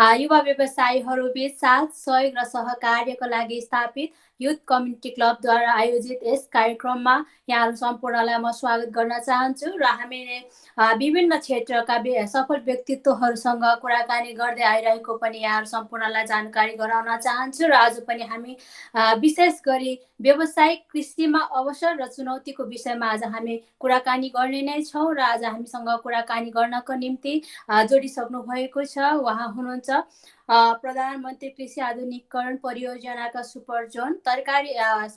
युवा व्यवसायीहरूबीच साथ सहयोग र सहकार्यको लागि स्थापित युथ कम्युनिटी क्लबद्वारा आयोजित यस कार्यक्रममा यहाँहरू सम्पूर्णलाई म स्वागत गर्न चाहन्छु र हामीले विभिन्न क्षेत्रका सफल व्यक्तित्वहरूसँग कुराकानी गर्दै आइरहेको पनि यहाँहरू सम्पूर्णलाई जानकारी गराउन चाहन्छु र आज पनि हामी विशेष गरी व्यावसायिक कृषिमा अवसर र चुनौतीको विषयमा आज हामी कुराकानी गर्ने नै छौँ र आज हामीसँग कुराकानी गर्नको निम्ति जोडिसक्नु भएको छ। उहाँ हुनुहुन्छ प्रधानमन्त्री कृषि आधुनिकीकरण परियोजनाका सुपरजोन तरकारी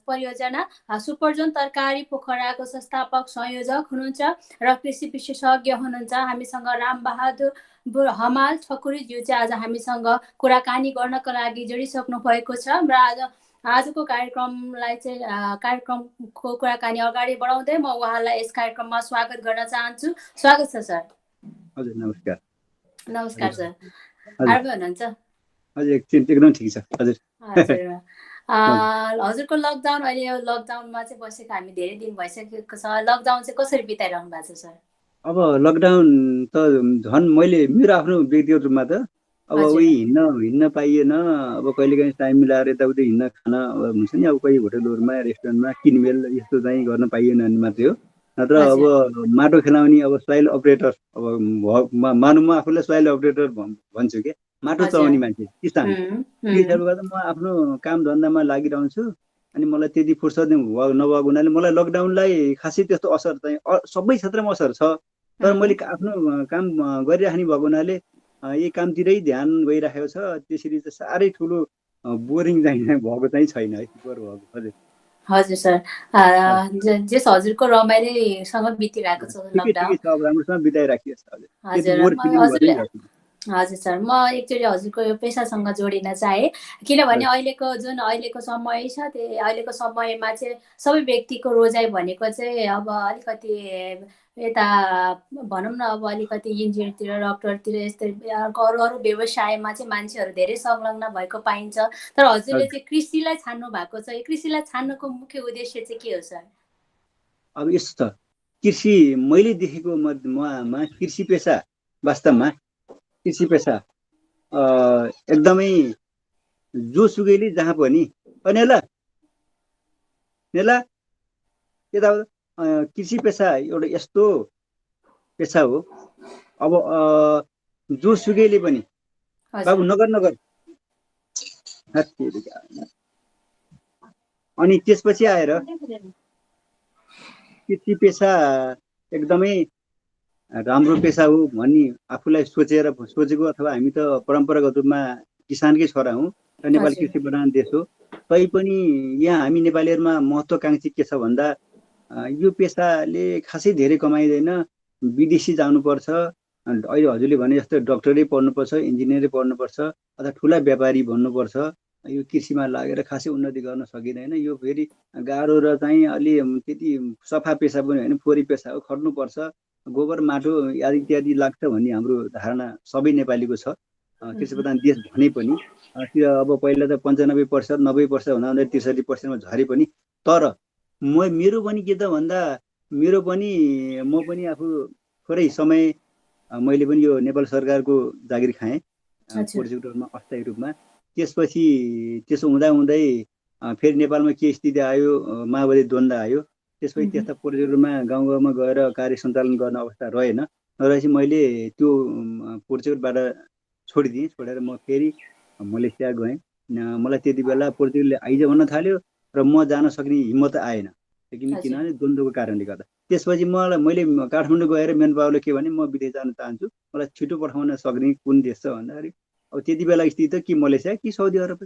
परियोजना सुपरजोन तरकारी पोखराको संस्थापक संयोजक हुनुहुन्छ र कृषि विशेषज्ञ हुनुहुन्छ। हामीसँग रामबहादुर हमाल ठकुरीज्यू चाहिँ आज हामीसँग कुराकानी गर्नको लागि जोडिसक्नु भएको छ र आजको कार्यक्रमलाई चाहिँ कार्यक्रमको कुराकानी अगाडि बढाउँदै म उहाँलाई यस कार्यक्रममा स्वागत गर्न चाहन्छु। स्वागत छ सर। हजुर नमस्कार। नमस्कार सर। आरामै हुनुहुन्छ? हजुर एकदम ठिक छ। हजुर हजुरको लकडाउन अहिले यो लकडाउनमा चाहिँ बसेको हामी धेरै दिन भइसकेको छ। लकडाउन चाहिँ कसरी बिताइरहनु भएको छ सर? अब लकडाउन त झन् मैले मेरो आफ्नो व्यक्तिगत रूपमा त अब उही हिँड्न पाइएन। अब कहिलेकाहीँ टाइम मिलाएर यताउति हिँड्न खान हुन्छ नि, अब कोही होटलहरूमा रेस्टुरेन्टमा किनमेल यस्तो चाहिँ गर्न पाइएन भने मात्रै हो। नत्र अब माटो खेलाउने अब सोइल अपरेटर, अब मानौँ म आफूलाई सोइल अपरेटर भन्छु के, माटो चलाउने मान्छे किसान। त्यो हिसाबले गर्दा म आफ्नो काम धन्दामा लागिरहन्छु। अनि मलाई त्यति फुर्सद नभएको हुनाले मलाई लकडाउनलाई खासै त्यस्तो असर चाहिँ सबै क्षेत्रमा असर छ, तर मैले आफ्नो काम गरिराख्ने भएको हुनाले यही कामतिरै ध्यान गइराखेको छ। त्यसरी चाहिँ साह्रै ठुलो बोरिङ चाहिँ भएको चाहिँ छैन है, बोर भएको। हजुर हजुर सर, जस हजुरको रमाइलोसँग बितिरहेको छ लकडाउन? राम्रोसँग बिताइराखिएको छ। हजुर सर, म एकचोटि हजुरको यो पेसासँग जोडिन चाहे, किनभने अहिलेको समय छ, अहिलेको समयमा चाहिँ सबै व्यक्तिको रोजाइ भनेको चाहिँ अब अलिकति यता भनौँ न अब अलिकति इन्जिनियरतिर, डक्टरतिर यस्तै अरू व्यवसायमा चाहिँ मान्छेहरू धेरै संलग्न भएको पाइन्छ। तर हजुरले चाहिँ कृषिलाई छान्नु भएको छ। कृषिलाई छान्नुको मुख्य उद्देश्य चाहिँ के हो सर? अब यस्तो छ, कृषि मैले देखेको ममा कृषि पेसा वास्तवमा कृषि पेसा एकदमै जोसुकैले जहाँ पनि नेला यता कृषि पेसा एउटा यस्तो पेसा हो। अब जोसुकैले पनि बाबु नगर अनि त्यसपछि आएर कृषि पेसा एकदमै राम्रो पेसा हो भन्ने आफूलाई सोचेको, अथवा हामी त परम्परागत रूपमा किसानकै छोरा हौँ र नेपाल कृषि प्रधान देश हो। तैपनि यहाँ हामी नेपालीहरूमा महत्त्वकाङ्क्षी के छ भन्दा यो पेसाले खासै धेरै कमाइँदैन, विदेशी जानुपर्छ, अहिले हजुरले भने जस्तो डक्टरै पढ्नुपर्छ, इन्जिनियरै पढ्नुपर्छ, अथवा ठुला व्यापारी बन्नुपर्छ। यो कृषिमा लागेर खासै उन्नति गर्न सकिँदैन। यो फेरि गाह्रो र चाहिँ अलि त्यति सफा पेसा पनि होइन, फोहोरी पेसा हो, खट्नुपर्छ, गोबर माटो इत्यादि लाग्छ भन्ने हाम्रो धारणा सबै नेपालीको छ, कृषि प्रधान देश भने पनि। अब पहिला त 95%, 90% हुँदा 63%मा झरे पनि। तर मेरो पनि के त भन्दा म पनि आफू थोरै समय मैले पनि यो नेपाल सरकारको जागिर खाएँ प्रोजेक्टरमा अस्थायी रूपमा। त्यसपछि त्यसो हुँदै फेरि नेपालमा के स्थिति आयो, माओवादी द्वन्द्व आयो। त्यसपछि त्यस्ता प्रोजेक्टहरूमा गाउँमा गएर कार्य सञ्चालन गर्ने अवस्था नरहेपछि मैले त्यो प्रोजेक्टबाट छोडिदिएँ। छोडेर म फेरि मलेसिया गएँ। मलाई त्यति बेला प्रोजेक्टले आइज भन्न थाल्यो र म जान सक्ने हिम्मत आएन, किनभने द्वन्द्वको कारणले गर्दा। त्यसपछि मैले काठमाडौँ गएर मेन पावरले के भने, म विदेश जान चाहन्छु, मलाई छिटो पठाउन सक्ने कुन देश छ भन्दाखेरि अब त्यति बेला स्थिति त कि मलेसिया कि साउदी अरब।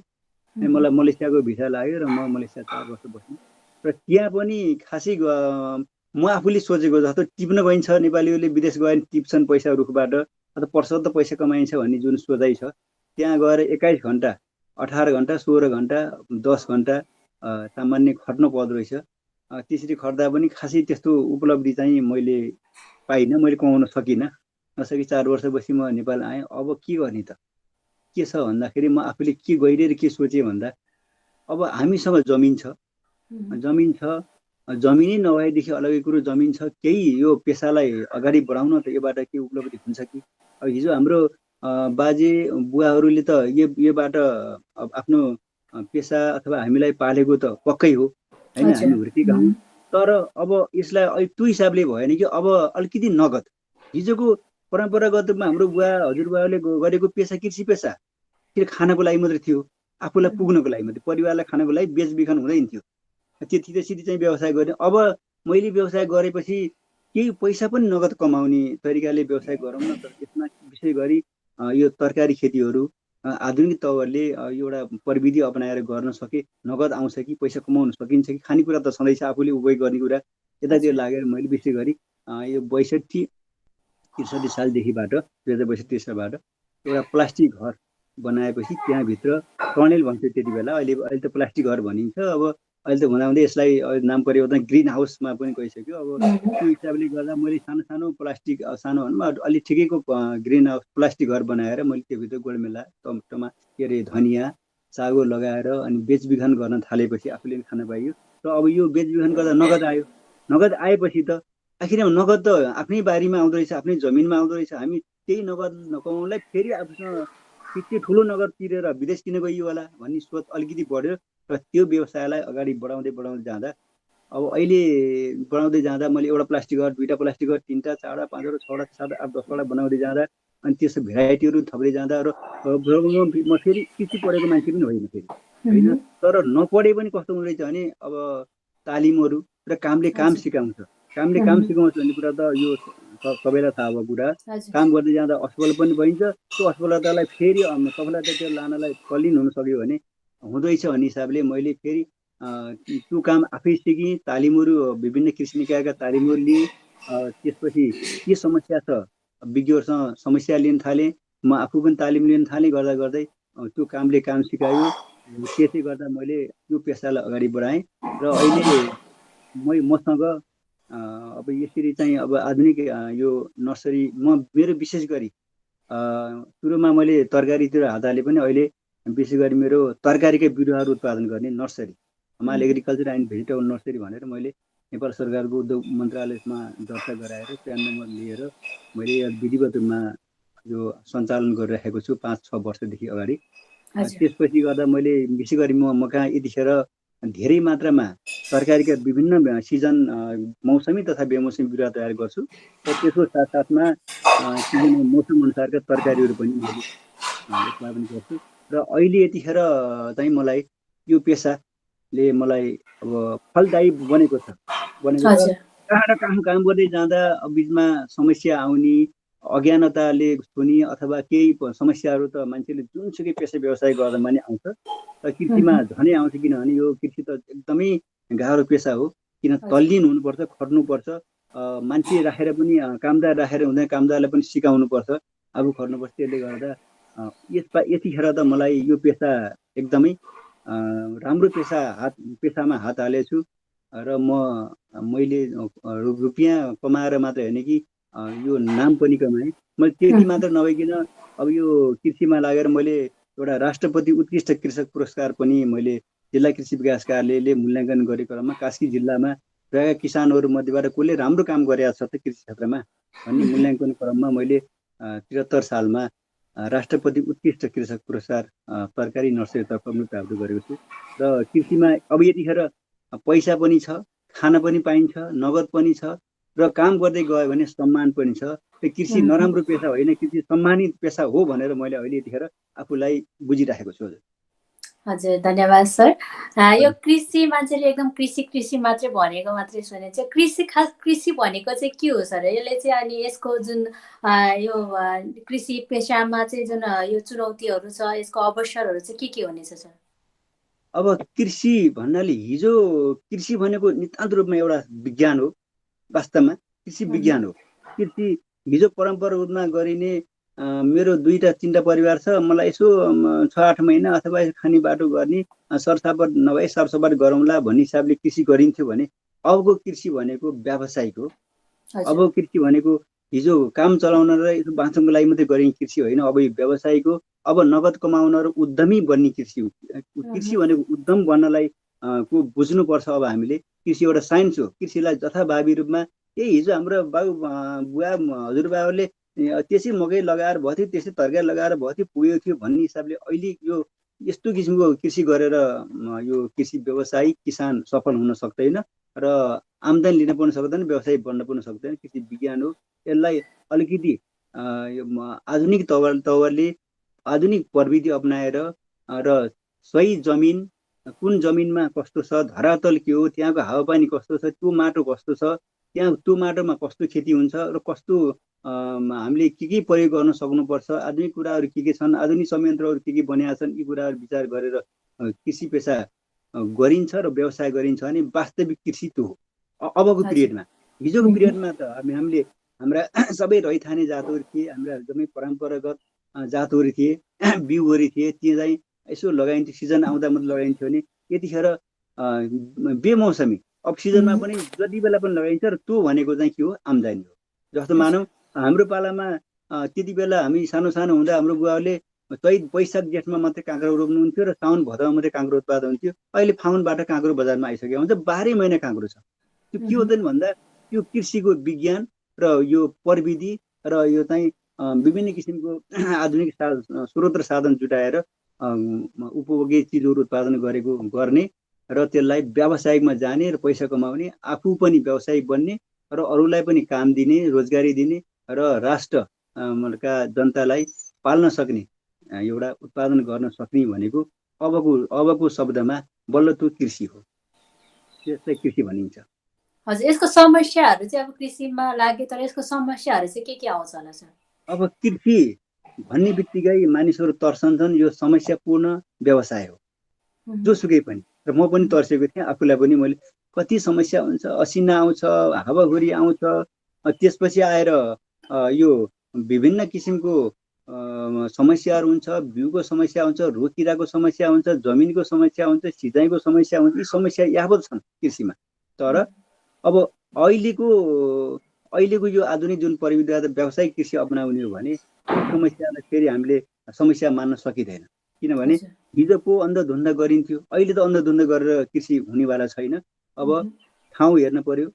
मलाई मलेसियाको भिसा लाग्यो र म मलेसिया 4 वर्ष बसेँ। र त्यहाँ पनि खासै म आफूले सोचेको जस्तो टिप्न गइन्छ, नेपालीहरूले विदेश गएर टिप्छन् पैसा रुखबाट, अथवा प्रशस्त पैसा कमाइन्छ भन्ने जुन सोचाइ छ, त्यहाँ गएर 21 घन्टा, 18 घन्टा, 16 घन्टा, 10 घन्टा सामान्य खट्न पर्दो रहेछ। त्यसरी खट्दा पनि खासै त्यस्तो उपलब्धि चाहिँ मैले पाइनँ, मैले कमाउन सकिनँ। नसकी 4 वर्षपछि म नेपाल आएँ। अब के गर्ने त, के छ भन्दाखेरि म आफूले के गरिरहेर के सोचेँ भन्दा, अब हामीसँग जमिन छ, जमिनै नभएदेखि अलग्गै कुरो जमिन छ, केही यो पेसालाई अगाडि बढाउन त योबाट के उपलब्धि हुन्छ कि। अब हिजो हाम्रो बाजे बुवाहरूले त योबाट आफ्नो पेसा अथवा हामीलाई पालेको त पक्कै हो होइन, हामी हुर्केका हौँ। तर अब यसलाई अहिले त्यो हिसाबले भएन कि अब अलिकति नगद, हिजोको परम्परागत रूपमा हाम्रो बुवा हजुरबुवाले गरेको पेसा कृषि पेसा कि खानको लागि मात्रै थियो, आफूलाई पुग्नको लागि मात्रै, परिवारलाई खानको लागि बेचबिखन हुँदैन थियो, त्यति त्यसरी चाहिँ व्यवसाय गर्ने। अब मैले व्यवसाय गरेपछि केही पैसा पनि नगद कमाउने तरिकाले व्यवसाय गरौँ न, तर यसमा विशेष गरी यो तरकारी खेतीहरू आधुनिक तवरले एउटा प्रविधि अपनाएर गर्न सके नगद आउँछ कि पैसा कमाउन सकिन्छ कि, खानेकुरा त सधैँ आफूले उपयोग गर्ने कुरा, यतातिर लागेर मैले विशेष गरी यो 62-63 सालदेखिबाट 2062 सालबाट एउटा प्लास्टिक घर बनाएपछि त्यहाँभित्र टनेल भन्थ्यो त्यति बेला, अहिले त प्लास्टिक घर भनिन्छ। अब अहिले त हुँदाहुँदै यसलाई नाम परिवर्तन ग्रिन हाउसमा पनि गइसक्यो। अब त्यो हिसाबले गर्दा मैले सानो सानो प्लास्टिक, सानो भनौँ अलि ठिकैको ग्रिन हाउस प्लास्टिक घर बनाएर मैले त्योभित्र गोडमेला टमाटमा के अरे धनियाँ सागो लगाएर अनि बेचबिखन गर्न थालेपछि आफूले पनि खान पाइयो। र अब यो बेचबिखन गर्दा नगद आयो, नगद आएपछि त आखिरमा नगद त आफ्नै बारीमा आउँदो रहेछ, आफ्नै जमिनमा आउँदो रहेछ। हामी त्यही नगद नकमाउनलाई फेरि आफूसँग त्यति ठुलो नगद तिरेर विदेश किन गइयो होला भन्ने सोच अलिकति बढ्यो। र त्यो व्यवसायलाई अगाडि बढाउँदै जाँदा अब अहिले बनाउँदै जाँदा मैले एउटा प्लास्टिक घर, 2टा प्लास्टिक घर, 3टा 4टा 5वटा 6वटा 7 8 10वटा बनाउँदै जाँदा अनि त्यसको भेराइटीहरू थप्दै जाँदा र म फेरि कृषि पढेको मान्छे पनि होइन फेरि होइन, तर नपढे पनि कस्तो हुँदो रहेछ भने अब तालिमहरू र कामले काम सिकाउँछ। कामले काम सिकाउँछ भन्ने कुरा त यो सबैलाई थाहा भएको कुरा। काम गर्दै जाँदा असफल पनि भइन्छ, त्यो असफलतालाई फेरि सफलतातिर लानलाई तल्लीन हुन सक्यो भने हुँदैछ भन्ने हिसाबले मैले फेरि त्यो काम आफै सिकेँ। तालिमहरू विभिन्न कृषि निकायका तालिमहरू लिएँ। त्यसपछि के समस्या छ विज्ञहरूसँग समस्या लिन थालेँ, म आफू पनि तालिम लिन थालेँ। गर्दा गर्दै त्यो कामले काम सिकायो। त्यसै गर्दा मैले त्यो पेसालाई अगाडि बढाएँ र अहिले मसँग अब यसरी चाहिँ अब आधुनिक यो नर्सरी मेरो विशेष गरी सुरुमा मैले तरकारीतिर हात हाले पनि अहिले विशेष गरी मेरो तरकारीकै बिरुवाहरू उत्पादन गर्ने नर्सरी हिमाल एग्रिकल्चर एन्ड भेजिटेबल नर्सरी भनेर मैले नेपाल सरकारको उद्योग मन्त्रालयमा दर्ता गराएर प्यान नम्बर लिएर मैले विधिवत रूपमा यो सञ्चालन गरिरहेको छु 5-6 वर्षदेखि अगाडि। त्यसपछि गर्दा मैले विशेष गरी म कहाँ यतिखेर धेरै मात्रामा तरकारीका विभिन्न सिजन मौसमी तथा बेमौसमी बिरुवा तयार गर्छु र त्यसको साथसाथमा सिजन मौसम अनुसारका तरकारीहरू पनि मैले उत्पादन गर्छु। र अहिले यतिखेर चाहिँ मलाई यो पेसाले मलाई अब फलदायी बनेको छ। कहाँ र कहाँ काम गर्दै जाँदा बिचमा समस्या आउने, अज्ञानताले छुने अथवा केही समस्याहरू त मान्छेले जुनसुकै पेसा व्यवसाय गर्दा पनि आउँछ। र कृषिमा झनै आउँछ, किनभने यो कृषि त एकदमै गाह्रो पेसा हो। किन तल्लीन हुनुपर्छ, खट्नुपर्छ, मान्छे राखेर पनि कामदार राखेर हुँदैन, कामदारलाई पनि सिकाउनुपर्छ, आफू खट्नुपर्छ। त्यसले गर्दा यतिखेर त मलाई यो पेसा एकदमै राम्रो पेसामा हात हालेछु। र मैले रुपियाँ कमाएर मात्र होइन कि यो नाम पनि कमाएँ। मैले त्यति मात्र नभइकन अब यो कृषिमा लागेर मैले एउटा राष्ट्रपति उत्कृष्ट कृषक पुरस्कार पनि मैले जिल्ला कृषि विकास कार्यालयले मूल्याङ्कन गरेको क्रममा कास्की जिल्लामा रहेका किसानहरू मध्येबाट कसले राम्रो काम गरेका छ त कृषि क्षेत्रमा भन्ने मूल्याङ्कन क्रममा मैले 73 सालमा राष्ट्रपति उत्कृष्ट कृषक पुरस्कार तरकारी नर्सरीतर्फ पनि प्राप्त गरेको छु। र कृषिमा अब यतिखेर पैसा पनि छ, खान पनि पाइन्छ, नगद पनि छ, र काम गर्दै गयो भने सम्मान पनि छ। कृषि नराम्रो पेसा होइन, कृषि सम्मानित पेसा हो भनेर मैले अहिले यतिखेर आफूलाई बुझिराखेको छु। हजुर, धन्यवाद सर। यो कृषि मान्छेले एकदम कृषि मात्रै भनेको मात्रै सुनेको छ। खास कृषि भनेको चाहिँ के हो सर? यसले चाहिँ अनि यसको जुन यो कृषि पेसामा चाहिँ जुन यो चुनौतीहरू छ, यसको अवसरहरू चाहिँ के हुनेछ सर? अब कृषि भन्नाले हिजो कृषि भनेको नितान्त रूपमा एउटा विज्ञान हो। वास्तवमा कृषि विज्ञान हो। कृषि हिजो परम्परागत रूपमा गरिने मेरो 2-3टा परिवार छ, मलाई यसो 6-8 महिना अथवा खाने बाटो गर्ने सरसापट नभए सरसफाट गरौँला भन्ने हिसाबले कृषि गरिन्थ्यो भने अबको कृषि भनेको व्यावसायिक हो। अब कृषि भनेको हिजो काम चलाउन र यसो बाँच्नको लागि मात्रै गरिने कृषि होइन, अब यो व्यावसायिक हो। अब नगद कमाउन र उद्यमी बन्ने कृषि हो। कृषि भनेको उद्यम बन्नलाई को बुझ्नुपर्छ। अब हामीले कृषि एउटा साइन्स हो। कृषिलाई जथाभावी रूपमा हिजो हाम्रो बुवा हजुरबाहरूले त्यसै मकै लगाएर भयो थियो, त्यसै तरकारी लगाएर भयो थियो, पुगेको थियो भन्ने हिसाबले अहिले यो यस्तो किसिमको कृषि गरेर यो कृषि व्यवसायी किसान सफल हुन सक्दैन र आम्दानी लिन पनि सक्दैन, व्यवसायी बन्न पनि सक्दैन। कृषि विज्ञान हो, यसलाई अलिकति आधुनिक तवरले आधुनिक प्रविधि अप्नाएर र सही जमिन, कुन जमिनमा कस्तो छ, धरातल के हो, त्यहाँको हावापानी कस्तो छ, त्यो माटो कस्तो छ, त्यहाँ त्यो माटोमा कस्तो खेती हुन्छ र कस्तो हामीले के प्रयोग गर्न सक्नुपर्छ, आधुनिक कुराहरू के छन्, आधुनिक संयन्त्रहरू के बनिएका छन्, यी कुराहरू विचार गरेर कृषि पेसा गरिन्छ र व्यवसाय गरिन्छ भने वास्तविक कृषि त्यो हो अबको पिरियडमा। हिजोको पिरियडमा त हामीले हाम्रा सबै रैथाने जातहरू थिए, हाम्रा एकदमै परम्परागत जातहरू थिए, बिउहरू थिए, ती चाहिँ यसो लगाइन्थ्यो, सिजन आउँदा मात्रै लगाइन्थ्यो भने यतिखेर बेमौसमी अफ सिजनमा पनि जति बेला पनि लगाइन्छ र त्यो भनेको चाहिँ के हो, आम्दानी हो। जस्तो मानौँ हाम्रो पालामा त्यति बेला हामी सानो सानो हुँदा हाम्रो बुवाले चैत वैशाख जेठमा मात्रै काँक्रो रोप्नुहुन्थ्यो र साउन भदौमा मात्रै काँक्रो उत्पादन हुन्थ्यो। अहिले फागुनबाट काँक्रो बजारमा आइसकेको हुन्छ, 12 महिना काँक्रो छ। त्यो के हो त भन्दा यो कृषिको विज्ञान र यो प्रविधि र यो चाहिँ विभिन्न किसिमको आधुनिक स्रोत र साधन जुटाएर उपभोग्य चिजहरू उत्पादन गर्ने र त्यसलाई व्यावसायिकमा जाने र पैसा कमाउने, आफू पनि व्यवसायिक बन्ने र अरूलाई पनि काम दिने, रोजगारी दिने र राष्ट्रका जनतालाई पाल्न सक्ने, एउटा उत्पादन गर्न सक्ने भनेको अबको शब्दमा बल्ल त्यो कृषि हो। त्यसलाई कृषि भनिन्छ। हजुर, यसको समस्याहरू चाहिँ अब कृषिमा लाग्यो, तर यसको समस्याहरू चाहिँ के आउँछ होला सर? अब कृषि भन्ने बित्तिकै मानिसहरू तर्सन्छन्, यो समस्यापूर्ण व्यवसाय हो जोसुकै पनि। र म पनि तर्सेको थिएँ, आफूलाई पनि मैले कति समस्या हुन्छ, असिना आउँछ, हावाहुरी आउँछ, त्यसपछि आएर यो विभिन्न किसिमको समस्याहरू हुन्छ, बिउको समस्या हुन्छ, रोगकिराको समस्या हुन्छ, जमिनको समस्या हुन्छ, सिँचाइको समस्या हुन्छ। यी समस्या यावत छन् कृषिमा। तर अब अहिलेको यो आधुनिक जुन प्रविधिबाट व्यावसायिक कृषि अपनाउने हो भने यी समस्यालाई फेरि हामीले समस्या मान्न सकिँदैन। किनभने हिजो पो अन्धधुन्ध गरिन्थ्यो, अहिले त अन्धधुन्ध गरेर कृषि हुनेवाला छैन। अब ठाउँ हेर्न पर्यो,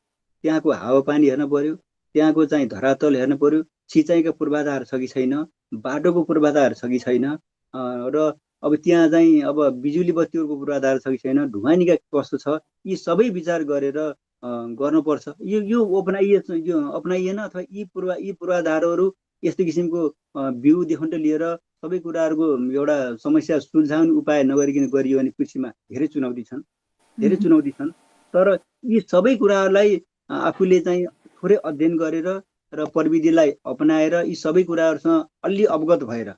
त्यहाँको हावापानी हेर्न पर्यो, त्यहाँको चाहिँ धरातल हेर्न पर्यो, सिँचाइका पूर्वाधार छ कि छैन, बाटोको पूर्वाधार छ कि छैन, र अब त्यहाँ चाहिँ अब बिजुली बत्तीहरूको पूर्वाधार छ कि छैन, ढुवानीका कस्तो छ, यी सबै विचार गरेर गर्नुपर्छ। यो अपनाइएन अथवा यी पूर्वाधारहरू यस्तो किसिमको बिउदेखि लिएर सबै कुराहरूको एउटा समस्या सुल्झाउने उपाय नगरिकन गरियो भने कृषिमा धेरै चुनौती छन्। तर यी सबै कुराहरूलाई आफूले चाहिँ थोरै अध्ययन गरेर र प्रविधिलाई अपनाएर यी सबै कुराहरूसँग अलि अवगत भएर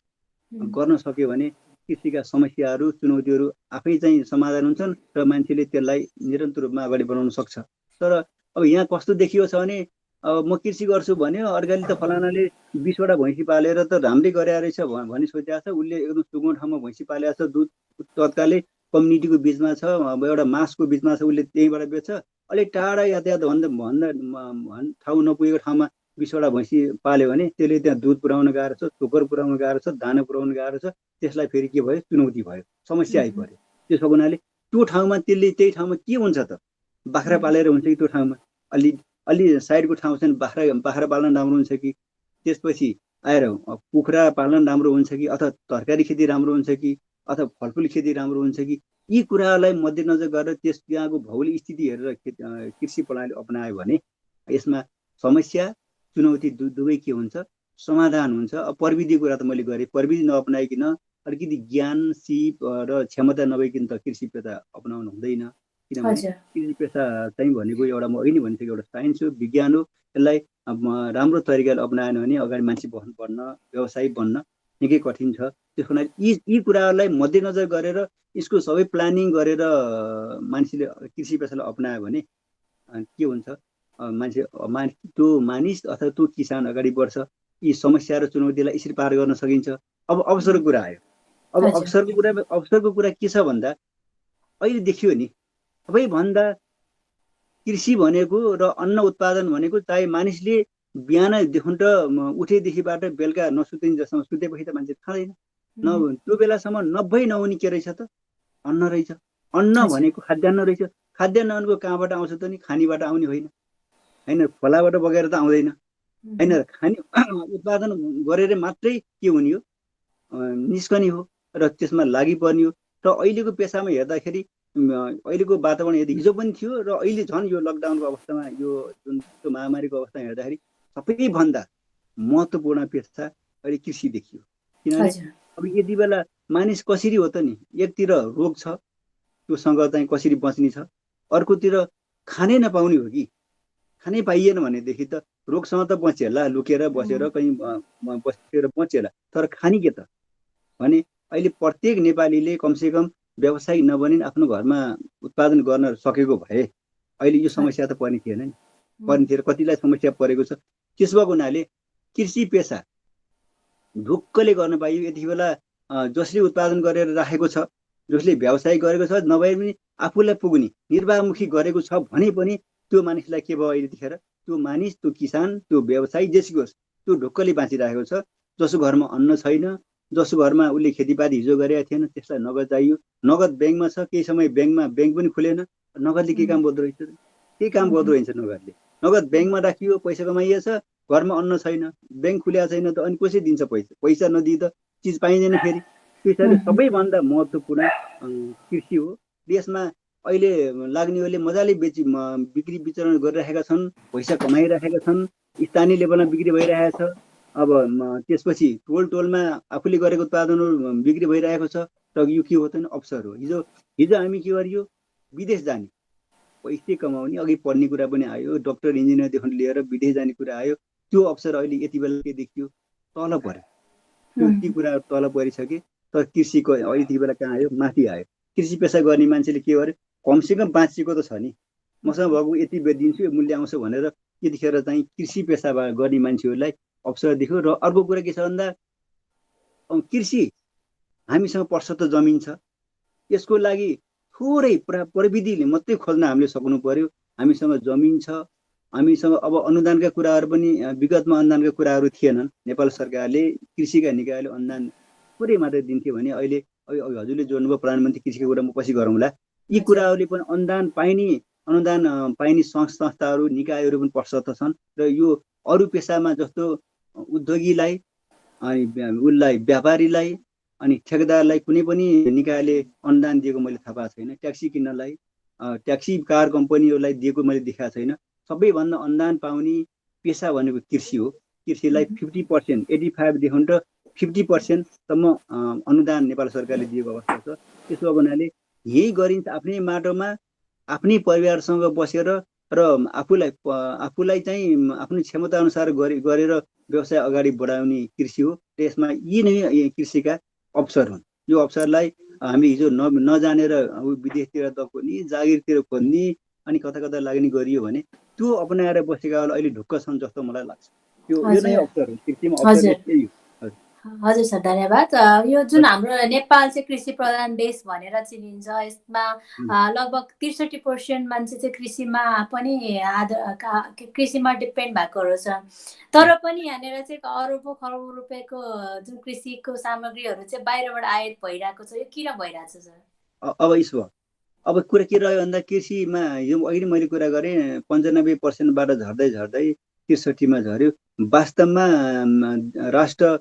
गर्न सक्यो भने कृषिका समस्याहरू, चुनौतीहरू आफै चाहिँ समाधान हुन्छन् र मान्छेले त्यसलाई निरन्तर रूपमा अगाडि बढाउन सक्छ। तर अब यहाँ कस्तो देखियो छ भने अब म कृषि गर्छु भन्यो, अर्काले त फलानाले 20वटा भैँसी पालेर त राम्रै गरे रहेछ भनी सोचेको छ, उसले एकदम सुगो ठाउँमा भैँसी पालेको छ, दुध तत्कालै कम्युनिटीको बिचमा छ, अब एउटा मासको बिचमा छ, उसले त्यहीँबाट बेच्छ। अलिक टाढा यातायात भन्दा ठाउँ नपुगेको ठाउँमा 20वटा भैँसी पाल्यो भने त्यसले त्यहाँ दुध पुर्याउन गाह्रो छ, चोकर पुर्याउन गाह्रो छ, दाना पुर्याउन गाह्रो छ। त्यसलाई फेरि के भयो, चुनौती भयो, समस्या आइपर्यो। त्यसो हुनाले त्यो ठाउँमा त्यसले त्यही ठाउँमा के हुन्छ त, बाख्रा पालेर हुन्छ कि त्यो ठाउँमा अलि साइडको ठाउँ छ भने बाख्रा पाल्न राम्रो हुन्छ कि, त्यसपछि आएर कुखुरा पाल्न राम्रो हुन्छ कि, अथवा तरकारी खेती राम्रो हुन्छ कि, अथवा फलफुल खेती राम्रो हुन्छ कि, यी कुराहरूलाई मध्यनजर गरेर त्यहाँको भौगोलिक स्थिति हेरेर कृषि प्रणाली अपनायो भने यसमा समस्या चुनौती दुवै के हुन्छ, समाधान हुन्छ। अब प्रविधि कुरा त मैले गरेँ, प्रविधि नअपनाइकन अलिकति ज्ञान, सिप र क्षमता नभइकन त कृषि पेसा अपनाउनु हुँदैन। किनभने कृषि पेसा चाहिँ भनेको एउटा म अघि नै भनिसकेको एउटा साइन्स हो, विज्ञान हो। यसलाई राम्रो तरिकाले अपनाएन भने अगाडि मान्छे बन्न, व्यवसायी बन्न निकै कठिन छ। त्यसको लागि यी कुराहरूलाई मध्यनजर गरेर यसको सबै प्लानिङ गरेर मान्छेले कृषि पेसालाई अपनायो भने के हुन्छ, त्यो मानिस अथवा त्यो किसान अगाडि बढ्छ। यी समस्या र चुनौतीलाई यसरी पार गर्न सकिन्छ। अब अवसरको कुरा आयो। अब अवसरको कुरा के छ भन्दा अहिले देखियो नि, सबैभन्दा कृषि भनेको र अन्न उत्पादन भनेको चाहे मानिसले बिहानदेखि उठेदेखिबाट बेलुका नसुतिन्जेलसम्म, सुतेपछि त मान्छे खाँदैन, त्यो बेलासम्म नभई नहुने के रहेछ त, अन्न रहेछ। अन्न भनेको खाद्यान्न रहेछ। खाद्यान्न भनेको कहाँबाट आउँछ त नि, खानीबाट आउने होइन, खोलाबाट बगेर त आउँदैन। होइन खाने उत्पादन गरेर मात्रै के हुने हो, निस्कने हो र त्यसमा लागि पर्ने हो। र अहिलेको पेसामा हेर्दाखेरि अहिलेको वातावरण यदि हिजो पनि थियो र अहिले झन् यो लकडाउनको अवस्थामा यो जुन महामारीको अवस्थामा हेर्दाखेरि सबैभन्दा महत्त्वपूर्ण पेसा अहिले कृषि देखियो। किनभने अब यति बेला मानिस कसरी हो त नि, एकतिर रोग छ त्योसँग चाहिँ कसरी बच्ने छ, अर्कोतिर खानै नपाउने हो कि खानै पाइएन भनेदेखि त रोगसँग त बचिएला, लुकेर बसेर कहीँ बसेर बचिएला, तर खाने के त भने अहिले प्रत्येक नेपालीले कमसेकम व्यावसायिक नबनिन् आफ्नो घरमा उत्पादन गर्न सकेको भए अहिले यो समस्या त पर्ने थिएन नि, पर्ने थिएन। कतिलाई समस्या परेको छ। त्यसो भएको हुनाले कृषि पेसा ढुक्कले गर्न पाइयो। यति बेला जसले उत्पादन गरेर राखेको छ, जसले व्यवसाय गरेको छ, नभए पनि आफूलाई पुग्ने निर्वाहमुखी गरेको छ भने पनि त्यो मानिसलाई के भयो अहिलेतिखेर, त्यो मानिस, त्यो किसान, त्यो व्यवसायी जेसुकै होस् त्यो ढुक्कले बाँचिरहेको छ। जसको घरमा अन्न छैन, जसको घरमा उसले खेतीपाती हिजो गरेका थिएन, त्यसलाई नगद चाहियो। नगद ब्याङ्कमा छ, केही समय ब्याङ्कमा ब्याङ्क पनि खुलेन, नगदले के काम गर्दो रहेछ, केही काम गर्दो रहेछ नगदले। नगद ब्याङ्कमा राखियो, पैसा कमाइएछ, घरमा अन्न छैन, ब्याङ्क खुलेको छैन त अनि कसरी दिन्छ पैसा, पैसा नदिए त चिज पाइँदैन फेरि। त्यसैले सबैभन्दा महत्त्वपूर्ण कृषि हो। देशमा अहिले लाग्नेहरूले मजाले बिक्री वितरण गरिरहेका छन्, पैसा कमाइरहेका छन्, स्थानीय लेभलमा बिक्री भइरहेको छ। अब त्यसपछि टोल टोलमा आफूले गरेको उत्पादनहरू बिक्री भइरहेको छ। र यो के हो त अवसर हो। हिजो हिजो हामी के गरियो, विदेश जाने, पैसा कमाउने, अघि पढ्ने कुरा पनि आयो, डक्टर इन्जिनियरदेखि लिएर विदेश जाने कुरा आयो। त्यो अवसर अहिले यति बेला के देखियो, तल पर्यो। ती कुरा तल परिसके, तर कृषिको अहिले यति बेला कहाँ आयो, माथि आयो। कृषि पेसा गर्ने मान्छेले के गर्यो, कमसेकम बाँचेको त छ नि, मसँग भएको यति दिन्छु, यो मूल्य आउँछ भनेर त्यतिखेर चाहिँ कृषि पेसा गर्ने मान्छेहरूलाई अवसर देख्यो। र अर्को कुरा के छ भन्दा कृषि हामीसँग पर्सत जमिन छ, यसको लागि थोरै प्रविधिले मात्रै खोज्न हामीले सक्नु पर्यो। हामीसँग जमिन छ, हामीसँग अब अनुदानका कुराहरू पनि विगतमा अनुदानका कुराहरू थिएनन्। नेपाल सरकारले कृषिका निकायले अनुदान थोरै मात्रै दिन्थ्यो भने अहिले हजुरले जोड्नुभयो प्रधानमन्त्री कृषिको कुरा म पछि गरौँला। यी कुराहरूले पनि अनुदान पाइने संस्थाहरू निकायहरू पनि पर्सत छन्। र यो अरू पेसामा जस्तो उद्योगीलाई अनि उसलाई व्यापारीलाई अनि ठेकेदारलाई कुनै पनि निकायले अनुदान दिएको मैले थाहा पाएको छैन। ट्याक्सी किन्नलाई ट्याक्सी कार कम्पनीहरूलाई दिएको मैले देखाएको छैन। सबैभन्दा अनुदान पाउने पेसा भनेको कृषि हो। कृषिलाई 50%, 85देखि त 50%सम्म अनुदान नेपाल सरकारले दिएको अवस्था छ। त्यसो हुनाले यही गरिन्छ आफ्नै माटोमा आफ्नै परिवारसँग बसेर र आफूलाई चाहिँ आफ्नो क्षमता अनुसार गरेर व्यवसाय अगाडि बढाउने कृषि हो। त्यसमा यी नै कृषिका अवसर हुन्। यो अवसरलाई हामी हिजो नजानेर विदेशतिर दक्ने, जागिरतिर खोज्ने अनि कता कता लाग्ने गरियो भने त्यो अपनाएर बसेकालाई अहिले ढुक्क छन् जस्तो मलाई लाग्छ। यो नै अवसर हो, कृषिमा अवसर यही हो। हजुर सर, धन्यवाद। यो जुन हाम्रो नेपाल चाहिँ कृषि प्रधान देश भनेर चिनिन्छ, यसमा लगभग 63% मान्छे चाहिँ कृषिमा पनि कृषिमा डिपेन्ड भएकोहरू छ। तर पनि यहाँनिर चाहिँ अरबौँ खरबौँ रुपियाँको जुन कृषिको सामग्रीहरू चाहिँ बाहिरबाट आयात भइरहेको छ, यो किन भइरहेको छ सर? अब यसो अब कुरा के रह्यो भन्दा कृषिमा यो अहिले मैले कुरा गरेँ 95%बाट झर्दै 63मा झऱ्यो। वास्तवमा राष्ट्र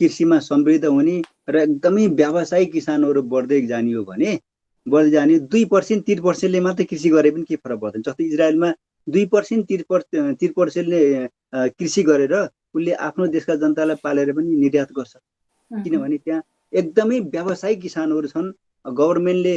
कृषिमा समृद्ध हुने र एकदमै व्यावसायिक किसानहरू बढ्दै जाने हो भने 2% 3%ले मात्रै कृषि गरे पनि के फरक पर्दैन। जस्तै इजरायलमा 2% 3%ले कृषि गरेर उसले आफ्नो देशका जनतालाई पालेर पनि निर्यात गर्छ। किनभने त्यहाँ एकदमै व्यावसायिक किसानहरू छन्। गभर्मेन्टले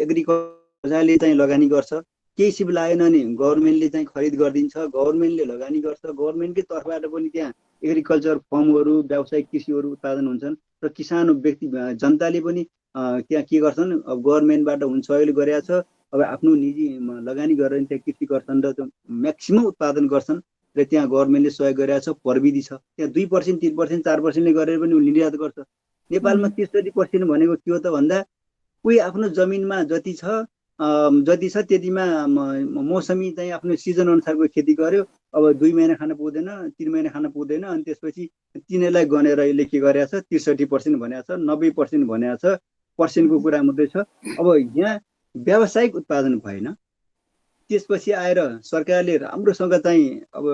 एग्रिकल्चरले चाहिँ लगानी गर्छ, केही सिप लागेन भने गभर्मेन्टले चाहिँ खरिद गरिदिन्छ, गभर्मेन्टले लगानी गर्छ, गभर्मेन्टकै तर्फबाट पनि त्यहाँ एग्रिकल्चर फर्महरू व्यावसायिक कृषिहरू उत्पादन हुन्छन्। र किसान व्यक्ति जनताले पनि त्यहाँ के गर्छन्, अब गभर्मेन्टबाट हुन्छ सहयोग गरेका छ, अब आफ्नो निजी लगानी गरेर त्यहाँ कृषि गर्छन् र म्याक्सिमम उत्पादन गर्छन्। र त्यहाँ गभर्मेन्टले सहयोग गरेका छ, प्रविधि छ। त्यहाँ 2% 3% 4%ले गरेर पनि निर्यात गर्छ। नेपालमा 63% भनेको के हो त भन्दा कोही आफ्नो जमिनमा जति छ त्यतिमा मौसमी चाहिँ आफ्नो सिजन अनुसारको खेती गर्यो। अब 2 महिना खान पुग्दैन, 3 महिना खान पुग्दैन, अनि त्यसपछि तिनीहरूलाई गनेर यसले के गरेको छ, 63% भनेको छ, 90% भनेको छ, पर्सेन्टको कुरा मात्रै छ। अब यहाँ व्यावसायिक उत्पादन भएन, त्यसपछि आएर सरकारले राम्रोसँग चाहिँ अब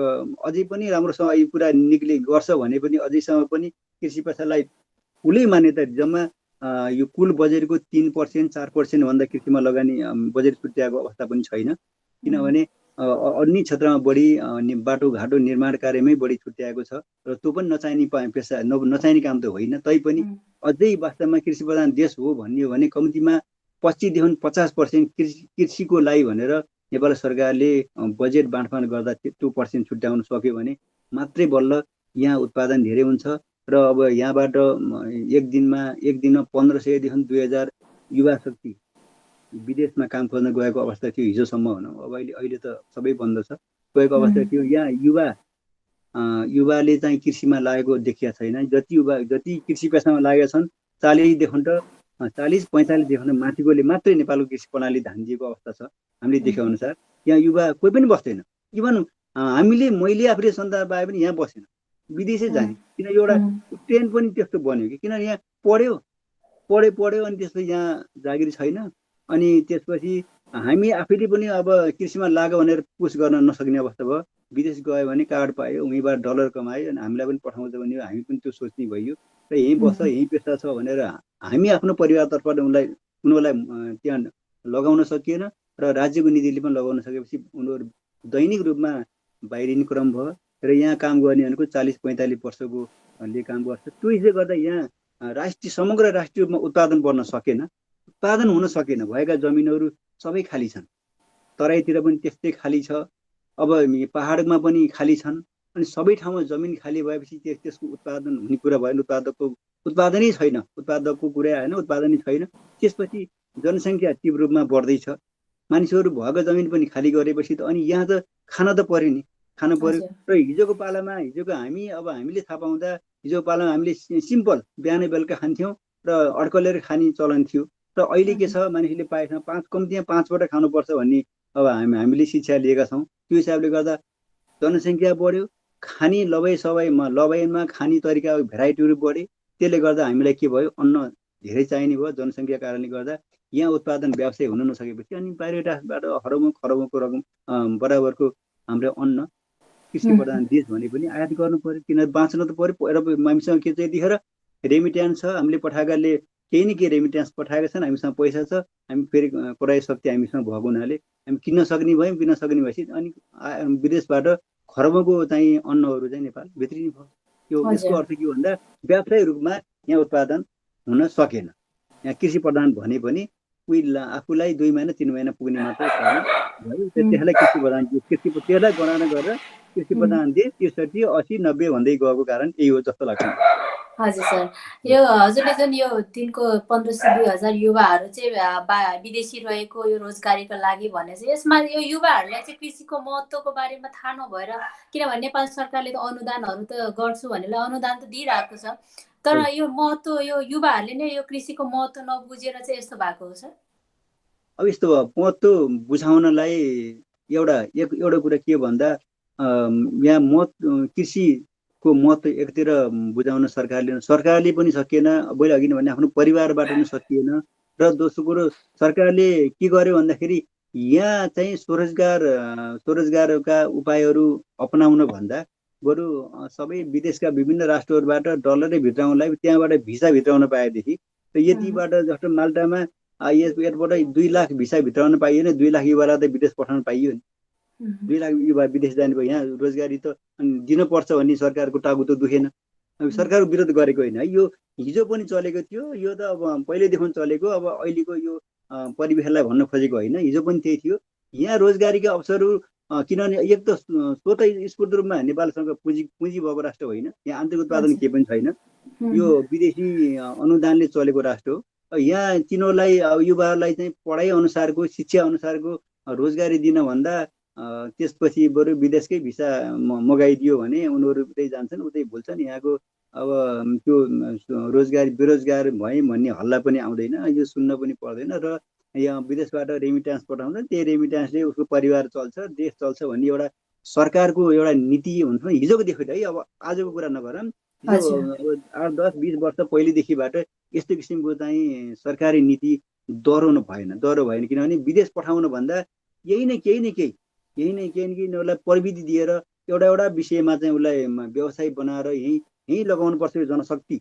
अझै पनि राम्रोसँग यो कुरा निक्ले गर्छ भने पनि अझैसम्म पनि कृषि पेसालाई ठुलै मान्यता जम्मा यो कुल बजेटको 3% 4% भन्दा कृषिमा लगानी बजेट छुट्याएको अवस्था पनि छैन। किनभने अन्य क्षेत्रमा बढी बाटोघाटो निर्माण कार्यमै बढी छुट्याएको छ र त्यो पनि नचाहिने पेसा नचाहिने काम त होइन। तैपनि अझै वास्तवमा कृषि प्रधान देश हो भन्ने हो भने कम्तीमा 25देखि 50% कृषिको लागि भनेर नेपाल सरकारले बजेट बाँडफाँड गर्दा त्यो पर्सेन्ट छुट्याउन सक्यो भने मात्रै बल्ल यहाँ उत्पादन धेरै हुन्छ र अब यहाँबाट एक दिनमा 1500देखि 2000 युवा शक्ति विदेशमा काम खोज्न गएको अवस्था थियो हिजोसम्म भनौँ। अब अहिले त सबै बन्द छ, गएको अवस्था थियो। यहाँ युवाले चाहिँ कृषिमा लागेको देखिया छैन। जति कृषि पेसामा लागेका छन् 40-45देखि माथिकोले मात्रै नेपालको कृषि प्रणाली धान्दिएको अवस्था छ। हामीले देखे अनुसार यहाँ युवा कोही पनि बस्दैन। इभन मैले आफूले सन्तान पाए पनि यहाँ बसेन, विदेशै जाने। किन एउटा ट्रेन्ड पनि त्यस्तो बन्यो कि किनभने यहाँ पढ्यो अनि त्यसपछि यहाँ जागिर छैन। अनि त्यसपछि हामी आफैले पनि अब कृषिमा लाग्यो भनेर पुस गर्न नसक्ने अवस्था भयो। विदेश गयो भने कार्ड पायो, उहीँबाट डलर कमायो अनि हामीलाई पनि पठाउँछ भने हामी पनि त्यो सोच्ने भइयो र यहीँ बस्छ यहीँ पेसा छ भनेर हामी आफ्नो परिवारतर्फबाट उनीहरूलाई त्यहाँ लगाउन सकिएन र राज्यको नीतिले पनि लगाउन सकेपछि उनीहरू दैनिक रूपमा बाहिरिने क्रम भयो र यहाँ काम गर्ने भनेको 40-45 वर्षकोले काम गर्छ। त्यो हिसाबले गर्दा यहाँ समग्र राष्ट्रिय रूपमा उत्पादन बढ्न सकेन, उत्पादन हुन सकेन। भएका जमिनहरू सबै खाली छन्, तराईतिर पनि त्यस्तै खाली छ, अब पहाडमा पनि खाली छन्। अनि सबै ठाउँमा जमिन खाली भएपछि त्यसको उत्पादन हुने कुरा भएन। उत्पादनै छैन, उत्पादकको कुरा आएन, उत्पादनै छैन। त्यसपछि जनसङ्ख्या तीव्र रूपमा बढ्दैछ, मानिसहरू भएको जमिन पनि खाली गरेपछि त अनि यहाँ त खान त पर्यो नि, खानु पर्यो। र हिजोको हामीले थाहा पाउँदा हिजोको पालामा हामीले सिम्पल बिहानै बेलुका खान्थ्यौँ र अड्कलेर खाने चलन थियो। र अहिले के छ, मानिसले पाएसँग कम्तीमा 5 पल्ट खानुपर्छ भन्ने अब हामीले शिक्षा लिएका छौँ। त्यो हिसाबले गर्दा जनसङ्ख्या बढ्यो, खाने लबाइमा खाने तरिका भेराइटीहरू बढे। त्यसले गर्दा हामीलाई के भयो, अन्न धेरै चाहिने भयो। जनसङ्ख्या कारणले गर्दा यहाँ उत्पादन व्यवसाय हुन नसकेपछि अनि बाहिरबाट खरबौँको रकम बराबरको हाम्रो अन्न कृषि प्रधान देश भने पनि आयात गर्नु पर्यो, किन बाँच्न त पर्यो। र हामीसँग के चाहिँ यतिखेर रेमिट्यान्स छ, हामीले पठाएकाले केही न केही रेमिट्यान्स पठाएका छन्, हामीसँग पैसा छ, हामी फेरि क्रय शक्ति हामीसँग भएको हुनाले हामी किन्न सक्ने भयौँ। किन्न सक्ने भएपछि अनि विदेशबाट खरबौँको चाहिँ अन्नहरू चाहिँ नेपाल भित्रिने भयो। यसको अर्थ के भन्दा व्यावसायिक रूपमा यहाँ उत्पादन हुन सकेन। यहाँ कृषि प्रधान भने पनि आफूलाई 2 महिना 3 महिना पुग्ने मात्रै भयो। त्यसलाई कृषि प्रधान त्यसलाई गणना गरेर कृषि प्रधान देश 63, 80, 90 भन्दै गएको कारण यही हो जस्तो लाग्छ। हजुर सर, यो हजुरले जुन यो दिनको 1500-2000 युवाहरू चाहिँ विदेशी रहेको यो रोजगारीको लागि भने चाहिँ यसमा यो युवाहरूलाई चाहिँ कृषिको महत्त्वको बारेमा थाहा नभएर, किनभने नेपाल सरकारले त अनुदानहरू त गर्छु भनेर अनुदान त दिइरहेको छ, तर यो महत्त्व यो युवाहरूले नै यो कृषिको महत्त्व नबुझेर चाहिँ यस्तो भएको हो सर। अब यस्तो महत्त्व बुझाउनलाई एउटा कुरा के भन्दा यहाँ कृषिको महत्त्व एकतिर बुझाउन सरकारले पनि सकिएन, मैले अघि नै भने आफ्नो परिवारबाट पनि सकिएन। र दोस्रो कुरो सरकारले के गर्यो भन्दाखेरि यहाँ चाहिँ स्वरोजगारका उपायहरू अपनाउन भन्दा बरु सबै विदेशका विभिन्न राष्ट्रहरूबाट डलरै भित्राउनलाई त्यहाँबाट भिसा भित्राउन पाएदेखि त यतिबाट जस्तो माल्टामा यसबाट 2 लाख भिसा भित्राउन पाइएन, 2 लाख युवालाई त विदेश पठाउन पाइयो नि। 2 लाख युवा विदेश जाने भयो, यहाँ रोजगारी त दिनुपर्छ भन्ने सरकारको टागु त दुखेन। सरकारको विरोध गरेको होइन है, यो हिजो पनि चलेको थियो, यो त अब पहिल्यैदेखि चलेको। अब अहिलेको यो परिवेशलाई भन्न खोजेको होइन, हिजो पनि त्यही थियो। यहाँ रोजगारीका अवसरहरू किनभने एक त स्वतः स्फूर्त रूपमा नेपालसँग पुँजी भएको राष्ट्र होइन, यहाँ आन्तरिक उत्पादन केही पनि छैन, यो विदेशी अनुदानले चलेको राष्ट्र हो। यहाँ तिनीहरूलाई युवाहरूलाई चाहिँ पढाइ अनुसारको शिक्षा अनुसारको रोजगारी दिन भन्दा त्यसपछि बरु विदेशकै भिसा मगाइदियो भने उनीहरू उतै जान्छन्, उतै भुल्छन्। यहाँको अब त्यो बेरोजगार भए भन्ने हल्ला पनि आउँदैन, यो सुन्न पनि पर्दैन। र यहाँ विदेशबाट रेमिट्यान्स पठाउँछ, त्यही रेमिट्यान्सले उसको परिवार चल्छ, देश चल्छ भन्ने एउटा सरकारको एउटा नीति हुन्छ। हिजोको देखो है, अब आजको कुरा नगरौँ, 8-10-20 वर्ष पहिलेदेखिबाट यस्तो किसिमको चाहिँ सरकारी नीति डह्रो भएन। किनभने विदेश पठाउन भन्दा यही नै केही न केही उसलाई प्रविधि दिएर एउटा विषयमा चाहिँ उसलाई व्यवसाय बनाएर यहीँ लगाउनु पर्छ यो जनशक्ति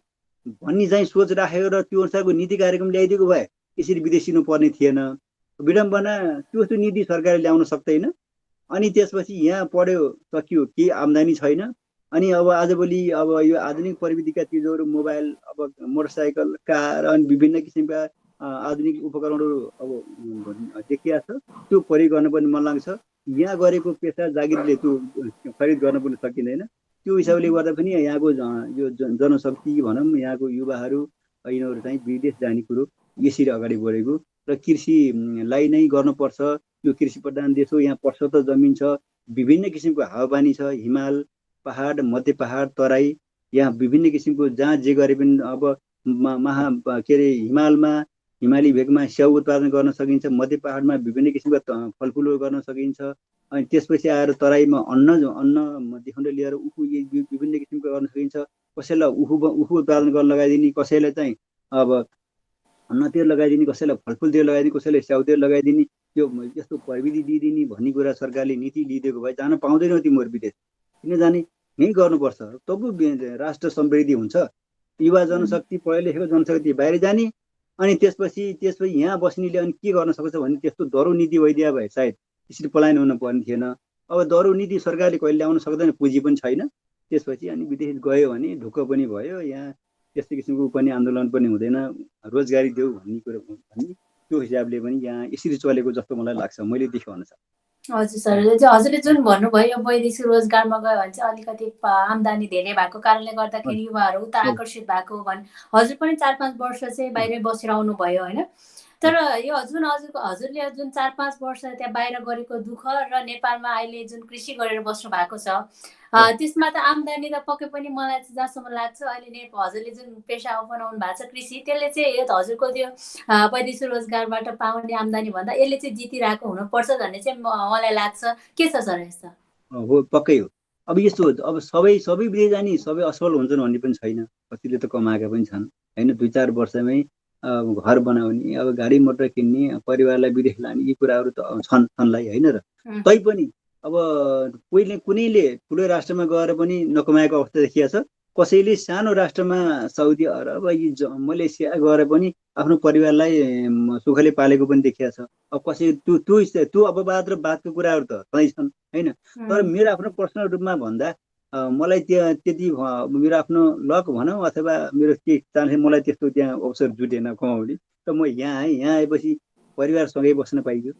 भन्ने चाहिँ सोच राखेर र त्यो अनुसारको नीति कार्यक्रम ल्याइदिएको भए यसरी विदेशिनु पर्ने थिएन। विडम्बना त्यो नीति सरकारले ल्याउन सक्दैन। अनि त्यसपछि यहाँ पढ्यो सकियो, केही आम्दानी छैन। अनि अब आजभोलि अब यो आधुनिक प्रविधिका चिजहरू मोबाइल, अब मोटरसाइकल, कार अनि विभिन्न किसिमका आधुनिक उपकरणहरू अब देखिया छ। त्यो प्रयोग गर्न पनि मन लाग्छ। यहाँ गरेको पेसा जागिरले त्यो खरिद गर्न पनि सकिँदैन। त्यो हिसाबले गर्दा पनि यहाँको यो जनशक्ति भनौँ, यहाँको युवाहरू यिनीहरू चाहिँ विदेश जाने कुरो यसरी अगाडि बढेको र कृषिलाई नै गर्नुपर्छ। यो कृषि प्रधान देश हो, यहाँ पर्वत जमिन छ, विभिन्न किसिमको हावापानी छ, हिमाल, पहाड, मध्य पहाड, तराई, यहाँ विभिन्न किसिमको जहाँ जे गरे पनि अब हिमालमा, हिमाली भेगमा स्याउ उत्पादन गर्न सकिन्छ, मध्य पहाडमा विभिन्न किसिमका फलफुलहरू गर्न सकिन्छ। अनि त्यसपछि आएर तराईमा अन्नदेखि लिएर उखु विभिन्न किसिमको गर्न सकिन्छ। कसैलाई उखु उत्पादन गर्न लगाइदिने, कसैलाई चाहिँ अब अन्नतिर लगाइदिने, कसैलाई फलफुलतिर लगाइदिने, कसैलाई स्याउतिर लगाइदिने, त्यो यस्तो प्रविधि दिइदिने भन्ने कुरा सरकारले नीति लिइदिएको भए जान पाउँदैनौ तिमीहरू विदेश। किन जाने? यहीँ गर्नुपर्छ, तब राष्ट्र समृद्धि हुन्छ। युवा जनशक्ति, पढे लेखेको जनशक्ति बाहिर जाने, अनि त्यसपछि यहाँ बस्नेले अनि के गर्न सक्छ भन्ने त्यस्तो दरो नीति भइदिया भए सायद त्यसरी पलायन हुन पर्ने थिएन। अब दरो नीति सरकारले कहिले ल्याउन सक्दैन, पुँजी पनि छैन। त्यसपछि अनि विदेश गयो भने ढुक्क पनि भयो, यहाँ त्यस्तो किसिमको पनि आन्दोलन पनि हुँदैन, रोजगारी देऊ भन्ने कुरो भन्ने त्यो हिसाबले पनि यहाँ यसरी चलेको जस्तो मलाई लाग्छ, मैले देखेको अनुसार। हजुर सर, हजुरले जुन भन्नुभयो वैदेशिक रोजगारमा गयो भने चाहिँ अलिकति आम्दानी धेरै भएको कारणले गर्दाखेरि युवाहरू उता आकर्षित भएको भने हजुर पनि 4-5 वर्ष चाहिँ बाहिरै बसेर आउनुभयो होइन। तर यो हजुरले जुन 4-5 वर्ष त्यहाँ बाहिर गरेको दुःख र नेपालमा अहिले जुन कृषि गरेर बस्नु भएको छ त्यसमा त आम्दानी त पक्कै पनि मलाई चाहिँ जहाँसम्म लाग्छ अहिले हजुरले जुन पेसा अपनाउनु भएको छ कृषि, त्यसले चाहिँ यो हजुरको त्यो वैदेशिक रोजगारबाट पाउने आम्दानी भन्दा यसले चाहिँ जितिरहेको हुनुपर्छ भन्ने चाहिँ मलाई लाग्छ। के छ सर यस्तो? हो, पक्कै हो। अब यस्तो हो, अब सबै विदेश जाने सबै असफल हुन्छन् भन्ने पनि छैन। कतिले त कमाएका पनि छन् होइन। 2-4 वर्षमै घर बनाउने, अब गाडी मोटर किन्ने, परिवारलाई विदेश लाने, यी कुराहरू त छन्लाई होइन र। तैपनि अब कुनैले ठुलो राष्ट्रमा गएर पनि नकमाएको अवस्था देखिया छ। कसैले सानो राष्ट्रमा साउदी अरब, मलेसिया गएर पनि आफ्नो परिवारलाई सुखले पालेको पनि देखिया छ। अब कसै त्यो अपवाद र बादको कुराहरू त सधैँ छन् होइन। तर मेरो आफ्नो पर्सनल रूपमा भन्दा मलाई त्यति मेरो आफ्नो लक भनौँ अथवा मेरो के चान्स, मलाई त्यस्तो त्यहाँ अवसर जुटेन कमाउने। त म यहाँ आएपछि परिवारसँगै बस्न पाइयो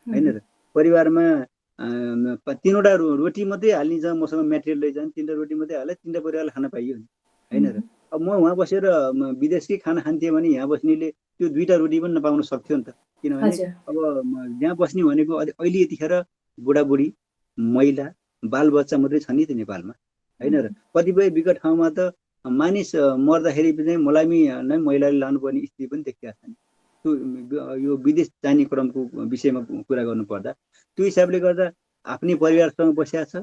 होइन र। परिवारमा 3वटा रोटी मात्रै हालिन्छ, मसँग मेटेरियल लैजाने 3टा रोटी मात्रै हाले, 3टा परिवारलाई खान पाइयो नि होइन र। अब म वहाँ बसेर विदेशकै खाना खान्थेँ भने यहाँ बस्नेले त्यो 2टा रोटी पनि नपाउन सक्थ्यो नि त। किनभने अब यहाँ बस्ने भनेको अहिले यतिखेर बुढाबुढी, महिला, बालबच्चा मात्रै छ नि त नेपालमा होइन र। कतिपय विकट ठाउँमा त मानिस मर्दाखेरि चाहिँ मलामी नै महिलाले लानुपर्ने स्थिति पनि देखिया छन्। त्यो यो विदेश जाने क्रमको विषयमा कुरा गर्नु पर्दा त्यो हिसाबले गर्दा आफ्नै परिवारसँग बसिया छ,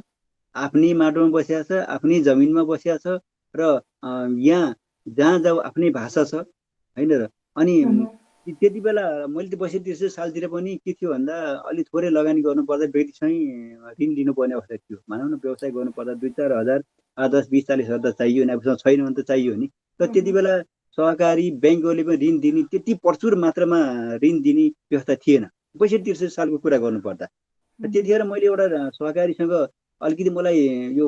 आफ्नै माटोमा बसिया छ, आफ्नै जमिनमा बसिया छ र यहाँ जहाँ जाऊ आफ्नै भाषा छ होइन र। अनि त्यति बेला मैले त 32 सालतिर पनि के थियो भन्दा अलि थोरै लगानी गर्नुपर्दा व्यक्तिसँग ऋण लिनुपर्ने अवस्था थियो। भनौँ न, व्यवसाय गर्नुपर्दा 2-4 हजार, 10, 20, 40 हजार चाहियो नि, आफूसँग छैन भने त चाहियो नि। तर त्यति बेला सहकारी ब्याङ्कहरूले पनि ऋण दिने, त्यति प्रचुर मात्रामा ऋण दिने व्यवस्था थिएन 62-63 सालको कुरा गर्नुपर्दा। त्यतिखेर मैले एउटा सहकारीसँग अलिकति मलाई यो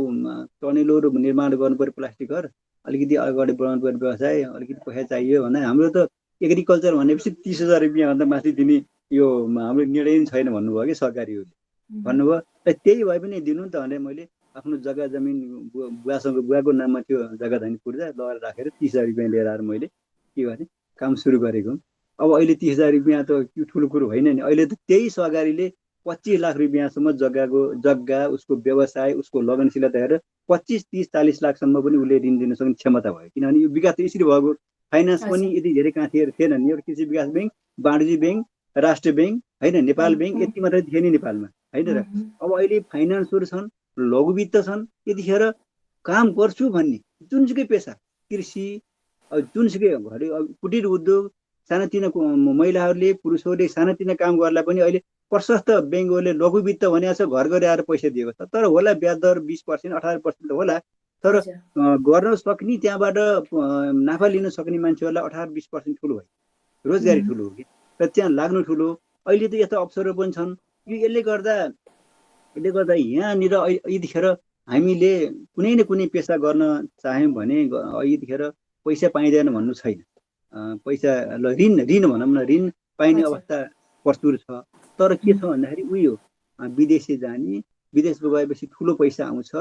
टनेलोहरू निर्माण गर्नु पर्यो, प्लास्टिक घर अलिकति अगाडि बढाउनु पर्ने व्यवसाय, अलिकति पैसा चाहियो भन्दा हाम्रो त एग्रिकल्चर भनेपछि 30,000 रुपियाँभन्दा माथि दिने यो हाम्रो निर्णय पनि छैन भन्नुभयो कि सरकारीहरूले भन्नुभयो। र त्यही भए पनि दिनु नि त भनेर मैले आफ्नो जग्गा जमिन बुवाको नाममा थियो जग्गा धनी पूर्जा लगेर राखेर 30,000 रुपियाँ लिएर आएर मैले के गरेँ, काम सुरु गरेको। अब अहिले 30,000 रुपियाँ त ठुलो कुरो होइन नि। अहिले त त्यही सहकारीले 25 लाख रुपियाँसम्म जग्गा, उसको व्यवसाय, उसको लगनशीलता हेरेर 25, 30, 40 लाखसम्म पनि उसले ऋण दिन सक्ने क्षमता भयो। किनभने यो विकास त यसरी भएको। फाइनेन्स पनि यति धेरै कहाँ थिएन नि। एउटा कृषि विकास ब्याङ्क, वाणिज्य ब्याङ्क, राष्ट्र ब्याङ्क होइन, नेपाल ब्याङ्क यति मात्रै थिए नि नेपालमा होइन र। अब अहिले फाइनेन्सहरू छन्, लघुवित्त छन्। यतिखेर काम गर्छु भन्ने जुनसुकै पेसा, कृषि, जुनसुकै घरे कुटीर उद्योग, सानातिना महिलाहरूले, पुरुषहरूले सानातिना काम गर्दा पनि अहिले प्रशस्त ब्याङ्कहरूले लघु वित्त भनेको छ घर घर आएर पैसा दिएको छ, तर होला ब्याज दर 20%, 18% त होला, तर गर्न सक्ने त्यहाँबाट नाफा लिन सक्ने मान्छेहरूलाई 18-20% ठुलो भयो, रोजगारी ठुलो हो कि, र त्यहाँ लाग्नु ठुलो। अहिले त यस्तो अवसरहरू पनि छन्। यसले गर्दा यहाँनिर यतिखेर हामीले कुनै न कुनै पेसा गर्न चाह्यौँ भने यतिखेर पैसा पाइँदैन भन्नु छैन। पैसा ऋण भनौँ न, ऋण पाइने अवस्था प्रस्तुत छ। तर के छ भन्दाखेरि उयो विदेशी जाने, विदेशमा गएपछि ठुलो पैसा आउँछ,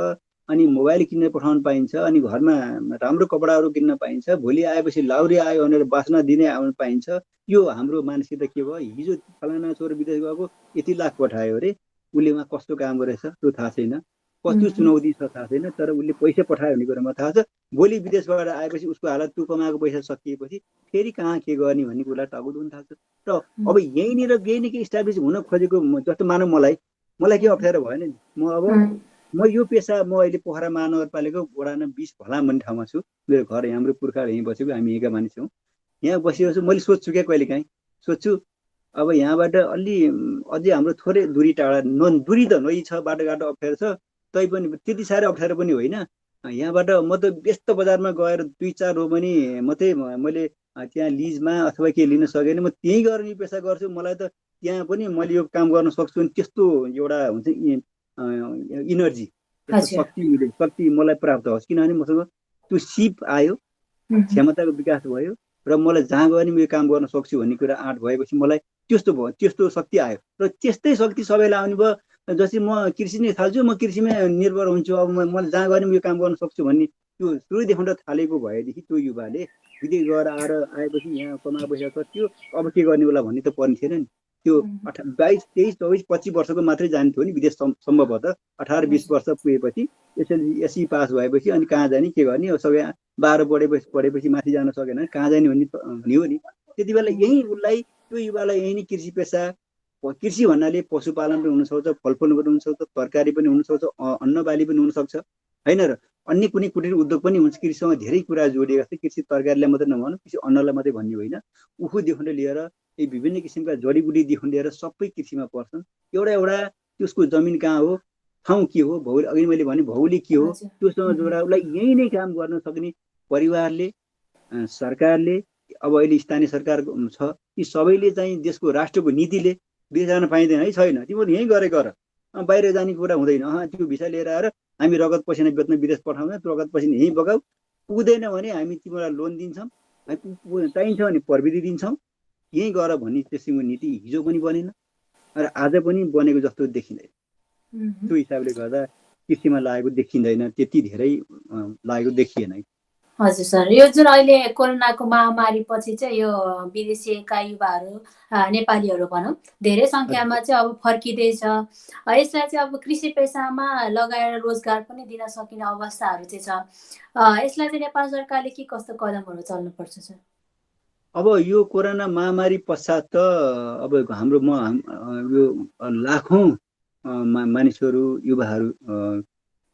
अनि मोबाइल किन्न पठाउन पाइन्छ, अनि घरमा राम्रो कपडाहरू किन्न पाइन्छ, भोलि आएपछि लाउरी आयो भनेर बाँच्न दिने आउन पाइन्छ। यो हाम्रो मानसिकता के भयो, हिजो फलाना छोरो विदेश गएको यति लाख पठायो अरे, उसले उहाँ कस्तो काम गरेछ त्यो थाहा छैन, कस्तो चुनौती छ थाहा छैन, तर उसले पैसा पठायो भन्ने कुरामा थाहा छ। भोलि विदेशबाट आएपछि उसको हालत, त्यो कमाएको पैसा सकिएपछि फेरि कहाँ के गर्ने भन्ने कुरा टाउको दुख्न थाल्छ। र अब यहीँनिर केही न केही इस्टाब्लिस हुन खोजेको जस्तो मानव मलाई के अप्ठ्यारो भएन नि, म यो पेसा, म अहिले पोखरा महानगरपालिकाको वडा नम्बर 20 भलाम भन्ने ठाउँमा छु। मेरो घर हाम्रो पुर्खा यहीँ बसेको, हामी यहीँका मानिस हौँ। यहाँ बसेको मैले सोध्छु क्या, कहिले काहीँ सोध्छु अब यहाँबाट अलि अझै हाम्रो थोरै दूरी टाढा, दूरी त नै छ, बाटोघाटो अप्ठ्यारो छ, तैपनि त्यति साह्रो अप्ठ्यारो पनि होइन। यहाँबाट म त व्यस्त बजारमा गएर 2-4 रोपनी मात्रै मैले त्यहाँ लिजमा अथवा के लिन सकेन, म त्यहीँ गएर यो पेसा गर्छु। मलाई त त्यहाँ पनि मैले यो काम गर्न सक्छु भने त्यस्तो एउटा हुन्छ इनर्जी, शक्ति मलाई प्राप्त होस्, किनभने मसँग त्यो सिप आयो, क्षमताको विकास भयो, र मलाई जहाँ गए पनि म यो काम गर्न सक्छु भन्ने कुरा आँट भएपछि मलाई त्यस्तो भयो, त्यस्तो शक्ति आयो। र त्यस्तै शक्ति सबैलाई आउने भयो। जस्तै म कृषि नै थाल्छु, म कृषिमै निर्भर हुन्छु, अब मैले जहाँ गए पनि यो काम गर्न सक्छु भन्ने त्यो सुरु देखाउन थालेको भएदेखि त्यो युवाले विदेश गएर आएपछि यहाँ कमाएको पैसा सकियो, अब के गर्ने होला भन्ने त पर्ने थिएन नि। त्यो 22, 23, 24, 25 वर्षको मात्रै जाने थियो नि विदेश, सम्भवतः 18-20 वर्ष पुगेपछि एसई पास भएपछि अनि कहाँ जाने, के गर्ने, सबै 12 पढेपछि माथि जान सकेन, कहाँ जाने भन्ने हो नि। त्यति बेला यहीँ उसलाई, त्यो युवालाई यहीँ नै कृषि पेसा, कृषि भन्नाले पशुपालन पनि हुनसक्छ, फलफुल पनि हुनसक्छ, तरकारी पनि हुनसक्छ, अन्न बाली पनि हुनसक्छ होइन र, अन्य कुनै कुटीर उद्योग पनि हुन्छ। कृषिसँग धेरै कुरा जोडिएको छ। कृषि तरकारीलाई मात्रै नभनौँ, कृषि अन्नलाई मात्रै भन्ने होइन, उखुदेखि लिएर यी विभिन्न किसिमका जडीबुटीदेखि लिएर सबै कृषिमा पर्छन्। एउटा त्यसको जमिन कहाँ हो, ठाउँ के हो, अघि मैले भने भौगोलिक के हो, त्योसँग जोडेर उसलाई यहीँ नै काम गर्न सक्ने परिवारले, सरकारले, अब अहिले स्थानीय सरकार छ, यी सबैले चाहिँ देशको राष्ट्रको नीतिले विदेश जान पाइँदैन है, छैन, तिमीहरू यहीँ गर, बाहिर जाने कुरा हुँदैन। त्यो भिसा लिएर आएर हामी रगत पसिना बेच्न विदेश पठाउँदैन, रगत पसिना यहीँ बगाऊ, पुग्दैन भने हामी तिमीलाई लोन दिन्छौँ, चाहिन्छ भने प्रविधि दिन्छौँ, यहीँ गर भन्ने त्यसको नीति हिजो पनि बनेन र आज पनि बनेको जस्तो देखिँदैन। त्यो हिसाबले गर्दा कृषिमा लागेको देखिँदैन, त्यति धेरै लागेको देखिएन। हजुर सर, यो जुन अहिले कोरोनाको महामारी पछि चाहिँ यो विदेशीका युवाहरू, नेपालीहरू भनौँ, धेरै सङ्ख्यामा चाहिँ अब फर्किँदैछ। यसलाई चाहिँ अब कृषि पेसामा लगाएर रोजगार पनि दिन सकिने अवस्थाहरू चाहिँ छ। यसलाई चाहिँ नेपाल सरकारले के कस्तो कदमहरू चल्नुपर्छ सर? अब यो कोरोना महामारी पश्चात त अब हाम्रो यो लाखौँ मानिसहरू, युवाहरू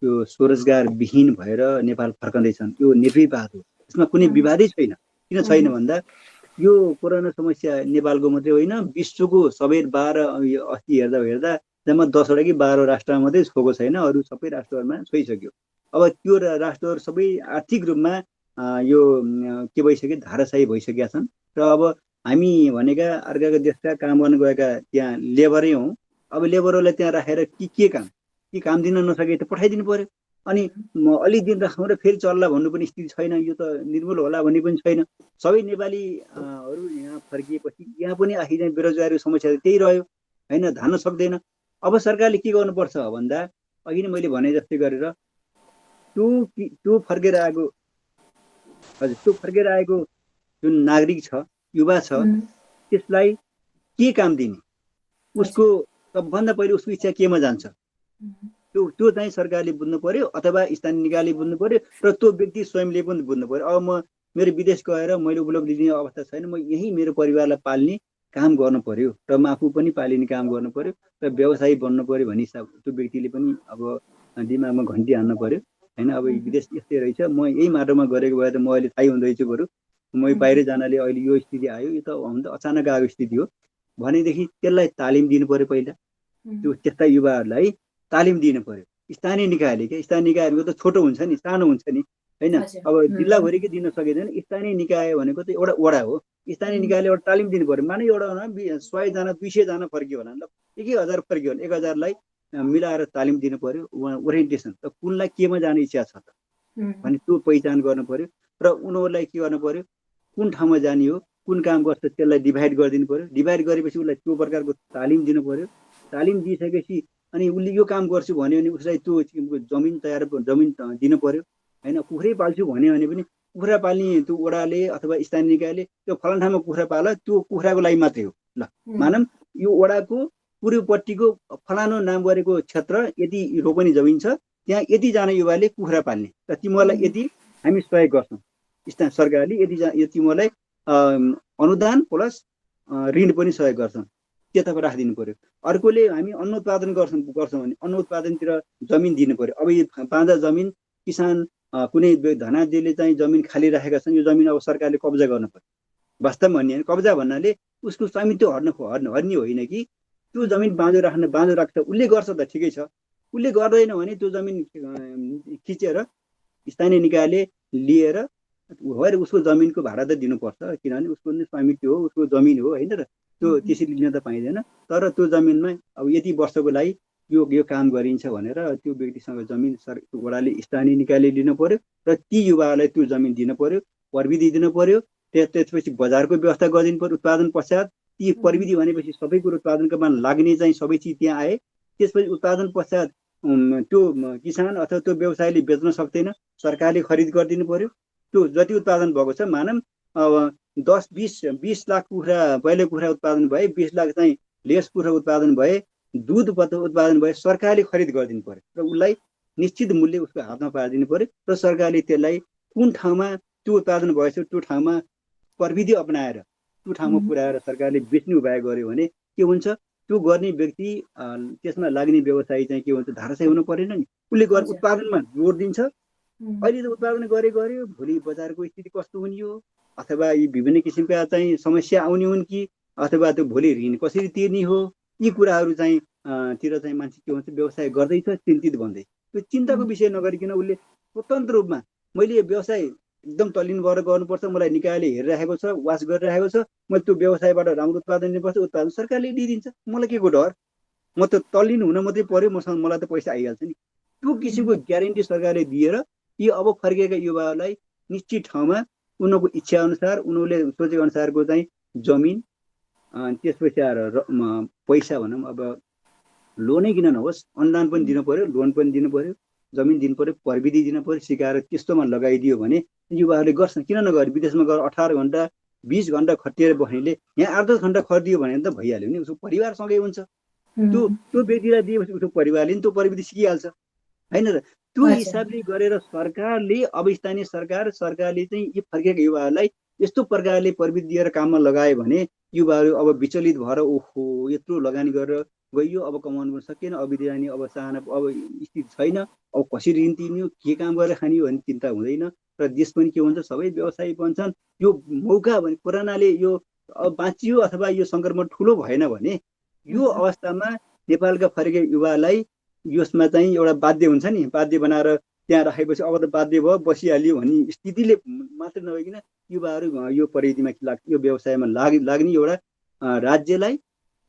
यो स्वरोजगार विहीन भएर नेपाल फर्कँदैछन्। यो निर्विवाद हो, यसमा कुनै विवादै छैन। किन छैन भन्दा यो कोरोना समस्या नेपालको मात्रै होइन, विश्वको सबै 12 अस्ति हेर्दा जम्मा 10वटा कि 12 राष्ट्रमा मात्रै छोएको छैन, अरू सबै राष्ट्रहरूमा छोइसक्यो। अब त्यो राष्ट्रहरू सबै आर्थिक रूपमा यो के भइसक्यो, धाराशायी भइसकेका छन्। र अब हामी भनेका अर्काको देशका काम गर्न गएका त्यहाँ लेबरै हौँ। अब लेबरहरूलाई त्यहाँ राखेर के काम दिन नसके त पठाइदिनु पर्यो। अनि अलि दिन राखौँ र फेरि चल्ला भन्नु पनि स्थिति छैन, यो त निर्मूल होला भन्ने पनि छैन। सबै नेपालीहरू यहाँ फर्किएपछि यहाँ पनि आखिर बेरोजगारीको समस्या त्यही रह्यो होइन, धान्न सक्दैन। अब सरकारले के गर्नुपर्छ भन्दा अघि नै मैले भने जस्तै गरेर त्यो फर्केर आएको जुन नागरिक छ, युवा छ, त्यसलाई के काम दिने, उसको सबभन्दा पहिले उसको इच्छा केमा जान्छ, त्यो चाहिँ सरकारले बुझ्नु पर्यो, अथवा स्थानीय निकायले बुझ्नु पर्यो, र त्यो व्यक्ति स्वयंले पनि बुझ्नु पर्यो। अब मेरो विदेश गएर मैले उपलब्धि दिने अवस्था छैन, म यहीँ मेरो परिवारलाई पाल्ने काम गर्नु पर्यो, र म आफू पनि पालिने काम गर्नु पर्यो, र व्यवसायी बन्नु पर्यो भन्ने हिसाब त्यो व्यक्तिले पनि अब दिमागमा घन्टी हान्नु पर्यो होइन। अब विदेश यस्तै रहेछ, म यही माटोमा गरेको भए त म अहिले थाहै हुँदैछु, बरु म बाहिर जानले अहिले यो स्थिति आयो, यो त अचानक आएको स्थिति हो। भनेदेखि त्यसलाई तालिम दिनु पर्यो पहिला। त्यो त्यस्ता युवाहरूलाई तालिम दिनु पर्यो। स्थानीय निकायले के स्थानीय निकायहरूको त छोटो हुन्छ नि, सानो हुन्छ नि होइन। अब जिल्लाभरिकै दिन सकिँदैन। स्थानीय निकाय भनेको त एउटा वडा हो। स्थानीय निकायले एउटा तालिम दिनु पर्यो। माने एउटा 100 जना 200 जना फर्कियो भने ल 1000 फर्कियो भने 1000लाई मिलाएर तालिम दिनु पर्यो। ओरिएन्टेसन त कुनलाई केमा जाने इच्छा छ त भने त्यो पहिचान गर्नु पर्यो र उनीहरूलाई के गर्नु पर्यो, कुन ठाउँमा जाने हो, कुन काम गर्छ त्यसलाई डिभाइड गरिदिनु पर्यो। डिभाइड गरेपछि उसलाई त्यो प्रकारको तालिम दिनु पर्यो। तालिम दिइसकेपछि अनि उसले यो काम गर्छु भन्यो भने उसलाई त्यो जमिन जमिन दिनु पर्यो होइन। कुखुरै पाल्छु भन्यो भने पनि कुखुरा पाल्ने त्यो वडाले अथवा स्थानीय निकायले त्यो फलाना ठाउँमा कुखुरा पाल, त्यो कुखुराको लागि मात्रै हो। ल मानौँ यो वडाको पूर्वपट्टिको फलानो नाम गरेको क्षेत्र यति रोपनी जमिन छ, त्यहाँ यतिजना युवाले कुखुरा पाल्ने र तिमीहरूलाई यति हामी सहयोग गर्छौँ। सरकारले यति तिमीहरूलाई अनुदान प्लस ऋण पनि सहयोग गर्छौँ, त्यताको राखिदिनु पर्यो। अर्कोले हामी अन्न उत्पादन गर्छौँ भने अन्न उत्पादनतिर जमिन दिनु पर्यो। अब यो पाँजा जमिन किसान कुनै धनाजीले चाहिँ जमिन खाली राखेका छन्, यो जमिन अब सरकारले कब्जा गर्नु पर्यो। वास्तवमा भन्ने कब्जा भन्नाले उसको स्वामित्व हर्ने होइन कि त्यो जमिन बाँझो राख्छ उसले गर्छ त ठिकै छ। उसले गर्दैन भने त्यो जमिन खिचेर स्थानीय निकायले लिएर उसको जमिनको भाडा त दिनुपर्छ, किनभने उसको स्वामित्व हो, उसको जमिन हो होइन र। त्यो त्यसरी लिन त पाइँदैन। तर त्यो जमिनमा अब यति वर्षको लागि यो काम गरिन्छ भनेर त्यो व्यक्तिसँग जमिन वडाले स्थानीय निकायले लिनु पर्यो र ती युवाहरूलाई त्यो जमिन दिनु पर्यो, प्रविधि दिनु पर्यो। त्यसपछि बजारको व्यवस्था गरिदिनु पर्यो। उत्पादन पश्चात ती प्रविधि भनेपछि सबै कुरो उत्पादनकोमा लाग्ने चाहिँ सबै चिज त्यहाँ आए। त्यसपछि उत्पादन पश्चात त्यो किसान अथवा त्यो व्यवसायले बेच्न सक्दैन, सरकारले खरिद गरिदिनु पर्यो। त्यो जति उत्पादन भएको छ मानौँ अब 10-20 लाख कुखुरा पहिले कुखुरा उत्पादन भए, 20 लाख चाहिँ लेस कुखुरा उत्पादन भए, दुध उत्पादन भए, सरकारले खरिद गरिदिनु पर्यो र उसलाई निश्चित मूल्य उसको हातमा पारिदिनु पर्यो र सरकारले त्यसलाई कुन ठाउँमा त्यो उत्पादन भएछ त्यो ठाउँमा प्रविधि अपनाएर त्यो ठाउँमा पुर्याएर सरकारले बेच्ने उपाय गर्यो भने के हुन्छ, त्यो गर्ने व्यक्ति त्यसमा लाग्ने व्यवसायी चाहिँ के हुन्छ, धाराशायी हुनु परेन नि। उसले उत्पादनमा जोड दिन्छ। अहिले त उत्पादन गर्यो भोलि बजारको स्थिति कस्तो हुने हो, अथवा यी विभिन्न किसिमका चाहिँ समस्या आउने हुन् कि अथवा त्यो भोलि ऋण कसरी तिर्ने हो, यी कुराहरू चाहिँ तिर चाहिँ मान्छे के हुन्छ, व्यवसाय गर्दैछ चिन्तित भन्दै। त्यो चिन्ताको विषय नगरिकन उसले स्वतन्त्र रूपमा मैले यो व्यवसाय एकदम तल्लीन भएर गर्नुपर्छ, मलाई निकायले हेरिरहेको छ, वाच गरिरहेको छ, मैले त्यो व्यवसायबाट राम्रो उत्पादन दिनुपर्छ, उत्पादन सरकारले दिइदिन्छ, मलाई के को डर, म त तल्लीन हुन मात्रै पर्यो, मलाई त पैसा आइहाल्छ नि। त्यो किसिमको ग्यारेन्टी सरकारले दिएर यी अब फर्किएका युवाहरूलाई निश्चित ठाउँमा उनीहरूको इच्छा अनुसार उनीहरूले सोचेको अनुसारको चाहिँ जमिन, त्यसपछि आएर पैसा भनौँ, अब लोनै किन नहोस् अनुदान पनि दिनु पर्यो, लोन पनि दिनु पर्यो, जमिन दिनु पर्यो, प्रविधि दिनु पर्यो, सिकाएर त्यस्तोमा लगाइदियो भने युवाहरूले गर्छन्। किन नगरे? विदेशमा गएर 18 घन्टा 20 घन्टा खटिएर बस्नेले यहाँ 8-10 घन्टा खटिदियो भने त भइहाल्यो नि, उसको परिवारसँगै हुन्छ। त्यो व्यक्तिलाई दिएपछि उसको परिवारले नि त्यो प्रविधि सिकिहाल्छ होइन र। त्यो हिसाबले गरेर सरकारले अब स्थानीय सरकारले चाहिँ यी फर्केका युवाहरूलाई यस्तो प्रकारले प्रविधि दिएर काममा लगायो भने युवाहरू अब विचलित भएर ओहो यत्रो लगानी गरेर गइयो, अब कमाउनु पनि सकिएन, अब जाने अब चाहना अब स्थिति छैन, अब कसरी ऋण तिर्ने हो, के काम गरेर खाने हो भन्ने चिन्ता हुँदैन र देश पनि के हुन्छ, सबै व्यवसायी बन्छन्। यो मौका भने कोरोनाले यो अब बाँचियो अथवा यो सङ्क्रमण ठुलो भएन भने यो अवस्थामा नेपालका फर्केका युवालाई यसमा चाहिँ एउटा बाध्य हुन्छ नि, बाध्य बनाएर त्यहाँ राखेपछि अब त बाध्य भयो बसिहाल्यो भन्ने स्थितिले मात्र नभइकन युवाहरू यो प्रविधिमा यो व्यवसायमा लाग्ने एउटा राज्यलाई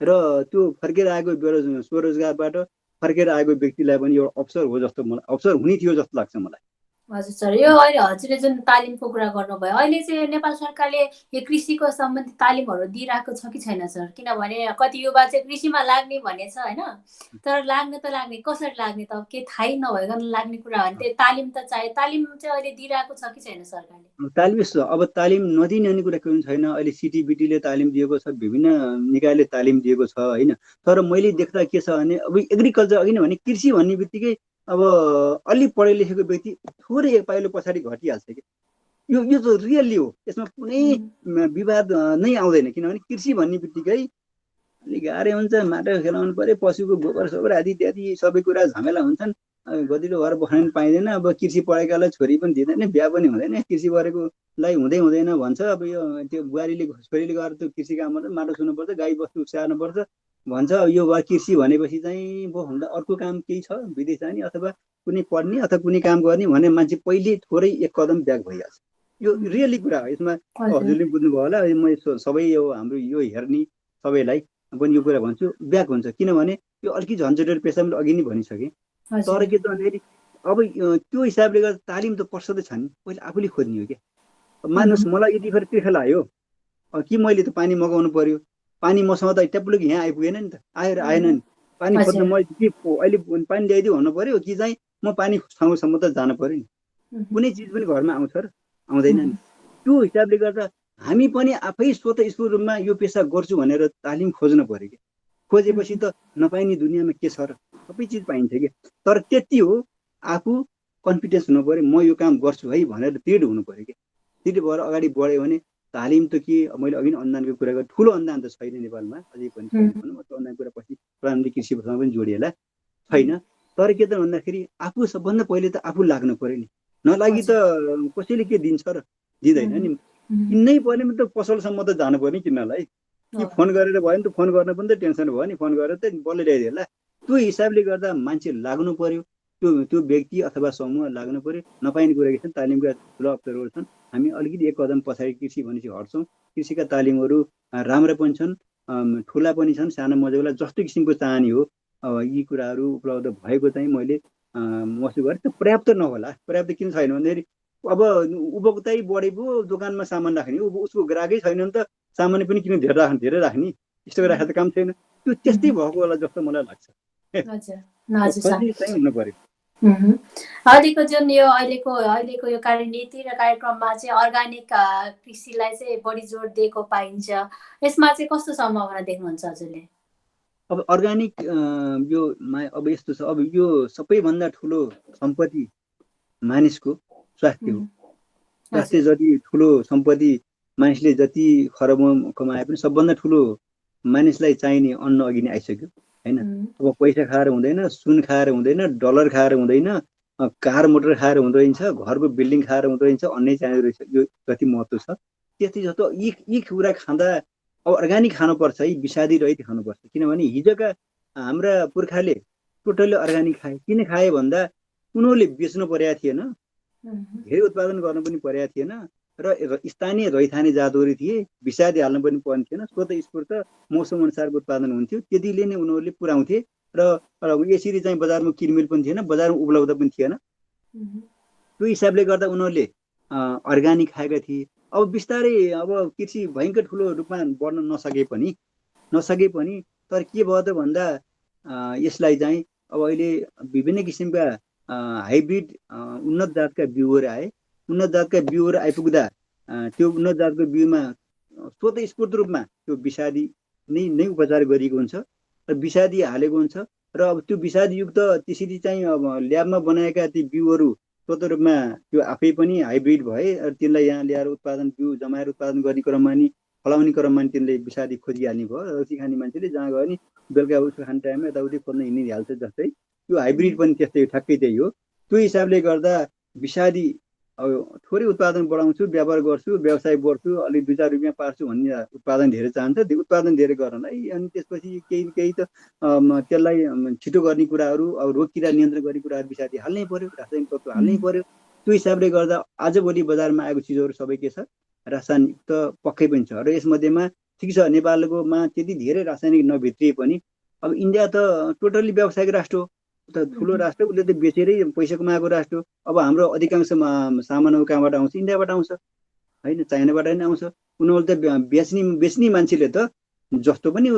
र त्यो फर्केर आएको स्वरोजगारबाट फर्केर आएको व्यक्तिलाई पनि एउटा अवसर हो जस्तो मलाई, अवसर हुने थियो जस्तो लाग्छ मलाई। हजुर सर, यो अहिले हजुरले जुन तालिमको कुरा गर्नुभयो, अहिले चाहिँ नेपाल सरकारले यो कृषिको सम्बन्धित तालिमहरू दिइरहेको छ कि छैन सर? किनभने कति युवा चाहिँ कृषिमा लाग्ने भनेछ होइन, तर लाग्न त लाग्ने, कसरी लाग्ने त के थाहै नभइकन लाग्ने कुरा हो भने तालिम त चाहियो। तालिम चाहिँ अहिले दिइरहेको छ कि छैन सरकारले? तालिम अब तालिम नदिने भन्ने कुरा केही छैन। अहिले सिटिबिटीले तालिम दिएको छ, विभिन्न निकायले तालिम दिएको छ होइन। तर मैले देख्दा के छ भने अब एग्रिकल्चर किनभने कृषि भन्ने बित्तिकै अब अलि पढे लेखेको व्यक्ति थोरै एक पाइलो पछाडि घटिहाल्छ कि यो त रियल्ली हो, यसमा कुनै विवाद नै आउँदैन। किनभने कृषि भन्ने बित्तिकै अलिक गाह्रो हुन्छ, माटो खेलाउनु पर्यो, पशुको गोबर सोबर आदि इत्यादि सबै कुरा झमेला हुन्छन्। गतिलो भएर बस्न पाइँदैन। अब कृषि पढेकालाई छोरी पनि दिँदैन, बिहा पनि हुँदैन, कृषि गरेकोलाई हुँदैन भन्छ। अब यो त्यो बुहारीले छोरीले गएर त्यो कृषि काम गर्छ, माटो छुनुपर्छ, गाई बस्तु स्याहार्नुपर्छ भन्छ। यो कृषि भनेपछि चाहिँ भन्दा अर्को काम केही छ, विदेश जाने अथवा कुनै पढ्ने अथवा कुनै काम गर्ने भने मान्छे पहिले थोरै एक कदम ब्याक भइहाल्छ। यो रियली कुरा हो। यसमा हजुरले बुझ्नुभयो होला। म सबै यो हाम्रो यो हेर्ने सबैलाई पनि यो कुरा भन्छु, ब्याक हुन्छ। किनभने यो अलिकति झन्झटेर पेसा मैले अघि नै भनिसकेँ। तर के त भन्दाखेरि अब त्यो हिसाबले गर्दा तालिम त प्रशस्त छ नि, पहिले आफूले खोज्ने हो क्या। मान्नुहोस् मलाई यति फेरि तिर्खा लाग्यो कि मैले त पानी मगाउनु पर्यो, पानी मसँग त ट्याप्लुक यहाँ आइपुगेन नि त, आएन नि। पानी खोज्न मैले के अहिले पानी ल्याइदियो भन्नु पर्यो कि चाहिँ म पानी ठाउँसम्म त जानु पर्यो नि। कुनै चिज पनि घरमा आउँछ र आउँदैन नि। त्यो हिसाबले गर्दा हामी पनि आफै स्वतः स्फूर्त रूपमा यो पेसा गर्छु भनेर तालिम खोज्नु पर्यो कि। खोजेपछि त नपाइने दुनियाँमा के छ र, सबै चिज पाइन्छ कि। तर त्यति हो, आफू कन्फिडेन्स हुनु पर्यो, म यो काम गर्छु है भनेर दृढ हुनु पर्यो कि। दृढ भएर अगाडि बढ्यो भने तालिम त के, मैले अघि नै अनुदानको कुरा गरेँ, ठुलो अनुदान त छैन नेपालमा, अझै पनि छैन भनौँ। अनुदान कुरा पछि प्रधानमन्त्री कृषिसँग पनि जोडिएला छैन। तर के त भन्दाखेरि आफू सबभन्दा पहिले त आफू लाग्नु पर्यो नि। नलागि त कसैले के दिन्छ र, दिँदैन नि। किन्नै पर्ने त पसलसम्म त जानु पर्यो नि किन्नलाई। कि फोन गरेर भयो नि त, फोन गर्न पनि त टेन्सन भयो नि, फोन गरेर त बल्ल ल्याइदिएला। त्यो हिसाबले गर्दा मान्छे लाग्नु पर्यो, त्यो व्यक्ति अथवा समूह लाग्नु पर्यो। नपाइने कुरा के छ, तालिमका ठुला अवसरहरू छन्। हामी अलिकति एक कदम पछाडि कृषि भनेपछि हट्छौँ। कृषिका तालिमहरू राम्रा पनि छन्, ठुला पनि छन्, सानो मजौला जस्तो किसिमको चाहनी हो यी कुराहरू उपलब्ध भएको चाहिँ मैले महसुस गरेँ। त्यो पर्याप्त नहोला। पर्याप्त किन छैन भन्दाखेरि अब उपभोक्तै बढे पो दोकानमा सामान राख्ने, उसको ग्राहकै छैन भने त सामान पनि किन धेरै राख्ने, यस्तो राखेर त काम छैन। त्यो त्यस्तै भएको होला जस्तो मलाई लाग्छ। खोजी चाहिँ हुनु पर्यो। अहिलेको जुन यो अहिलेको यो कार्यनीति र कार्यक्रममा चाहिँ अर्ग्यानिक कृषिलाई चाहिँ बढी जोड दिएको पाइन्छ। यसमा चाहिँ कस्तो सम्भावना देख्नुहुन्छ हजुरले? अब अर्ग्यानिक यो अब यस्तो छ, अब यो सबैभन्दा ठुलो सम्पत्ति मानिसको स्वास्थ्य हो। स्वास्थ्य जति ठुलो सम्पत्ति, मानिसले जति खरब कमाए पनि सबभन्दा ठुलो मानिसलाई चाहिने अन्न अघि नै आइसक्यो होइन। अब पैसा खाएर हुँदैन, सुन खाएर हुँदैन, डलर खाएर हुँदैन, कार मोटर खाएर हुँदैन, घरको बिल्डिङ खाएर हुँदैन, अन्नै चाहिने रहेछ। यो जति महत्त्व छ त्यति जस्तो यी कुरा खाँदा अब अर्ग्यानिक खानुपर्छ है, विषादी रहित खानुपर्छ। किनभने हिजोका हाम्रा पुर्खाले टोटल्ली अर्ग्यानिक खाए। किन खाए भन्दा उनीहरूले बेच्नु परेको थिएन, धेरै उत्पादन गर्नु पनि परेको थिएन, र स्थानीय रैथाने जातहरू थिए, विषादी हाल्नु पनि पर्ने थिएन। स्वतः स्फूर्त मौसम अनुसारको उत्पादन हुन्थ्यो, त्यतिले नै उनीहरूले पुर्याउँथे। र यसरी चाहिँ बजारमा किनमेल पनि थिएन, बजारमा उपलब्ध पनि थिएन। त्यो हिसाबले गर्दा उनीहरूले अर्ग्यानिक खाएका थिए। अब बिस्तारै अब कृषि भयङ्कर ठुलो रूपमा बढ्न नसके पनि तर के भयो त भन्दा यसलाई चाहिँ अब अहिले विभिन्न किसिमका हाइब्रिड उन्नत जातका बिउहरू आए। उन्नत जातका बिउहरू आइपुग्दा त्यो उन्नत जातको बिउमा स्वतः स्फूर्त रूपमा त्यो विषादी नै उपचार गरिएको हुन्छ र विषादी हालेको हुन्छ। र अब त्यो विषादयुक्त त्यसरी चाहिँ अब ल्याबमा बनाएका ती बिउहरू स्वतः रूपमा त्यो आफै पनि हाइब्रिड भए, र तिनलाई यहाँ ल्याएर बिउ जमाएर उत्पादन गर्ने क्रममा नि फलाउने क्रममा नि तिनले विषादी खोजिहाल्ने भयो। रक्सी खाने मान्छेले जहाँ गयो नि बेलुका उसको खाने टाइममा यताउति खोज्न हिँडिहाल्छ। जस्तै त्यो हाइब्रिड पनि त्यस्तै ठ्याक्कै त्यही हो। त्यो हिसाबले गर्दा विषादी अब थोरै उत्पादन बढाउँछु, व्यापार गर्छु, व्यवसाय बढ्छु, अलिक 2-4 रुपियाँ पार्छु भन्ने उत्पादन धेरै चाहन्छ। त्यो उत्पादन धेरै गर्नलाई अनि त्यसपछि केही त त्यसलाई छिटो गर्ने कुराहरू, अब रोग किरा नियन्त्रण गर्ने कुराहरू विषादी हाल्नै पर्यो, रासायनिक तत्त्व हाल्नै पर्यो। त्यो हिसाबले गर्दा आजभोलि बजारमा आएको चिजहरू सबै के छ, रासायनिक त पक्कै पनि छ। र यसमध्येमा ठिक छ, नेपालकोमा त्यति धेरै रासायनिक नभित्रिए पनि अब इन्डिया त टोटल्ली व्यावसायिक राष्ट्र हो, त ठुलो राष्ट्र, उसले त बेचेरै पैसा कमाएको राष्ट्र हो। अब हाम्रो अधिकांश सामानहरू कहाँबाट आउँछ? इन्डियाबाट आउँछ होइन, चाइनाबाट नि आउँछ। उनीहरूले त बेच्ने मान्छेले त जस्तो पनि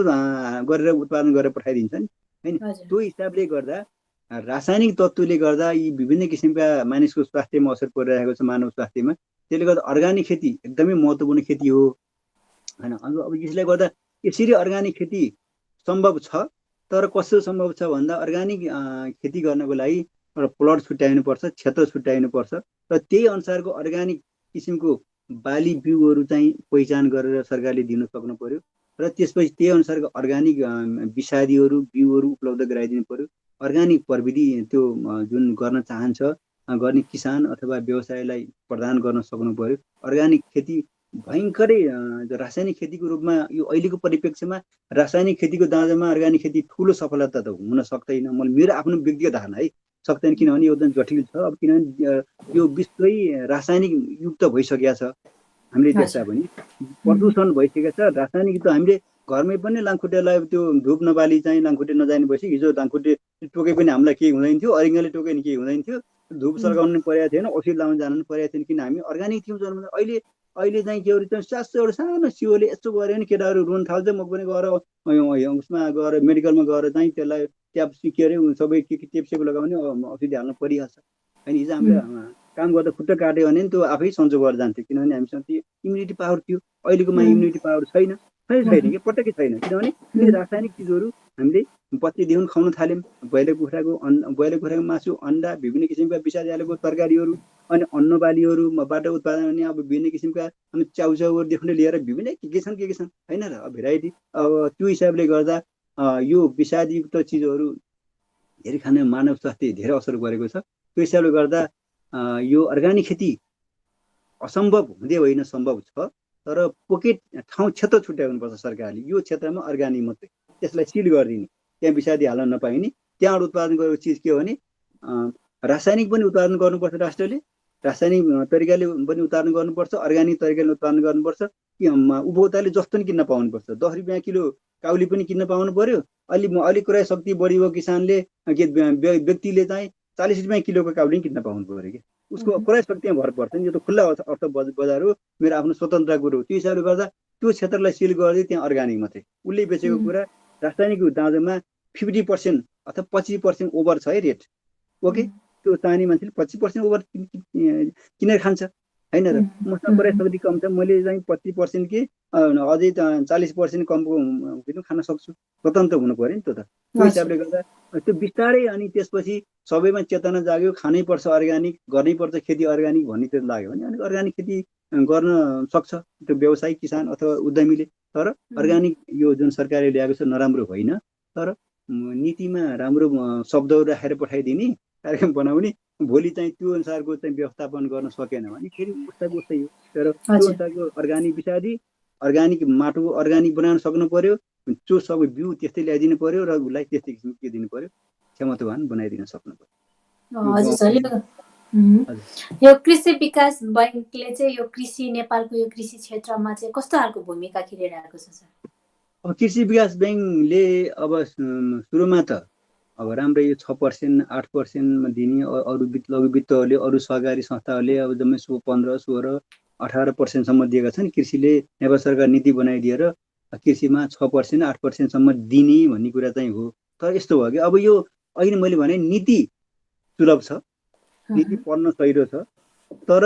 गरेर उत्पादन गरेर पठाइदिन्छ नि होइन। त्यो हिसाबले गर्दा रासायनिक तत्त्वले गर्दा यी विभिन्न किसिमका मानिसको स्वास्थ्यमा असर परिरहेको छ, मानव स्वास्थ्यमा। त्यसले गर्दा अर्ग्यानिक खेती एकदमै महत्त्वपूर्ण खेती हो होइन। अब यसले गर्दा यसरी अर्ग्यानिक खेती सम्भव छ। तर कसो सम्भव छ भन्दा अर्ग्यानिक खेती गर्नको लागि एउटा प्लट छुट्याउनुपर्छ, क्षेत्र छुट्याउनुपर्छ, र त्यही अनुसारको अर्ग्यानिक किसिमको बाली बिउहरू चाहिँ पहिचान गरेर सरकारले दिन सक्नु पर्यो। र त्यसपछि त्यही अनुसारको अर्ग्यानिक विषादीहरू बिउहरू उपलब्ध गराइदिनु पर्यो। अर्ग्यानिक प्रविधि त्यो जुन गर्न चाहन्छ गर्ने किसान अथवा व्यवसायलाई प्रदान गर्न सक्नु पर्यो। अर्ग्यानिक खेती भयङ्करै रासायनिक खेतीको रूपमा यो अहिलेको परिप्रेक्ष्यमा रासायनिक खेतीको दाँजोमा अर्ग्यानिक खेती ठुलो सफलता त हुन सक्दैन। मेरो आफ्नो व्यक्तिगत धारणा है, सक्दैन, किनभने यो एकदम जटिल छ। अब किनभने यो विश्वै रासायनिक युक्त भइसकेको छ। हामीले देख्दा पनि प्रदूषण भइसकेको छ। रासायनिक त हामीले घरमै पनि लामखुट्टेलाई त्यो धुप नबाली चाहिँ लामखुट्टे नजाने भएपछि हिजो लामखुट्टे टोके पनि हामीलाई केही हुँदैन थियो, अरिङ्गले टोके नि केही हुँदैन थियो, धुप सल्काउनु परेको थिएन, औषधि लाउनु जानु पनि परेको थिएन, किन हामी अर्ग्यानिक थियौँ जन्म। अहिले चाहिँ के अरे सानो सानो सियोले यस्तो गऱ्यो भने केटाहरू रुन थाल्छ। म पनि गएर उसमा गएर मेडिकलमा गएर चाहिँ त्यसलाई ट्याप के अरे सबै के टेपसेप लगाउने औषधि हाल्नु परिहाल्छ। होइन, हिजो हामीले काम गर्दा खुट्टा काट्यो भने त्यो आफै सन्चो भएर जान्थ्यो, किनभने हामीसँग त्यो इम्युनिटी पावर थियो। अहिलेकोमा इम्युनिटी पावर छैन कि पटक्कै छैन, किनभने यी रासायनिक चिजहरू हामीले बच्चेदेखि खुवाउन थाल्यौँ। ब्रोइलर कुखुराको मासु, अन्डा, विभिन्न किसिमका विषादी हालेको तरकारीहरू, अनि अन्न बालीहरूबाट उत्पादन हुने अब विभिन्न किसिमका च्याउचाउहरूदेखि लिएर विभिन्न के छन् होइन र, भेराइटी। अब त्यो हिसाबले गर्दा यो विषादीयुक्त चिजहरू धेरै खाने मानव स्वास्थ्य धेरै असर गरेको छ। त्यो हिसाबले गर्दा यो अर्ग्यानिक खेती असम्भव हुँदै होइन, सम्भव छ, तर पोकेट ठाउँ क्षेत्र छुट्याउनुपर्छ सरकारले। यो क्षेत्रमा अर्ग्यानिक मात्रै, त्यसलाई सिल गरिदिने, त्यहाँ विषादी हाल्न नपाइने। त्यहाँबाट उत्पादन गरेको चिज के हो भने रासायनिक पनि उत्पादन गर्नुपर्छ राष्ट्रले, रासायनिक तरिकाले पनि उत्पादन गर्नुपर्छ, अर्ग्यानिक तरिकाले उत्पादन गर्नुपर्छ। कि उपभोक्ताले जस्तो नि किन्न पाउनुपर्छ। 10 रुपियाँ किलो काउली पनि किन्न पाउनु पर्यो। अलिक क्रय शक्ति बढी भयो किसानले, व्यक्तिले चाहिँ 40 रुपियाँ किलोको काउली किन्न पाउनु पर्यो कि उसको क्रय शक्तिमा भर पर्छ नि। यो त खुल्ला अर्थ बजार हो, मेरो आफ्नो स्वतन्त्र कुरो हो। त्यो हिसाबले गर्दा त्यो क्षेत्रलाई सिल गर्दै त्यहाँ अर्ग्यानिक मात्रै, उसले बेचेको कुरा रासायनिक दाँजोमा 50% अथवा 25% ओभर छ है रेट। ओके, त्यो चाहने मान्छेले 25% ओभर किनेर खान्छ होइन र। मसँग क्रय शक्ति कम छ, मैले चाहिँ 25% कि अझै 40% कमको खान सक्छु। स्वतन्त्र हुनु पर्यो नि त्यो त। त्यो हिसाबले गर्दा त्यो बिस्तारै अनि त्यसपछि सबैमा चेतना जाग्यो, खानै पर्छ अर्ग्यानिक, गर्नै पर्छ खेती अर्ग्यानिक भन्ने त्यो लाग्यो भने अनि अर्ग्यानिक खेती गर्न सक्छ त्यो व्यवसायी किसान अथवा उद्यमीले। तर अर्ग्यानिक यो जुन सरकारले ल्याएको छ नराम्रो होइन, तर नीतिमा राम्रो शब्दहरू राखेर पठाइदिने, कार्यक्रम बनाउने, भोलि चाहिँ त्यो अनुसारको चाहिँ व्यवस्थापन गर्न सकेन भने फेरि उस्तै हो। तर त्यो अनुसारको अर्ग्यानिक विषादी, अर्ग्यानिक माटो अर्ग्यानिक बनाउन सक्नु पर्यो। त्यो सबै बिउ त्यस्तै ल्याइदिनु पर्यो र उसलाई त्यस्तै किसिमको के दिनु पर्यो, क्षमतावान बनाइदिन सक्नु पर्यो। यो कृषि विकास बैङ्कले चाहिँ यो कृषि नेपालको यो कृषि क्षेत्रमा चाहिँ कस्तो खालको भूमिका खेलिरहेको छ सर? अब कृषि विकास बैङ्कले अब सुरुमा त अब राम्रै यो 6%, 8% दिने, अरू लघु वित्तहरूले, अरू सहकारी संस्थाहरूले अब जम्मै 15, 16, 18% दिएका छन्। कृषिले नेपाल सरकार नीति बनाइदिएर कृषिमा 6%, 8% दिने भन्ने कुरा चाहिँ हो। तर यस्तो भयो कि अब यो अहिले मैले भने नीति सुलभ छ, नीति पढ्न सहिलो छ, तर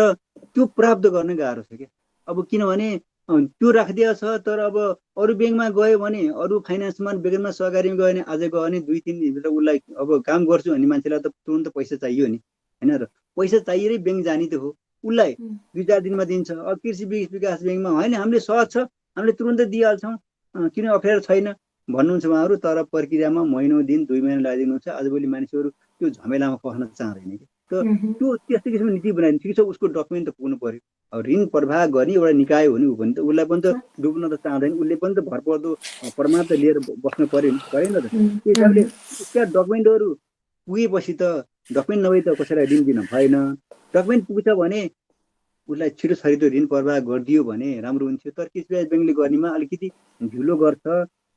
त्यो प्राप्त गर्न गाह्रो छ क्या। अब किनभने त्यो राखिदिएको छ, तर अब अरू ब्याङ्कमा गयो भने, अरू फाइनेन्समा ब्याङ्कमा सहकारीमा गयो भने, आज गयो भने 2-3 दिनभित्र उसलाई अब काम गर्छु भन्ने मान्छेलाई त तुरन्त पैसा चाहियो नि होइन र। पैसा चाहिएरै ब्याङ्क जाने त हो, उसलाई 2-4 दिनमा दिन्छ। अब कृषि विकास ब्याङ्कमा होइन, हामीले सहज छ, हामीले तुरन्त दिइहाल्छौँ, किन अप्ठ्यारो छैन भन्नुहुन्छ उहाँहरू। तर प्रक्रियामा महिनौ दिन 2 महिना लगाइदिनुहुन्छ। आजभोलि मानिसहरू त्यो झमेलामा फस्न चाहँदैन कि। त्यो त्यस्तो किसिमको नीति बनाइदिनु ठिक छ, उसको डकुमेन्ट त पुग्नु पर्यो। अब ऋण प्रवाह गर्ने एउटा निकाय हो नि ऊ पनि त, उसलाई पनि त डुब्न त चाहँदैन, उसले पनि त भरपर्दो प्रमाण त लिएर बस्नु पर्यो नि, परेन त। त्यो हिसाबले उसका डकुमेन्टहरू पुगेपछि त, डकुमेन्ट नभए त कसैलाई ऋण दिन भएन। डकुमेन्ट पुग्छ भने उसलाई छिटो छरितो ऋण प्रवाह गरिदियो भने राम्रो हुन्थ्यो। तर कृषि विकास ब्याङ्कले गर्नेमा अलिकति ढिलो गर्छ।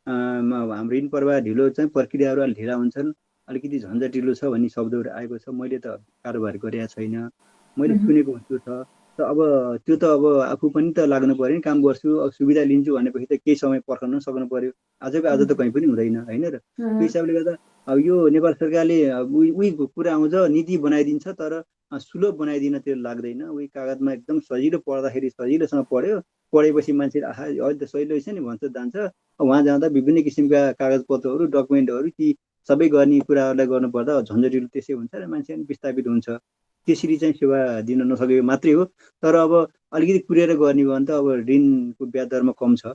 हाम्रो ऋण प्रवाह ढिलो चाहिँ प्रक्रियाहरू अलिक ढिला हुन्छन्, अलिकति झन्झटिलो छ भन्ने शब्दहरू आएको छ। मैले त कारोबार गरेको छैन, मैले सुनेको हुन्छु छ। त अब त्यो त अब आफू पनि त लाग्नु पर्यो नि, काम गर्छु, अब सुविधा लिन्छु भनेपछि त केही समय पर्खन सक्नु पर्यो। आजको आज त कहीँ पनि हुँदैन होइन र। त्यो हिसाबले गर्दा अब यो नेपाल सरकारले उही कुरा आउँछ, नीति बनाइदिन्छ, तर सुलभ बनाइदिन त्यो लाग्दैन। उही कागजमा एकदम सजिलो पढ्दाखेरि सजिलोसँग पढेपछि मान्छे आहा अहिले त सजिलो रहेछ नि भन्छ, जान्छ। उहाँ जाँदा विभिन्न किसिमका कागजपत्रहरू, डकुमेन्टहरू ती सबै गर्ने कुराहरूलाई गर्नुपर्दा झन्झटिलो त्यसै हुन्छ र मान्छे पनि विस्थापित हुन्छ। त्यसरी चाहिँ सेवा दिन नसकेको मात्रै हो। तर अब अलिकति कुरेर गर्ने भयो भने त अब ऋणको ब्याज दरमा कम छ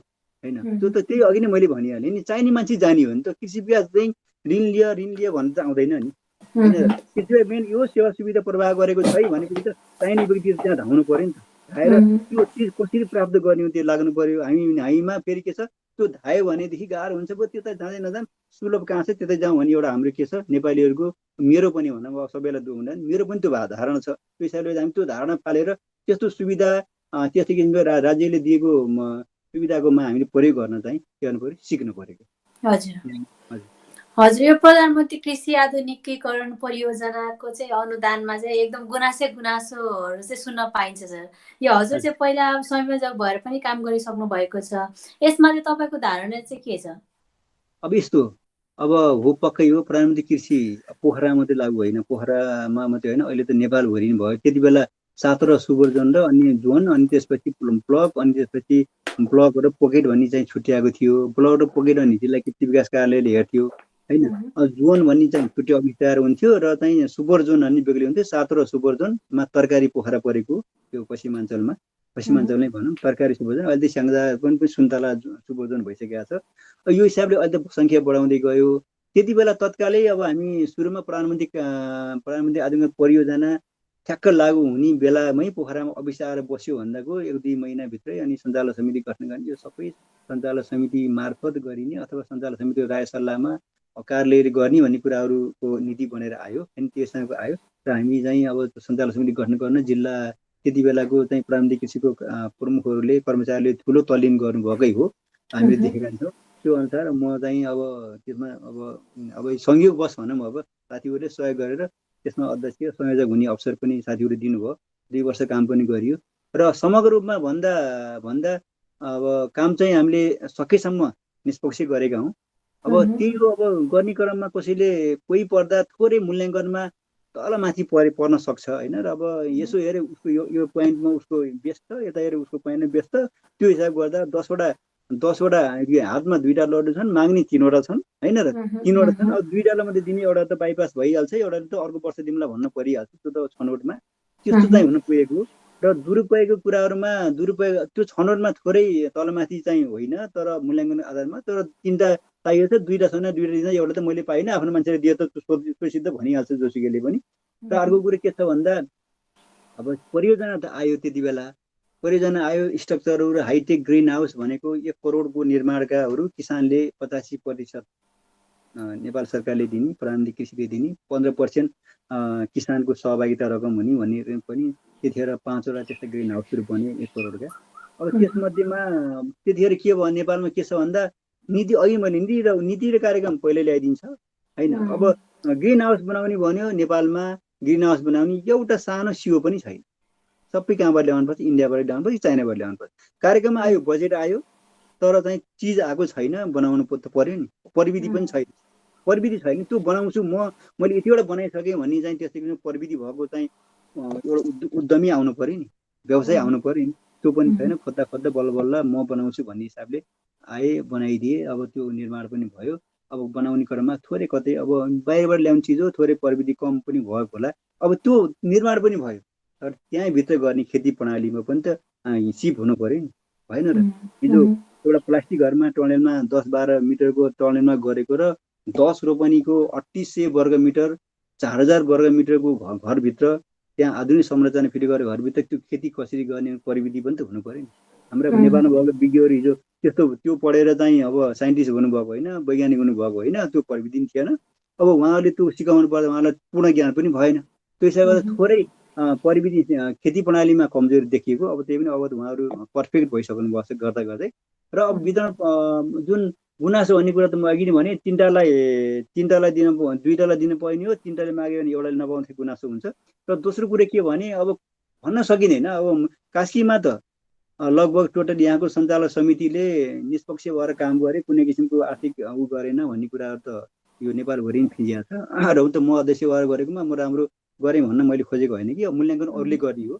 होइन। त्यो त त्यही अघि नै मैले भनिहालेँ नि, चाहिने मान्छे जाने हो नि त। कृषि विकास ब्याङ्क ऋण लियो भन्न चाहिँ आउँदैन नि होइन र। त्यसैले मेन यो सेवा सुविधा प्रवाह गरेको छ है भनेपछि त चाहिने व्यक्ति त्यहाँ धाउनु पर्यो नि त। धाएर त्यो चिज कसरी प्राप्त गर्ने हो त्यो लाग्नु पर्यो। हामीमा फेरि के छ, त्यो धायो भनेदेखि गाह्रो हुन्छ पो, त्यता जाँदै नजाऊँ, सुलभ कहाँ छ त्यतै जाउँ भन्ने एउटा हाम्रो के छ नेपालीहरूको, मेरो पनि भनौँ अब सबैलाई दो हुँदैन, मेरो पनि त्यो धारणा छ। त्यो हिसाबले हामी त्यो धारणा पालेर त्यस्तो सुविधा त्यस्तो किसिमको राज्यले दिएको सुविधाकोमा हामीले प्रयोग गर्न चाहिँ के गर्नु पर्यो, सिक्नु परेको। हजुर, यो प्रधानमन्त्री कृषि आधुनिकीकरण परियोजनाको चाहिँ अनुदानमा चाहिँ एकदम गुनासोहरू चाहिँ सुन्न पाइन्छ सर। यो हजुर चाहिँ पहिला संयोजक भएर पनि काम गरिसक्नु भएको छ, यसमा चाहिँ तपाईँको धारणा चाहिँ के छ? अब यस्तो, अब हो पक्कै हो प्रधानमन्त्री कृषि पोखरा मात्रै लागू होइन, पोखरामा मात्रै होइन, अहिले त नेपालभरि भयो। त्यति बेला 7 र सुपर जोन र अनि जोन, अनि त्यसपछि ब्लक, अनि त्यसपछि ब्लक र पोकेट भन्ने चाहिँ छुट्याएको थियो। ब्लक र पोकेट भन्ने जिल्ला कृषि विकास कार्यालयले हेर्थ्यो होइन। जोन भन्ने चाहिँ छुट्टै अफिस तयार हुन्थ्यो र चाहिँ सुपर जोन भन्ने बेग्लै हुन्थ्यो। 7 र सुपर जोनमा तरकारी पोखरा परेको त्यो पश्चिमाञ्चलमै भनौँ तरकारी सुपर जोन। अहिले स्याङ्जा पनि सुन्तला सुपर जोन भइसकेको छ। यो हिसाबले अहिले त सङ्ख्या बढाउँदै गयो। त्यति बेला तत्कालै अब हामी सुरुमा प्रधानमन्त्री आधुनिक परियोजना ठ्याक्क लागू हुने बेलामै पोखरामा अफिस आएर बस्यो भन्दाको 1-2 महिनाभित्रै अनि सञ्चालक समिति गठन गर्ने, यो सबै सञ्चालक समिति मार्फत गरिने अथवा सञ्चालक समितिको राय सल्लाहमा कार्यालयले गर्ने भन्ने कुराहरूको नीति बनेर आयो। अनि त्यसमा आयो र हामी चाहिँ अब सञ्चालक समिति गठन गर्न जिल्ला त्यति बेलाको चाहिँ प्रधानमन्त्री कृषिको प्रमुखहरूले कर्मचारीले ठुलो तालिम गर्नुभएकै हो, हामीले देखेका छौँ। त्यो अनुसार म चाहिँ अब त्यसमा अब संयोगवश भनौँ, अब साथीहरूले सहयोग गरेर त्यसमा अध्यक्ष संयोजक हुने अवसर पनि साथीहरूले दिनुभयो। 2 वर्ष काम पनि गरियो र समग्र रूपमा भन्दा अब काम चाहिँ हामीले सकेसम्म निष्पक्ष गरेका हौँ। अब त्यही हो, अब गर्ने क्रममा कसैले कोही पर्दा थोरै मूल्याङ्कनमा तलमाथि पर्न सक्छ होइन। र अब यसो हेरे उसको यो पोइन्टमा उसको व्यस्त, यता हेरे उसको पोइन्टमा व्यस्त, त्यो हिसाब गर्दा 10वटा हातमा 2टा लड्डु छन्, माग्ने 3वटा छन् होइन र। 3वटा छन्, अब 2टालाई मात्रै दिने, एउटा त बाइपास भइहाल्छ, एउटा त अर्को वर्ष दिउँला भन्न परिहाल्छ। त्यो त छनौटमा त्यस्तो चाहिँ हुन पुगेको हो। र दुरुपयोगको कुराहरूमा त्यो छनौटमा थोरै तलमाथि चाहिँ होइन, तर मूल्याङ्कनको आधारमा तर 3टा चाहिएको छ, 2टा छैन, 2टा दिँदा एउटा त मैले पाइनँ, आफ्नो मान्छेले दिए त प्रसिद्ध भनिहाल्छ जोसुकैले पनि। र अर्को कुरो के छ भन्दा अब परियोजना त आयो, त्यति बेला परियोजना आयो, स्ट्रक्चरहरू र हाइटेक ग्रिन हाउस भनेको 1 करोडको निर्माणकाहरू किसानले 85% नेपाल सरकारले दिने, प्रधानमन्त्री कृषिले दिने, 15% किसानको सहभागिता रकम हुने भन्ने पनि त्यतिखेर 5वटा त्यस्ता ग्रिन हाउसहरू बने 1 करोडका। अब त्यसमध्येमा त्यतिखेर के भयो नेपालमा के छ भन्दा नीति अघि मैले नीति र कार्यक्रम पहिले ल्याइदिन्छ होइन। अब ग्रिन हाउस बनाउने भन्यो नेपालमा, ग्रिन हाउस बनाउने एउटा सानो सिओ पनि छैन। सबै कहाँबाट ल्याउनुपर्छ, इन्डियाबाट ल्याउनुपर्छ, चाइनाबाट ल्याउनुपर्छ। कार्यक्रम आयो, बजेट आयो, तर चाहिँ चिज आएको छैन, बनाउनु त पर्यो नि। प्रविधि पनि छैन, त्यो बनाउँछु मैले यतिवटा बनाइसकेँ भन्ने चाहिँ त्यस्तै किसिमको प्रविधि भएको चाहिँ एउटा उद्यमी आउनु पर्यो नि, व्यवसाय आउनु पर्यो नि। त्यो पनि छैन, खोज्दा बल्ल म बनाउँछु भन्ने हिसाबले आए, बनाइदिए। अब त्यो निर्माण पनि भयो। अब बनाउने क्रममा थोरै कतै अब बाहिरबाट ल्याउने चिज हो, थोरै प्रविधि कम पनि भएको होला। अब त्यो निर्माण पनि भयो, तर त्यहाँभित्र गर्ने खेती प्रणालीमा पनि त सिप हुनु पर्यो नि, भएन र। हिजो एउटा प्लास्टिक घरमा टनेलमा 10-12 मिटरको टनेलमा गरेको र 10 रोपनीको 3800 वर्ग मिटर 4000 वर्ग मिटरको घरभित्र त्यहाँ आधुनिक संरचना फिट गरेर घरभित्र त्यो खेती कसरी गर्ने प्रविधि पनि त हुनु पर्यो नि। हाम्रो नेपालमा भएको विज्ञहरू हिजो त्यो पढेर चाहिँ अब साइन्टिस्ट हुनुभएको होइन, वैज्ञानिक हुनुभएको होइन, त्यो प्रविधि पनि थिएन। अब उहाँहरूले त्यो सिकाउनु पर्दा उहाँलाई पूर्ण ज्ञान पनि भएन। त्यो हिसाबले थोरै प्रविधि खेती प्रणालीमा कमजोरी देखिएको। अब त्यही पनि अब उहाँहरू पर्फेक्ट भइसक्नु भएको छ गर्दा गर्दै। र अब वितरण जुन गुनासो भन्ने कुरा त म अघि नै भने, 2टालाई दिनु पर्ने हो, 3टाले माग्यो भने एउटाले नपाउँदाखेरि गुनासो हुन्छ। र दोस्रो कुरा के भने, अब भन्न सकिँदैन, अब कास्कीमा त लगभग टोटल यहाँको सञ्चालक समितिले निष्पक्ष भएर काम गरे, कुनै किसिमको आर्थिक गरेन भन्ने कुराहरू त यो नेपालभरि नै फिजिया छ। र त म अध्यक्ष भएर गरेकोमा म राम्रो गरेँ भन्न मैले खोजेको होइन कि, मूल्याङ्कन अरूले गर्ने हो।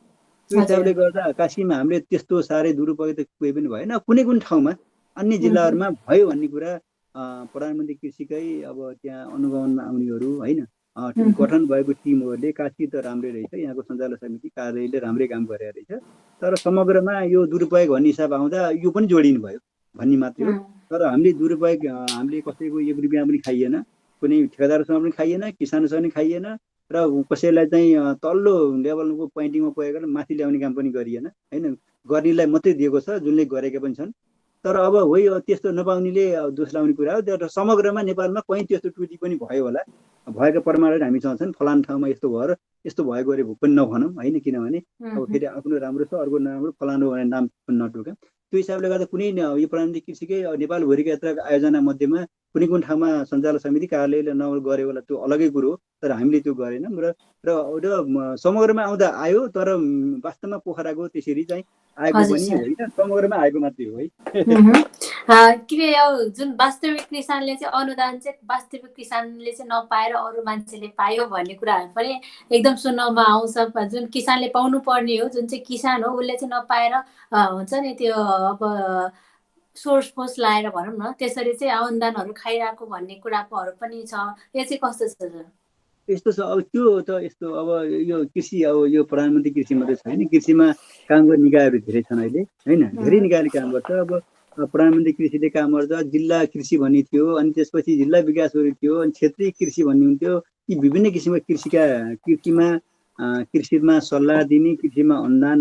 त्यो हिसाबले गर्दा कास्कीमा हामीले त्यस्तो साह्रै दुरुपयोग त कोही पनि भएन। कुनै ठाउँमा अन्य जिल्लाहरूमा भयो भन्ने कुरा प्रधानमन्त्री कृषिकै अब त्यहाँ अनुगमनमा आउनेहरू होइन, गठन भएको टिमहरूले कास्की त राम्रै रहेछ, यहाँको सञ्चालक समिति कार्यालयले राम्रै काम गरेर रहेछ। तर समग्रमा यो दुरुपयोग भन्ने हिसाब आउँदा यो पनि जोडिनु भयो भन्ने मात्रै हो। तर हामीले दुरुपयोग हामीले कसैको 1 रुपियाँ पनि खाइएन। कुनै ठेकेदारसँग पनि खाइएन, किसानसँग पनि खाइएन र कसैलाई चाहिँ तल्लो लेभलको पोइन्टिङमा पुगेर माथि ल्याउने काम पनि गरिएन होइन। गर्नेलाई मात्रै दिएको छ, जुनले गरेका पनि छन्। तर अब त्यस्तो नपाउनेले दोष लाउने कुरा हो। तर समग्रमा नेपालमा कहीँ त्यस्तो त्रुटि पनि भयो होला, भएका प्रमाणहरू हामीसँग छन्। फलान ठाउँमा यस्तो भयो र यस्तो भएको गरे पनि नभनौँ होइन, किनभने अब फेरि आफ्नो राम्रो छ अर्को नराम्रो फलानु भनेर नाम पनि नटोकौँ। त्यो हिसाबले गर्दा कुनै यो प्रान्तिक कृषिकै नेपालभरिका यात्रा आयोजना मध्येमा कुनै कुनै ठाउँमा सञ्चालक समिति कार्यालयले नगरे होला, त्यो अलग्गै कुरो हो। तर हामीले त्यो गरेनौँ र समग्रमा आउँदा आयो, तर वास्तवमा पोखराको त्यसरी चाहिँ आएको पनि होइन, समग्रमा आएको मात्रै हो है। के जुन वास्तविक किसानले चाहिँ अनुदान चाहिँ वास्तविक किसानले चाहिँ नपाएर अरू मान्छेले पायो भन्ने कुराहरू पनि एकदम सुन्नमा आउँछ। जुन किसानले पाउनु पर्ने हो, जुन चाहिँ किसान हो उसले चाहिँ नपाएर हुन्छ नि त्यो अब सोर्स फोर्स लाएर भनौँ न, त्यसरी चाहिँ अनुदानहरू खाइरहेको भन्ने कुराहरू पनि छ। यो चाहिँ कस्तो छ सर? यस्तो छ, अब त्यो त यस्तो, अब यो कृषि, अब यो प्रधानमन्त्री कृषि मात्रै छैन, कृषिमा काम गर्ने निकायहरू धेरै छन् अहिले होइन, धेरै निकायले काम गर्छ। अब प्रधानमन्त्री कृषिले काम गर्छ, जिल्ला कृषि भन्ने थियो, अनि त्यसपछि जिल्ला विकासहरू थियो, अनि क्षेत्रीय कृषि भन्ने हुन्थ्यो। यी विभिन्न किसिमका कृषिमा सल्लाह दिने, कृषिमा अनुदान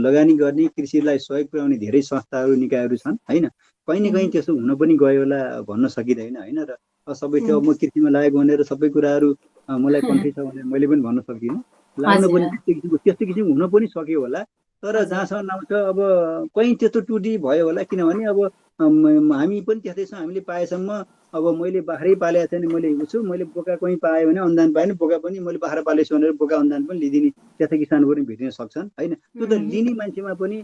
लगानी गर्ने, कृषिलाई सहयोग पुर्याउने धेरै संस्थाहरू निकायहरू छन् होइन। कहीँ न कहीँ त्यसो हुन पनि गयो होला भन्न सकिँदैन होइन। र सबै ठाउँ म कृषिमा लागेको भनेर सबै कुराहरू मलाई कन्फ्युज छ भनेर मैले पनि भन्न सक्दिनँ। लाग्न पनि त्यस्तो किसिमको हुन पनि सक्यो होला। तर जहाँसम्म लाउँछ अब कहीँ त्यस्तो त्रुटि भयो होला, किनभने अब हामी पनि त्यस्तै छौँ। हामीले पाएसम्म अब मैले बाख्रै पालेको छैन, मैले छु, मैले बोका कहीँ पाएँ भने अनुदान पाएन, बोका पनि मैले बाख्रा पालेछु भनेर बोका अनुदान पनि लिइदिने त्यस्ता किसानहरू पनि भेटिन सक्छन् होइन। त्यो त लिने मान्छेमा पनि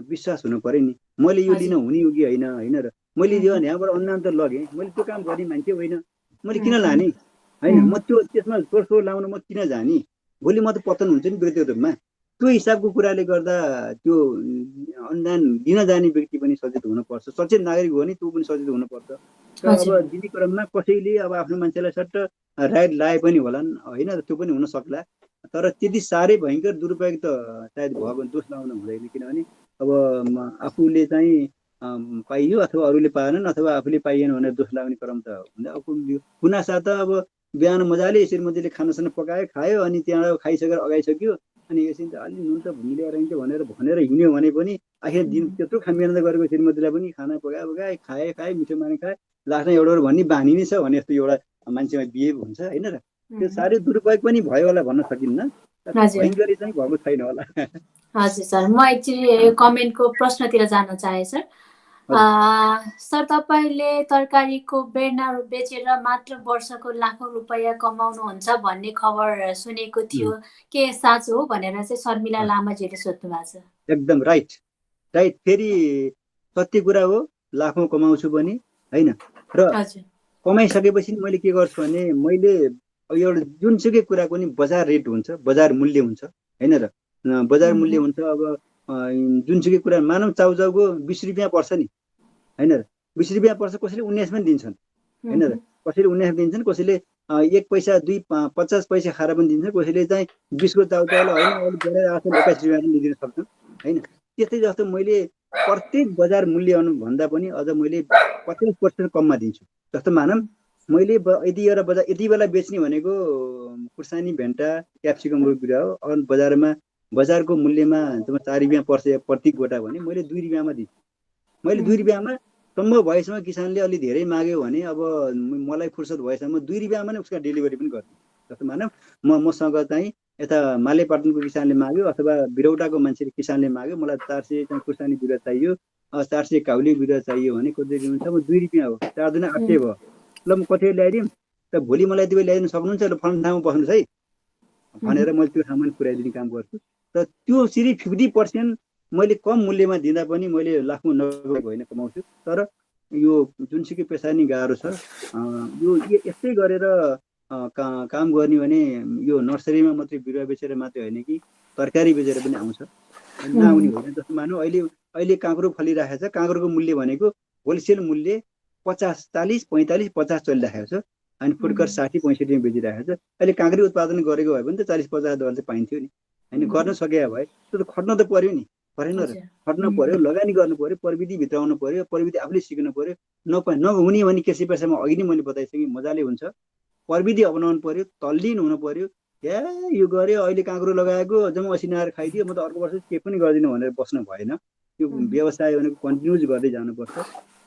विश्वास हुनु पर्यो नि, मैले यो लिन हुने हो कि होइन होइन। र मैले यो यहाँबाट अनुदान त लगेँ, मैले त्यो काम गर्ने मान्छे होइन, मैले किन लाने होइन। म त्यसमा सोर लाउन म किन जाने, भोलि म त पतन हुन्छ नि व्यक्तिगत रूपमा। त्यो हिसाबको कुराले गर्दा त्यो अनुदान दिन जाने व्यक्ति पनि सचेत हुनुपर्छ, सचेत नागरिक हो भने त्यो पनि सचेत हुनुपर्छ। र अब दिने क्रममा कसैले अब आफ्नो मान्छेलाई सट्ट राइट लाए पनि होलान् होइन, त्यो पनि हुन सक्ला। तर त्यति साह्रै भयङ्कर दुरुपयोग त सायद भयो भने दोष लाउन हुँदैन, किनभने अब आफूले चाहिँ पाइयो अथवा अरूले पाएनन्, अथवा आफूले पाइएन भनेर दोष लाग्ने क्रम त हुँदैन। गुनासा त अब बिहान मजाले श्रीमतीले खानासाना पकायो, खायो, अनि त्यहाँबाट खाइसकेर अगाइसक्यो, अनि एकछिन त अलि नुन त मिलेर आइन्छ भनेर हिँड्यो भने पनि आखिर दिन त्यत्रो खामियाना गरेको श्रीमतीलाई पनि खाना पकाए खाए मिठो माने खाए, लास्टमा एउटा भन्ने बानी नै छ भने जस्तो एउटा मान्छेमा बिहेभ हुन्छ होइन। र त्यो साह्रै दुरुपयोग पनि भयो होला भन्न सकिन्न, भयङ्करी चाहिँ भएको छैन होला। हजुर सर, म एक्चुली कमेन्टको प्रश्नतिर जान चाहे सर। सर, तपाईँले तरकारीको बेर्ना बेचेर मात्र वर्षको लाखौँ रुपियाँ कमाउनुहुन्छ भन्ने खबर सुनेको थियो, के साँचो हो भनेर चाहिँ शर्मिला लामाजीले सोध्नु भएको छ। एकदम राइट। फेरि सत्य कुरा हो, लाखौँ कमाउँछु पनि होइन। र कमाइसकेपछि मैले के गर्छु भने मैले एउटा जुनसुकै कुराको नि बजार रेट हुन्छ, बजार मूल्य हुन्छ होइन। र बजार मूल्य हुन्छ। अब जुनसुकै कुरा मानव चाउचाउको 20 रुपियाँ पर्छ नि होइन। र 20 रुपियाँ पर्छ, कसैले 19 पनि दिन्छन् होइन। र कसैले 19 दिन्छन्, कसैले 1 पैसा 50 पैसा खाएर पनि दिन्छन्, कसैले चाहिँ 20 को चाउचाउलाई होइन अलिक बढाएर 21 रुपियाँ पनि लिइदिन सक्छन् होइन। त्यस्तै जस्तो मैले प्रत्येक बजार मूल्य भन्दा पनि अझ मैले 50% कममा दिन्छु। जस्तो मानौँ मैले यति बेला बेच्ने भनेको खुर्सानी, भेन्टा, क्याप्सिकमको बिरुवा हो, अरू बजारको मूल्यमा 4 रुपियाँ पर्छ प्रति गोटा भने मैले 2 रुपियाँमा दिन्छु। मैले 2 रुपियाँमा सम्भव भएसम्म किसानले अलि धेरै माग्यो भने अब मलाई फुर्सद भएसम्म 2 रुपियाँमा नै उसका डेलिभरी पनि गर्छु। जस्तो मानौँ मसँग चाहिँ यता मालेपाटनको किसानले माग्यो अथवा बिरौटाको मान्छेले किसानले माग्यो, मलाई 400 चाहिँ खुर्सानी बिरुवा चाहियो, 400 काउली बिरुवा चाहियो भने कति हुन्छ, म 2 रुपियाँ हो, 4 दुना 800 भयो। ल म कति ल्याइदिउँ त, भोलि मलाई त्यो ल्याइदिन सक्नुहुन्छ, ल फलाना ठाउँमा बस्नुहोस् है भनेर मैले त्यो ठाउँमा पुर्याइदिने काम गर्छु। र त्यो सिधै 50% मैले कम मूल्यमा दिँदा पनि मैले लाखौँ नगएको होइन, कमाउँछु। तर यो जुनसुकै पेसा नि गाह्रो छ। यो यस्तै गरेर काम गर्ने भने यो नर्सरीमा मात्रै बिरुवा बेचेर मात्रै होइन कि तरकारी बेचेर पनि आउँछ, नआउने होइन। जस्तो मानौँ अहिले काँक्रो फलिरहेको छ, काँक्रोको मूल्य भनेको होलसेल मूल्य 50, 40, 45, 50 चलिरहेको छ, अनि फुटकर 60, 65 बेचिरहेको छ। अहिले काँक्री उत्पादन गरेको भए पनि त 40-50 डलर चाहिँ पाइन्थ्यो नि होइन, गर्न सके भए। त्यो त खट्न त पर्यो नि। परेन र खट्न पर्यो, लगानी गर्नु पर्यो, प्रविधि भित्राउनु पर्यो, प्रविधि आफूले सिक्नु पर्यो। नहुने भने कृषि पेसामा अघि नै मैले बताइसकेँ मजाले हुन्छ। प्रविधि अपनाउनु पर्यो, तल्लीन हुनु पर्यो। यो गऱ्यो अहिले काँक्रो लगाएको जम्मा असिनाएर खाइदियो, म त अर्को वर्ष केही पनि गर्दिनँ भनेर बस्नु भएन। त्यो व्यवसाय भनेको कन्टिन्युज गर्दै जानुपर्छ।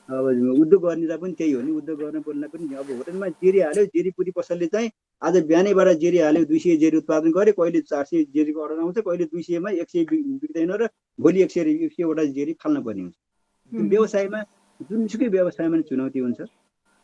अब उद्योग गर्नेलाई पनि त्यही हो नि, उद्योग गर्न पर्ने पनि अब होटलमा जेरी हाल्यो, जेरी पुरी पसलले चाहिँ आज बिहानैबाट जेरी हाल्यो, 200 जेरी उत्पादन गर्यो, कहिले 400 जेरीको अर्डर आउँछ, कहिले 200मा 100 बिक्दैन र भोलि 100वटा जेरी फाल्न पर्ने हुन्छ। व्यवसायमा जुनसुकै व्यवसायमा चुनौती हुन्छ,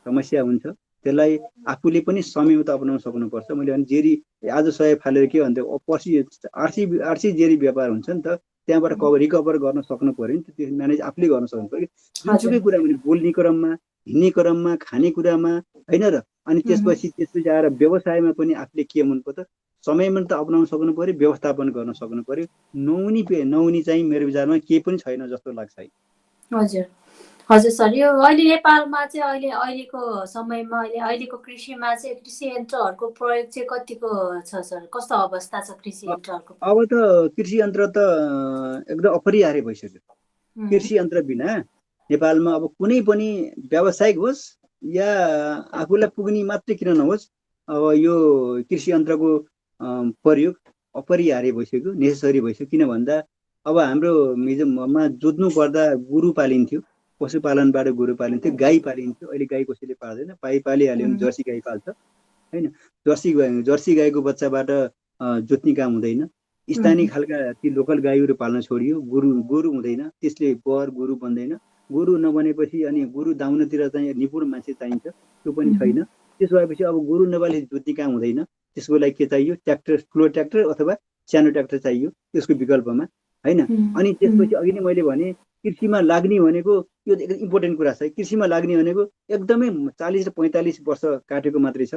समस्या हुन्छ। त्यसलाई आफूले पनि संयम त अपनाउन सक्नुपर्छ। मैले भने जेरी आज 100 फालेर के भन्थ्यो, पछि 800 जेरी व्यापार हुन्छ नि त, त्यहाँबाट रिकभर गर्न सक्नु पर्यो नि, त्यो म्यानेज आफूले गर्न सक्नु पर्यो। जुनसुकै कुरा पनि बोल्ने क्रममा, हिँड्ने क्रममा, खाने कुरामा होइन र। अनि त्यसपछि आएर व्यवसायमा पनि आफूले के हुनुपर्छ, समयमा त अपनाउन सक्नु पर्यो, व्यवस्थापन गर्न सक्नु पर्यो। नहुने चाहिँ मेरो विचारमा केही पनि छैन जस्तो लाग्छ। हजुर हजुर सर, यो अहिले नेपालमा चाहिँ अहिलेको समयमा अहिलेको कृषिमा चाहिँ कृषि यन्त्रहरूको प्रयोग चाहिँ कतिको छ सर? कस्तो अवस्था छ कृषि यन्त्रहरूको? अब त कृषि यन्त्र त एकदम अपरिहार्य भइसक्यो। कृषि यन्त्र बिना नेपालमा अब कुनै पनि व्यावसायिक होस् या आफूलाई पुग्ने मात्रै किन नहोस्, अब यो कृषि यन्त्रको प्रयोग अपरिहार्य भइसक्यो, नेसेसरी भइसक्यो। किन भन्दा अब हाम्रोमा जोत्नु पर्दा गोरु पालिन्थ्यो, पशुपालनबाट गोरु पालिन्थ्यो, गाई पालिन्थ्यो। अहिले गाई कसैले पाल्दैन, पालिहाल्यो भने जर्सी गाई पाल्छ होइन। जर्सी गाईको बच्चाबाट जोत्ने काम हुँदैन। स्थानीय खालका ती लोकल गाईहरू पाल्न छोडियो, गोरु हुँदैन, त्यसले बर गोरु बन्दैन। गोरु नबनेपछि अनि गोरु दाउनतिर चाहिँ निपुण मान्छे चाहिन्छ, त्यो पनि छैन। त्यसो भएपछि अब गोरु नपाले जोत्ने काम हुँदैन। त्यसको लागि के चाहियो, ट्र्याक्टर, ठुलो ट्र्याक्टर अथवा सानो ट्र्याक्टर चाहियो त्यसको विकल्पमा होइन। अनि त्यसपछि अघि नै मैले भने कृषिमा लाग्ने भनेको यो एकदम इम्पोर्टेन्ट कुरा छ। कृषिमा लाग्ने भनेको एकदमै 40 र 45 वर्ष काटेको मात्रै छ।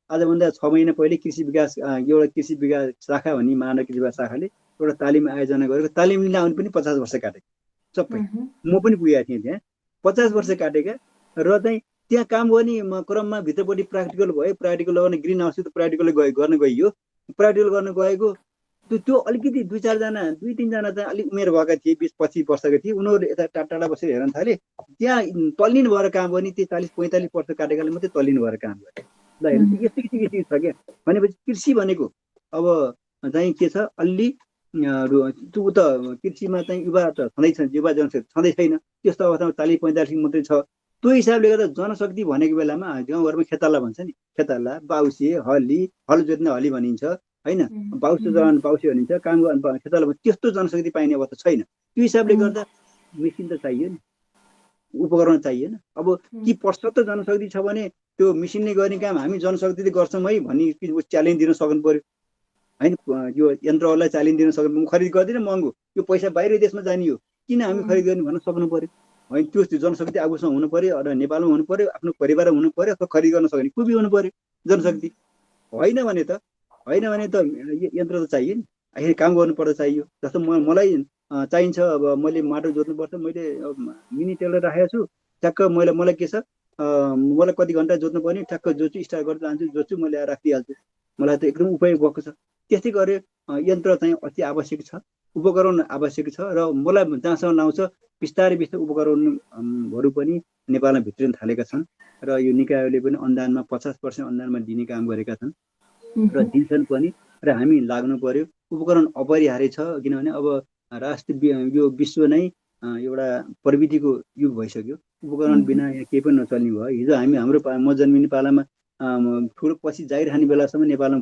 आजभन्दा 6 महिना पहिले एउटा कृषि विकास शाखा भन्ने मानव कृषि विकास शाखाले एउटा तालिम आयोजना गरेको, तालिम लिन आउने पनि 50 वर्ष काटेको सबै। म पनि पुगेको थिएँ त्यहाँ, 50 वर्ष काटेका। र चाहिँ त्यहाँ काम गर्ने क्रममा भित्रपट्टि प्र्याक्टिकल भयो, प्र्याक्टिकल लगाउने ग्रिन हाउस प्र्याक्टिकल गर्न गइयो। प्र्याक्टिकल गर्न गएको त्यो अलिकति 2-3जना चाहिँ अलिक उमेर भएका थिए, 20-25 वर्षका थिए। उनीहरूले यता टाढा बसेर हेर्न थाले, त्यहाँ तल्लीन भएर काम गर्ने त्यो 40-45 वर्ष काटेकाले मात्रै तल्लीन भएर काम गरे। ल हेर्नु यस्तै छ क्या। भनेपछि कृषि भनेको अब चाहिँ के छ, अलि त्यो त कृषिमा चाहिँ युवा त छँदैछ, युवा जनशक्ति छँदै छैन। त्यस्तो अवस्थामा 40-45 मात्रै छ। त्यो हिसाबले गर्दा जनशक्ति भनेको बेलामा गाउँघरमा खेताला भन्छ नि, खेताला, बाउसे, हल जोत्ने हली भनिन्छ होइन, बाउसे जवान बाउसे भनिन्छ, काम गर्ने खेताला। त्यस्तो जनशक्ति पाइने अवस्था छैन। त्यो हिसाबले गर्दा मेसिन त चाहियो नि, उपकरण चाहिएन। अब कि पर्याप्त जनशक्ति छ भने त्यो मेसिनले गर्ने काम हामी जनशक्तिले गर्छौँ है भन्ने च्यालेन्ज दिन सक्नु पर्यो होइन। यो यन्त्रहरूलाई च्यालेन्ज दिन सक्नु, म खरिद गर्दिनँ, महँगो, यो पैसा बाहिर देशमा जाने हो, किन हामी खरिद गर्ने भन्न सक्नु पर्यो होइन। त्यो जनशक्ति आफूसँग हुनु पर्यो, र नेपालमा हुनु पर्यो, आफ्नो परिवारमा हुनु पर्यो, अथवा खरिद गर्न सक्ने खुबी हुनु पर्यो जनशक्ति। होइन भने त यन्त्र त चाहियो नि, आखिर काम गर्नुपर्दा चाहियो। जस्तो मलाई चाहिन्छ, अब मैले माटो जोत्नुपर्छ, मैले मिनी टेलर राखेको छु, ठ्याक्क मलाई के छ, मलाई कति घन्टा जोत्नु पर्ने, ठ्याक्क जोत्छु, स्टार्ट गरेर जान्छु, जोत्छु, म ल्याएर राखिदिइहाल्छु। मलाई त एकदम उपयोग भएको छ। त्यस्तै गरे यन्त्र चाहिँ अति आवश्यक छ, उपकरण आवश्यक छ। र मलाई जहाँसम्म लाउँछ बिस्तारै उपकरणहरू पनि नेपालमा भित्रिन थालेका छन्। र यो निकायहरूले पनि अनुदानमा 50% अनुदानमा दिने काम गरेका छन् र दिन्छन् पनि। र हामी लाग्नु पर्यो। उपकरण अपरिहार्य छ, किनभने अब यो विश्व नै एउटा प्रविधिको युग भइसक्यो। उपकरण बिना यहाँ केही पनि नचल्ने भयो। हिजो हाम्रो म जन्मिने पालामा ठुलो पछि जागिर खाने बेलासम्म नेपालमा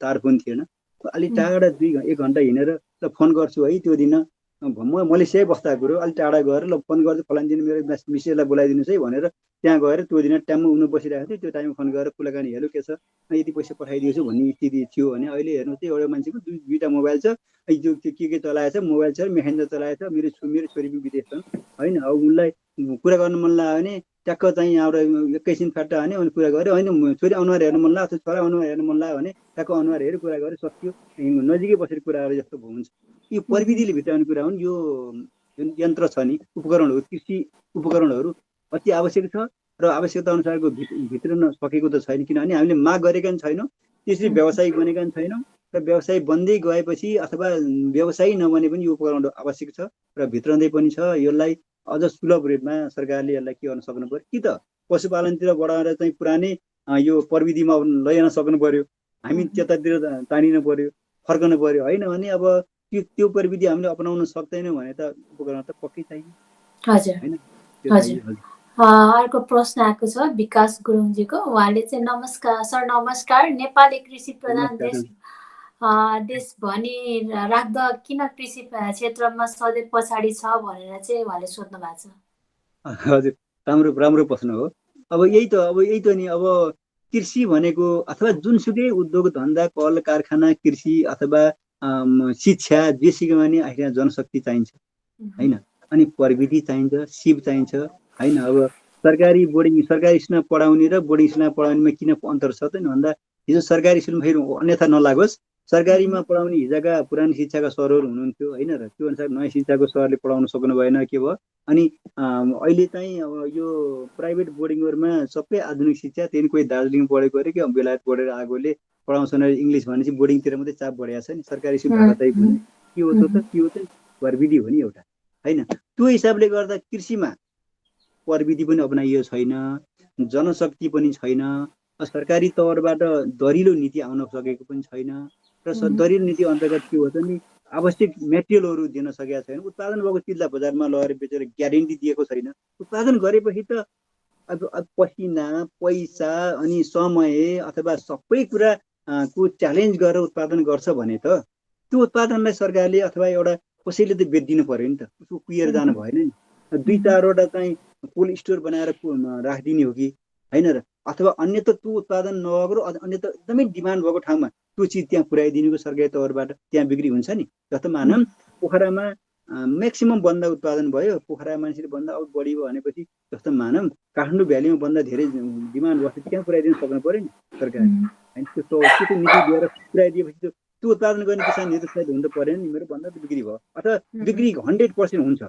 तार फोन थिएन। अलिक टाढा 1 घन्टा हिँडेर ल फोन गर्छु है, त्यो दिन मैले सेही बस्दा कुरो अलिक टाढा गएर ल फोन गर्छु, फलान दिन मेरो मिसेसलाई बोलाइदिनुहोस् है भनेर त्यहाँ गएर त्यो दिन टाइममा उनी बसिरहेको थियो। त्यो टाइममा फोन गरेर कुराकानी, हेलो के छ, यति पैसा पठाइदिन्छु भन्ने स्थिति थियो भने अहिले हेर्नु चाहिँ एउटा मान्छेको 2टा मोबाइल छ, जो के चलाएछ, मोबाइल छ, मेसेन्जर चलाएछ। मेरो छोरी पनि विदेश छन् होइन। अब उनलाई कुरा गर्न मन लाग्यो भने ट्याक्क चाहिँ यहाँबाट एकैछिन फ्याट्टा हान्यो अनि कुरा गऱ्यो होइन। छोरी अनुहार हेर्नु मन लाग्यो, छोरा अनुहार हेर्नु मन लाग्यो भने ट्याक्क अनुहार हेऱ्यो, कुरा गऱ्यो, सकियो। नजिकै बसेर कुरा गरेर जस्तो हुन्छ। यो प्रविधिले भित्राउने कुरा हुन्। यो जुन यन्त्र छ नि, उपकरणहरू, कृषि उपकरणहरू अति आवश्यक छ। र आवश्यकता अनुसारको भित्र सकेको त छैन, किनभने हामीले माग गरेका पनि छैनौँ, त्यसरी व्यावसायिक बनेका पनि छैनौँ। र व्यवसाय बन्दै गएपछि अथवा व्यवसाय नबने पनि यो उपकरण आवश्यक छ र भित्रँदै पनि छ। यसलाई अझ सुलभ रेटमा सरकारले यसलाई के गर्न सक्नु पर्यो, कि त पशुपालनतिर बढाएर चाहिँ पुरानै यो प्रविधिमा लैजान सक्नु पर्यो, हामी त्यतातिर तानिनु पर्यो, फर्कनु पर्यो। होइन भने अब त्यो प्रविधि हामीले अपनाउन सक्दैनौँ भने त उपकरण त पक्कै चाहियो। हजुर होइन त्यो हजुर। चाहियो। अर्को प्रश्न आएको छ विकास गुरुङजीको। उहाँले चाहिँ नमस्कार सर, नमस्कार। नेपाल एक कृषि प्रधान देश भनी राख्दा किन कृषि क्षेत्रमा सधैँ पछाडि छ भनेर चाहिँ उहाँले सोध्नु भएको छ। हजुर, राम्रो प्रश्न हो। अब यही त नि, अब कृषि भनेको अथवा जुनसुकै उद्योग धन्दा, कल कारखाना, कृषि अथवा शिक्षा, जेसुकैमा नि आखिर जनशक्ति चाहिन्छ। होइन, अनि प्रविधि चाहिन्छ, सिप चाहिन्छ। होइन, अब सरकारी स्कुलमा पढाउने र बोर्डिङ स्कुलमा पढाउनेमा किन अन्तर छ त भन्दा, हिजो सरकारी स्कुलमा फेरि अन्यथा नलागोस्, सरकारीमा पढाउने हिजोका पुरानो शिक्षाका सरहरू हुनुहुन्थ्यो। होइन, र त्यो अनुसार नयाँ शिक्षाको सरले पढाउन सक्नु भएन, के भयो। अनि अहिले चाहिँ अब यो प्राइभेट बोर्डिङहरूमा सबै आधुनिक शिक्षा, त्यही कोही दार्जिलिङ पढेको अरे कि बेलायत पढेर आएकोले पढाउँछन् इङ्ग्लिस भनेपछि बोर्डिङतिर मात्रै चाप बढेको छ नि। सरकारी स्कुल भारतै पनि के हो त, के हो त प्रविधि हो नि एउटा। होइन, त्यो हिसाबले गर्दा कृषिमा प्रविधि पनि अपनाइएको छैन, जनशक्ति पनि छैन, सरकारी तौरबाट दरिलो नीति आउन सकेको पनि छैन। र दरिलो नीति अन्तर्गत के हो त नि, आवश्यक मेटेरियलहरू दिन सकेका छैन। उत्पादन भएको चिजलाई बजारमा लगेर बेचेर ग्यारेन्टी दिएको छैन। उत्पादन गरेपछि त अब पसिना, पैसा अनि समय अथवा सबै कुरा को च्यालेन्ज गरेर उत्पादन गर्छ भने त त्यो उत्पादनलाई सरकारले अथवा एउटा कसैले त बेचिदिनु पर्यो नि त, उसको कुहिएर जानु भएन नि। 2-4वटा चाहिँ कोल्ड स्टोर बनाएर राखिदिने हो कि होइन र, अथवा अन्य त त्यो उत्पादन नभएको र अन्य त एकदमै डिमान्ड भएको ठाउँमा त्यो चिज त्यहाँ पुर्याइदिनुको सरकारी तौरबाट त्यहाँ बिक्री हुन्छ नि। जस्तो मानौँ पोखरामा म्याक्सिमम बन्दा उत्पादन भयो, पोखरा मान्छेले बन्दा अब बढी भयो भनेपछि, जस्तो मानौँ काठमाडौँ भ्यालीमा बन्दा धेरै डिमान्ड भएको त्यहाँ पुर्याइदिनु सक्नु पर्यो नि सरकारले। होइन, त्यो नीति दिएर पुर्याइदिएपछि त्यो उत्पादन गर्ने किसान निरुत्साहित हुनु त परेन नि। मेरो भन्दा त बिक्री भयो, अथवा बिक्री 100% हुन्छ,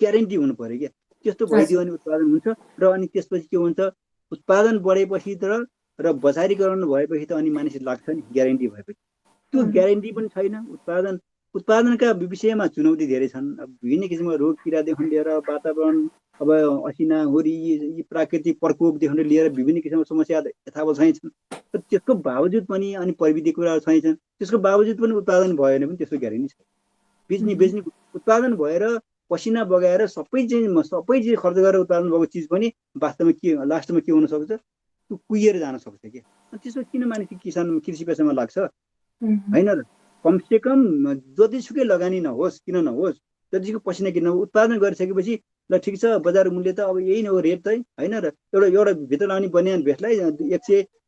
ग्यारेन्टी हुनु पर्यो क्या। त्यस्तो भइदियो भने उत्पादन हुन्छ। र अनि त्यसपछि के हुन्छ, उत्पादन बढेपछि र बजारीकरण भएपछि त अनि मानिस लाग्छ नि, ग्यारेन्टी भएपछि। त्यो ग्यारेन्टी पनि छैन। उत्पादनका विषयमा चुनौती धेरै छन्। विभिन्न किसिमका रोग किरादेखि लिएर वातावरण, अब असिना हुरी, यी प्राकृतिक प्रकोपदेखि लिएर विभिन्न किसिमका समस्या यथावत छैछन्। त्यसको बावजुद पनि अनि प्रविधि कुराहरू छैछन्, त्यसको बावजुद पनि उत्पादन भयो भने पनि त्यसको ग्यारेन्टी छ। बेच्ने उत्पादन भएर पसिना बगाएर सबै चिज खर्च गरेर उत्पादन भएको चिज पनि वास्तवमा के लास्टमा के हुनसक्छ, त्यो कुहिएर जान सक्छ क्या। त्यसो किन मानिस किसान कृषि पेसामा लाग्छ? होइन र, कमसेकम जतिसुकै लगानी नहोस्, किन नहोस्, जतिसुकै पसिना किन उत्पादन गरिसकेपछि ल ठिक छ, बजार मूल्य त अब यही नै हो रेट चाहिँ। होइन र, एउटा भित्र लाउने बनियान भेस्टलाई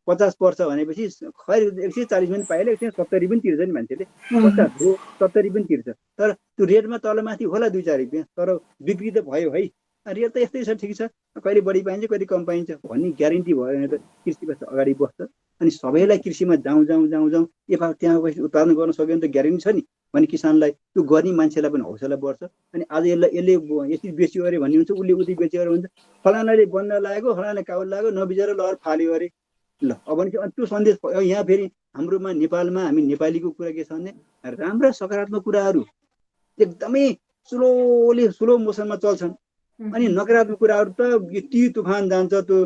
150 पर्छ भनेपछि खैर 140 पनि पाइहाल्यो, 170 पनि तिर्छ नि मान्छेले, 50 हो 70 पनि तिर्छ। तर त्यो रेटमा तलमाथि होला 2-4 रुपियाँ, तर बिक्री त भयो है। रेट त यस्तै छ, ठिक छ, कहिले बढी पाइन्छ कहिले कम पाइन्छ भन्ने ग्यारेन्टी भयो भने त कृषि पेसा अगाडि बढ्छ। अनि सबैलाई कृषिमा जाउँ त्यहाँ उत्पादन गर्न सक्यो भने त ग्यारेन्टी छ नि। भने किसानलाई त्यो गर्ने मान्छेलाई पनि हौसला बढ्छ। अनि आज यसले यति बेच्यो अरे भन्ने हुन्छ, उसले उति बेच्यो अरे हुन्छ, फलानाले बन्द लागेको, फलानाले काउल लाग्यो, नबिचेर लहर फाल्यो अरे। ल अब त्यो सन्देश यहाँ फेरि हाम्रोमा नेपालमा हामी नेपालीको कुरा के छ भने, राम्रा सकारात्मक कुराहरू एकदमै स्लो मोसनमा चल्छन्। अनि नकारात्मक कुराहरू त यति तुफान जान्छ, त्यो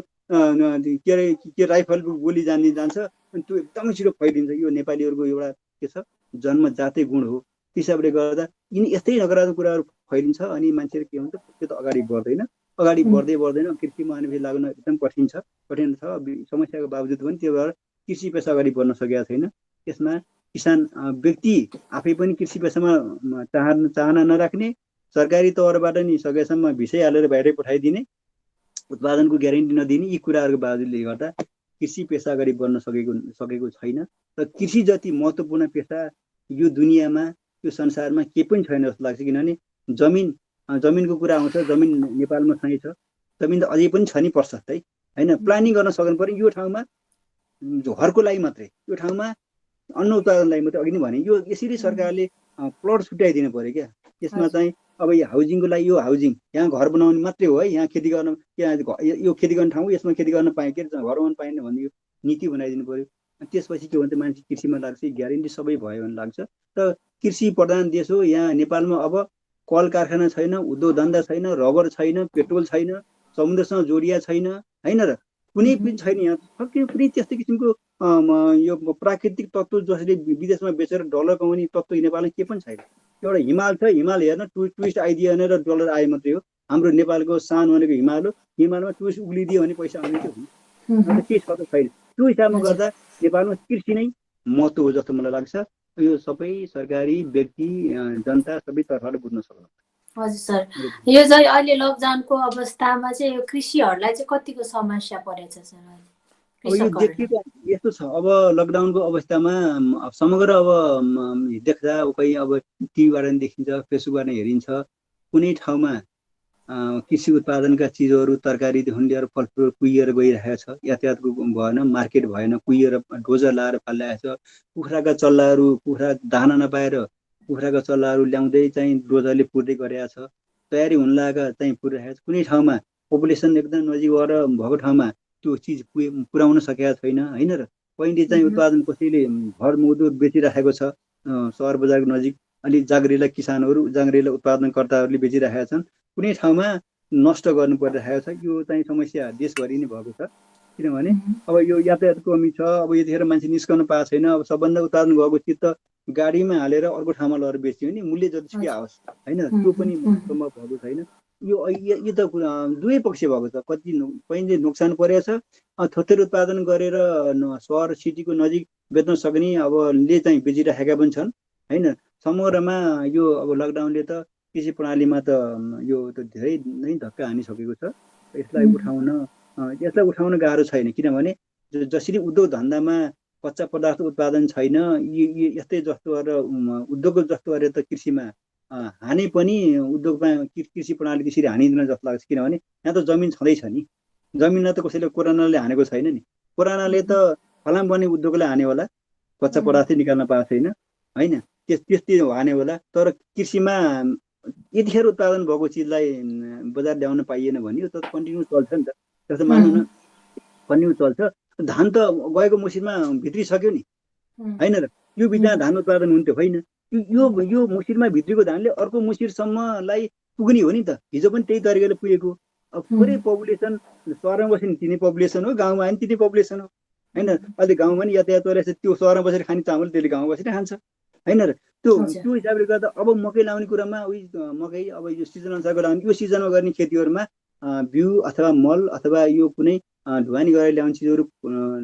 के अरे राइफल गोली जान्छ, अनि त्यो एकदमै छिटो फैलिन्छ। यो नेपालीहरूको एउटा के छ, जन्मजातै गुण हो। हिसाबले गर्दा यिनी यस्तै नकारात्मक कुराहरू फैलिन्छ अनि मान्छेले के हुन्छ, त्यो त अगाडि बढ्दैन। अगाडि बढ्दैन कृषिमा आएपछि लाग्न एकदम कठिन छ। समस्याको बावजुद पनि त्यो भएर कृषि पेसा अगाडि बढ्न सकेका छैन। त्यसमा किसान व्यक्ति आफै पनि कृषि पेसामा चाहना नराख्ने, सरकारी तौरबाट नि सकेसम्म भिसै हालेर बाहिरै पठाइदिने, उत्पादनको ग्यारेन्टी नदिने, यी कुराहरूको बावजुदले गर्दा कृषि पेसा अगाडि बढ्न सकेको छैन। र कृषि जति महत्त्वपूर्ण पेसा यो दुनियाँमा, यो संसारमा केही पनि छैन जस्तो लाग्छ। किनभने जमिनको कुरा आउँछ, जमिन नेपालमा सही छ, जमिन त अझै पनि छ नि प्रशस्तै। होइन, प्लानिङ गर्न सक्नु पर्यो। यो ठाउँमा घरको लागि मात्रै, यो ठाउँमा अन्न उत्पादनलाई मात्रै, अघि नै भने यो यसरी सरकारले प्लट छुट्याइदिनु पर्यो क्या। त्यसमा चाहिँ अब यो हाउजिङको लागि यो हाउजिङ यहाँ घर बनाउने मात्रै हो है, यहाँ खेती गर्न, यो खेती गर्ने ठाउँ, यसमा खेती गर्न पाएँ, के घर बनाउन पाइने भन्ने यो नीति बनाइदिनु पर्यो। त्यसपछि के भन्छ मान्छे कृषिमा लाग्छ, ग्यारेन्टी सबै भयो भने लाग्छ। र कृषि प्रधान देश हो यहाँ नेपालमा। अब कल कारखाना छैन, उद्योग धन्दा छैन, रबर छैन, पेट्रोल छैन, समुद्रसँग जोडिया छैन, होइन र कुनै पनि छैन यहाँ। कुनै त्यस्तो किसिमको यो प्राकृतिक तत्त्व जसले विदेशमा बेचेर डलर कमाउने तत्त्व नेपालमा के पनि छैन। एउटा हिमाल छ, हिमाल हेर्न टुरिस्ट आइदियो भने र डलर आए मात्रै हो। हाम्रो नेपालको सान भनेको हिमाल हो, हिमालमा टुरिस्ट उक्लिदियो भने पैसा आउने चाहिँ हुन्छ, अन्त केही छ त छैन। त्यो हिसाबमा गर्दा नेपालमा कृषि नै महत्त्व हो जस्तो मलाई लाग्छ। यो सबै सरकारी व्यक्ति जनता सबै तर्फबाट बुझ्न सक्नु। हजुर सर, यो चाहिँ अहिले लकडाउनको अवस्थामा चाहिँ यो कृषिहरूलाई चाहिँ कतिको समस्या परेछ सर? अब यो देखिएको यस्तो छ, अब लकडाउनको अवस्थामा समग्र अब देख्दा कोही अब टिभीबाट नि देखिन्छ, फेसबुकबाट हेरिन्छ, कुनै ठाउँमा कृषि उत्पादनका चिजहरू तरकारीदेखि लिएर फलफुल कुहिएर गइरहेको छ। यातायातको भएन, मार्केट भएन, कुहिएर डोजर लाएर फालिरहेको छ। कुखुराका चल्लाहरू कुखुरा दाना नपाएर कुखुराका चल्लाहरू ल्याउँदै चाहिँ डोजरले पुर्दै गरेको छ। तयारी हुन लागेका चाहिँ पुरिरहेको छ। कुनै ठाउँमा पपुलेसन एकदम नजिक भएर भएको ठाउँमा त्यो चिज पुर्याउन सकेका छैन, होइन र। कहिले चाहिँ उत्पादन कसैले भरमौदो बेचिराखेको छ सहर बजारको नजिक, अलि जागरिला किसानहरू, जागरिला उत्पादनकर्ताहरूले बेचिरहेका छन्। कुनै ठाउँमा नष्ट गर्नु परिरहेको छ। यो चाहिँ समस्या देशभरि नै भएको छ। किनभने अब यो यातायातको कमी छ। अब यतिखेर मान्छे निस्कन पाएको छैन। अब सबभन्दा उत्पादन भएको चिज त गाडीमा हालेर अर्को ठाउँमा लगेर बेच्यो भने मूल्य जतिसुकै आओस्, होइन, त्यो पनि सम्भव भएको छैन। यो त दुवै पक्ष भएको छ। कति कहिले नोक्सान परेको छ, थोत्थेर उत्पादन गरेर सहर सिटीको नजिक बेच्न सक्ने अबले चाहिँ बेचिराखेका पनि छन्, होइन। समग्रमा यो अब लकडाउनले त कृषि प्रणालीमा त यो त धेरै नै धक्का हानिसकेको छ। यसलाई उठाउन गाह्रो छैन। किनभने जसरी उद्योग धन्दामा कच्चा पदार्थ उत्पादन छैन, यस्तै जस्तो गरेर उद्योगको जस्तो गरेर त कृषिमा हाने पनि उद्योगमा कृषि प्रणाली त्यसरी हानिँदैन जस्तो लाग्छ। किनभने यहाँ त जमिन छँदैछ नि। जमिनलाई त कसैले कोरोनाले हानेको छैन नि। कोरोनाले त फलाम बन्ने उद्योगलाई हान्यो होला, कच्चा पदार्थै निकाल्न पाएको छैन, होइन, त्यस्तै हान्यो होला। तर कृषिमा यतिखेर उत्पादन भएको चिजलाई बजार ल्याउन पाइएन भने यो त कन्टिन्यू चल्छ नि त। जस्तो मान्नु न, कन्टिन्यू चल्छ। धान त गएको मसिनमा भित्रिसक्यो नि, होइन र। यो बिचमा धान उत्पादन हुन्थ्यो, होइन। यो मुसिरमा भित्रीको धानले अर्को मुसिरसम्मलाई पुग्ने हो नि त। हिजो पनि त्यही तरिकाले पुगेको। अब पुरै पपुलेसन सहरमा बस्यो नि तिनै पपुलेसन हो, गाउँमा आयो नि तिनै पपुलेसन हो, होइन। अहिले गाउँमा पनि यातायात गरेर त्यो सहरमा बसेर खाने चामल त्यसले गाउँमा बसेर खान्छ, होइन र। त्यो हिसाबले गर्दा अब मकै लाउने कुरामा मकै अब यो सिजन अनुसारको लाउने, यो सिजनमा गर्ने खेतीहरूमा बिउ अथवा मल अथवा यो कुनै ढुवानी गरेर ल्याउने चिजहरू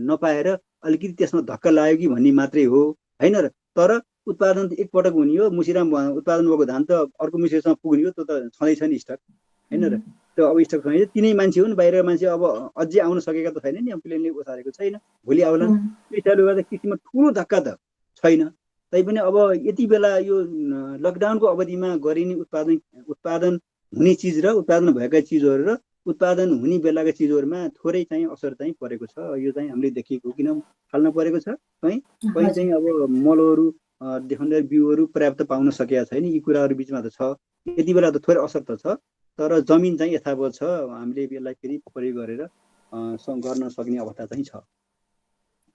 नपाएर अलिकति त्यसमा धक्का लाग्यो कि भन्ने मात्रै हो, होइन र। तर उत्पादन त एकपटक हुने हो। मुसिरामा उत्पादन भएको धान त अर्को मुसिरसम्म पुग्ने हो, त्यो त छँदैछ नि स्टक, होइन र। त्यो अब स्टक छँदैछ। तिनै मान्छे हुन्, बाहिर मान्छे अब अझै आउन सकेका त छैन नि, प्लेनले ओसारेको छैन, भोलि आउलान्। त्यो हिसाबले गर्दा कृषिमा ठुलो धक्का त छैन। तैपनि अब यति बेला यो लकडाउनको अवधिमा गरिने उत्पादन हुने चिज र उत्पादन भएका चिजहरू र उत्पादन हुने बेलाका चिजहरूमा थोरै चाहिँ असर चाहिँ परेको छ। यो चाहिँ हामीले देखिएको किन फाल्न परेको छ। कहीँ चाहिँ अब मलहरू देखाउँदा बिउहरू पर्याप्त पाउन सकेका छैन। यी कुराहरू बिचमा त छ। यति बेला त थोरै असर त छ, तर जमिन चाहिँ यथावत छ। हामीले यसलाई फेरि प्रयोग गरेर गर्न सक्ने अवस्था चाहिँ छ।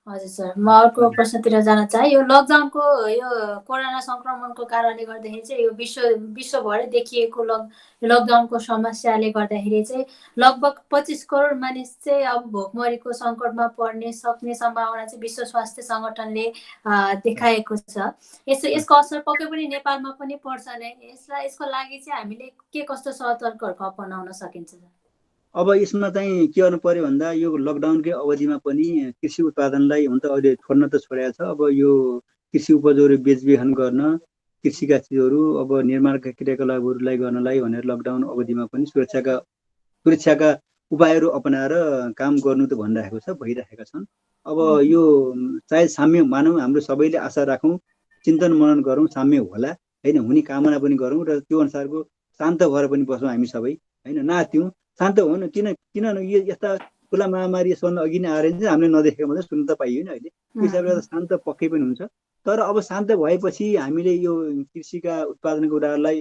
हजुर सर, म अर्को प्रश्नतिर जान चाहे। यो लकडाउनको यो कोरोना संक्रमणको कारणले गर्दाखेरि चाहिँ यो विश्वभरै देखिएको लकडाउनको समस्याले गर्दाखेरि चाहिँ लगभग 25 करोड मानिस चाहिँ अब भोकमरीको सङ्कटमा पर्ने सक्ने सम्भावना चाहिँ विश्व स्वास्थ्य सङ्गठनले देखाएको छ। यसको असर पक्कै पनि नेपालमा पनि पर्छ नै। यसको लागि चाहिँ हामीले के कस्तो सतर्कहरू अपनाउन सकिन्छ? अब यसमा चाहिँ के गर्नु पर्यो भन्दा यो लकडाउनकै अवधिमा पनि कृषि उत्पादनलाई हुन त अहिले छोड्न त छोडेको छ। अब यो कृषि उपजहरू बेचबिखन गर्न, कृषिका चिजहरू अब निर्माणका क्रियाकलापहरूलाई गर्नलाई भनेर लकडाउन अवधिमा पनि सुरक्षाका उपायहरू अपनाएर काम गर्नु त भनिरहेको छ, भइरहेका छन्। अब यो सायद साम्य मानौँ, हाम्रो सबैले आशा राखौँ, चिन्तन मनन गरौँ, साम्य होला, होइन, हुने कामना पनि गरौँ र त्यो अनुसारको शान्त भएर पनि बसौँ हामी सबै, होइन, नात्यौँ, शान्त हो न। किन यस्ता ठुला महामारी यसभन्दा अघि नै आएर चाहिँ हामीले नदेखेको मात्रै सुन्न त पाइयो नि अहिले। त्यो हिसाबले गर्दा शान्त पक्कै पनि हुन्छ। तर अब शान्त भएपछि हामीले यो कृषिका उत्पादनको कुराहरूलाई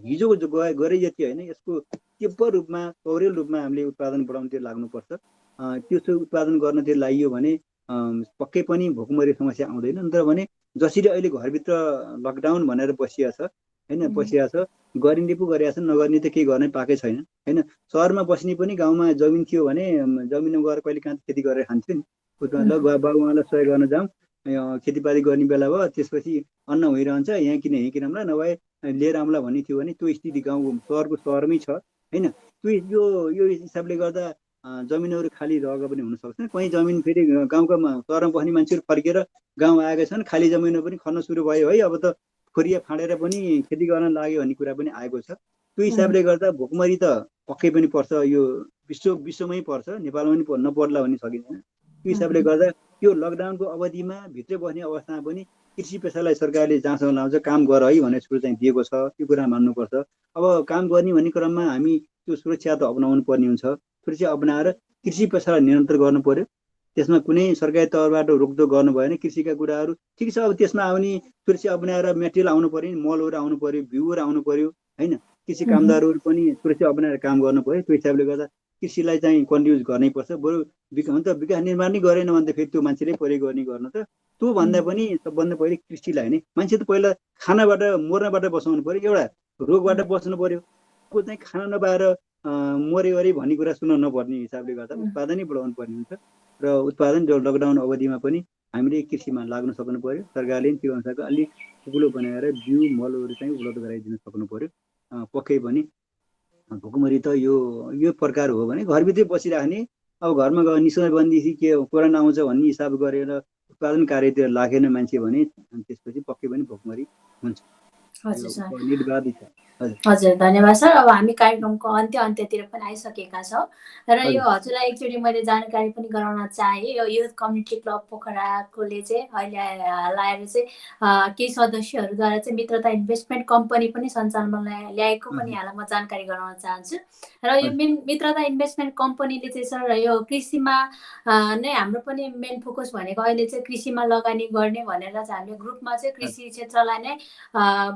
हिजोको गरे जति होइन, यसको तीव्र रूपमा सौर्य रूपमा हामीले उत्पादन बढाउनतिर लाग्नुपर्छ। त्यो उत्पादन गर्नतिर लागियो भने पक्कै पनि भोकमरी समस्या आउँदैन। तर भने जसरी अहिले घरभित्र लकडाउन भनेर बसिया छ होइन, बसिया छ, गरिने पो गरिया छ, नगर्ने त केही गर्नै पाएकै छैन होइन। सहरमा बस्ने पनि गाउँमा जमिन थियो भने जमिनमा गएर कहिले काहीँ खेती गरेर खान्थ्यो नि। ल बाबुआमालाई सहयोग गर्न जाउँ, खेतीपाती गर्ने बेला भयो, त्यसपछि अन्न भइरहन्छ, यहाँ किन यहीँ किनौँला, नभए लिएर आउँला भन्ने थियो भने त्यो स्थिति गाउँ सहरमै छ होइन। त्यो यो हिसाबले गर्दा जमिनहरू खाली रहेको पनि हुनसक्छ। कहीँ जमिन फेरि गाउँका सहरमा बस्ने मान्छेहरू फर्केर गाउँ आएका छन्, खाली जमिन पनि खन्न सुरु भयो है, अब त खोरिया फाँडेर पनि खेती गर्न लाग्यो भन्ने कुरा पनि आएको छ। त्यो हिसाबले गर्दा भोकमरी त पक्कै पनि पर्छ, यो विश्वमै पर्छ, नेपालमा पनि नपर्ला भन्ने सकिँदैन। त्यो हिसाबले गर्दा यो लकडाउनको अवधिमा भित्रै बस्ने अवस्थामा पनि कृषि पेसालाई सरकारले जहाँसम्म लाउँछ काम गर है भन्ने सुरु चाहिँ दिएको छ, त्यो कुरा मान्नुपर्छ। अब काम गर्ने भन्ने क्रममा हामी त्यो सुरक्षा त अपनाउनु पर्ने हुन्छ। सुरक्षा अपनाएर कृषि पेसालाई निरन्तर गर्नु पर्यो। त्यसमा कुनै सरकारी तौरबाट रोकटोक गर्नु भएन। कृषिका कुराहरू ठिक छ, अब त्यसमा आउने सुरक्षा अपनाएर मेटेरियल आउनु पर्यो, मलहरू आउनु पर्यो, बिउहरू आउनु पर्यो होइन। कृषि कामदारहरू पनि सुरक्षा अपनाएर काम गर्नु पर्यो। त्यो हिसाबले गर्दा कृषिलाई चाहिँ कन्ट्रिब्युट गर्नैपर्छ। बरु हुन्छ विकास निर्माण नै गरेन भने त फेरि त्यो मान्छेले प्रयोग गर्ने गर्नु त। त्यो भन्दा पनि सबभन्दा पहिले कृषिलाई नै मान्छे त पहिला खानाबाट मर्नबाट बचाउनु पर्यो, एउटा रोगबाट बच्नु पर्यो। को चाहिँ खाना नपाएर मऱ्यो अरे भन्ने कुरा सुन्न नपर्ने हिसाबले गर्दा उत्पादनै बढाउनु पर्ने हुन्छ। र उत्पादन लकडाउन अवधिमा पनि हामीले कृषिमा लाग्न सक्नु पर्यो। सरकारले त्यो अनुसारको अलिक ठुलो बनाएर बिउ मलहरू चाहिँ उपलब्ध गराइदिन सक्नु पर्यो। पक्कै पनि भोकमरी त यो प्रकार हो भने घरभित्रै बसिराख्ने, अब घरमा गएर निशयबन्दीदेखि के कोरोना आउँछ भन्ने हिसाब गरेर उत्पादन कार्यतिर लागेन मान्छे भने त्यसपछि पक्कै पनि भोकमरी हुन्छ। हजुर सर, निर्वाध छ। हजुर धन्यवाद सर। अब हामी कार्यक्रमको अन्त्यतिर पनि आइसकेका छौँ र यो हजुरलाई एकचोटि मैले जानकारी पनि गराउन चाहेँ। यो युथ कम्युनिटी क्लब पोखराकोले चाहिँ अहिले लाएर चाहिँ केही सदस्यहरूद्वारा चाहिँ मित्रता इन्भेस्टमेन्ट कम्पनी पनि सञ्चालनमा ल्याएको पनि यहाँलाई म जानकारी गराउन चाहन्छु। र यो मित्रता इन्भेस्टमेन्ट कम्पनीले चाहिँ सर यो कृषिमा नै हाम्रो पनि मेन फोकस भनेको अहिले चाहिँ कृषिमा लगानी गर्ने भनेर चाहिँ हामीले ग्रुपमा चाहिँ कृषि क्षेत्रलाई नै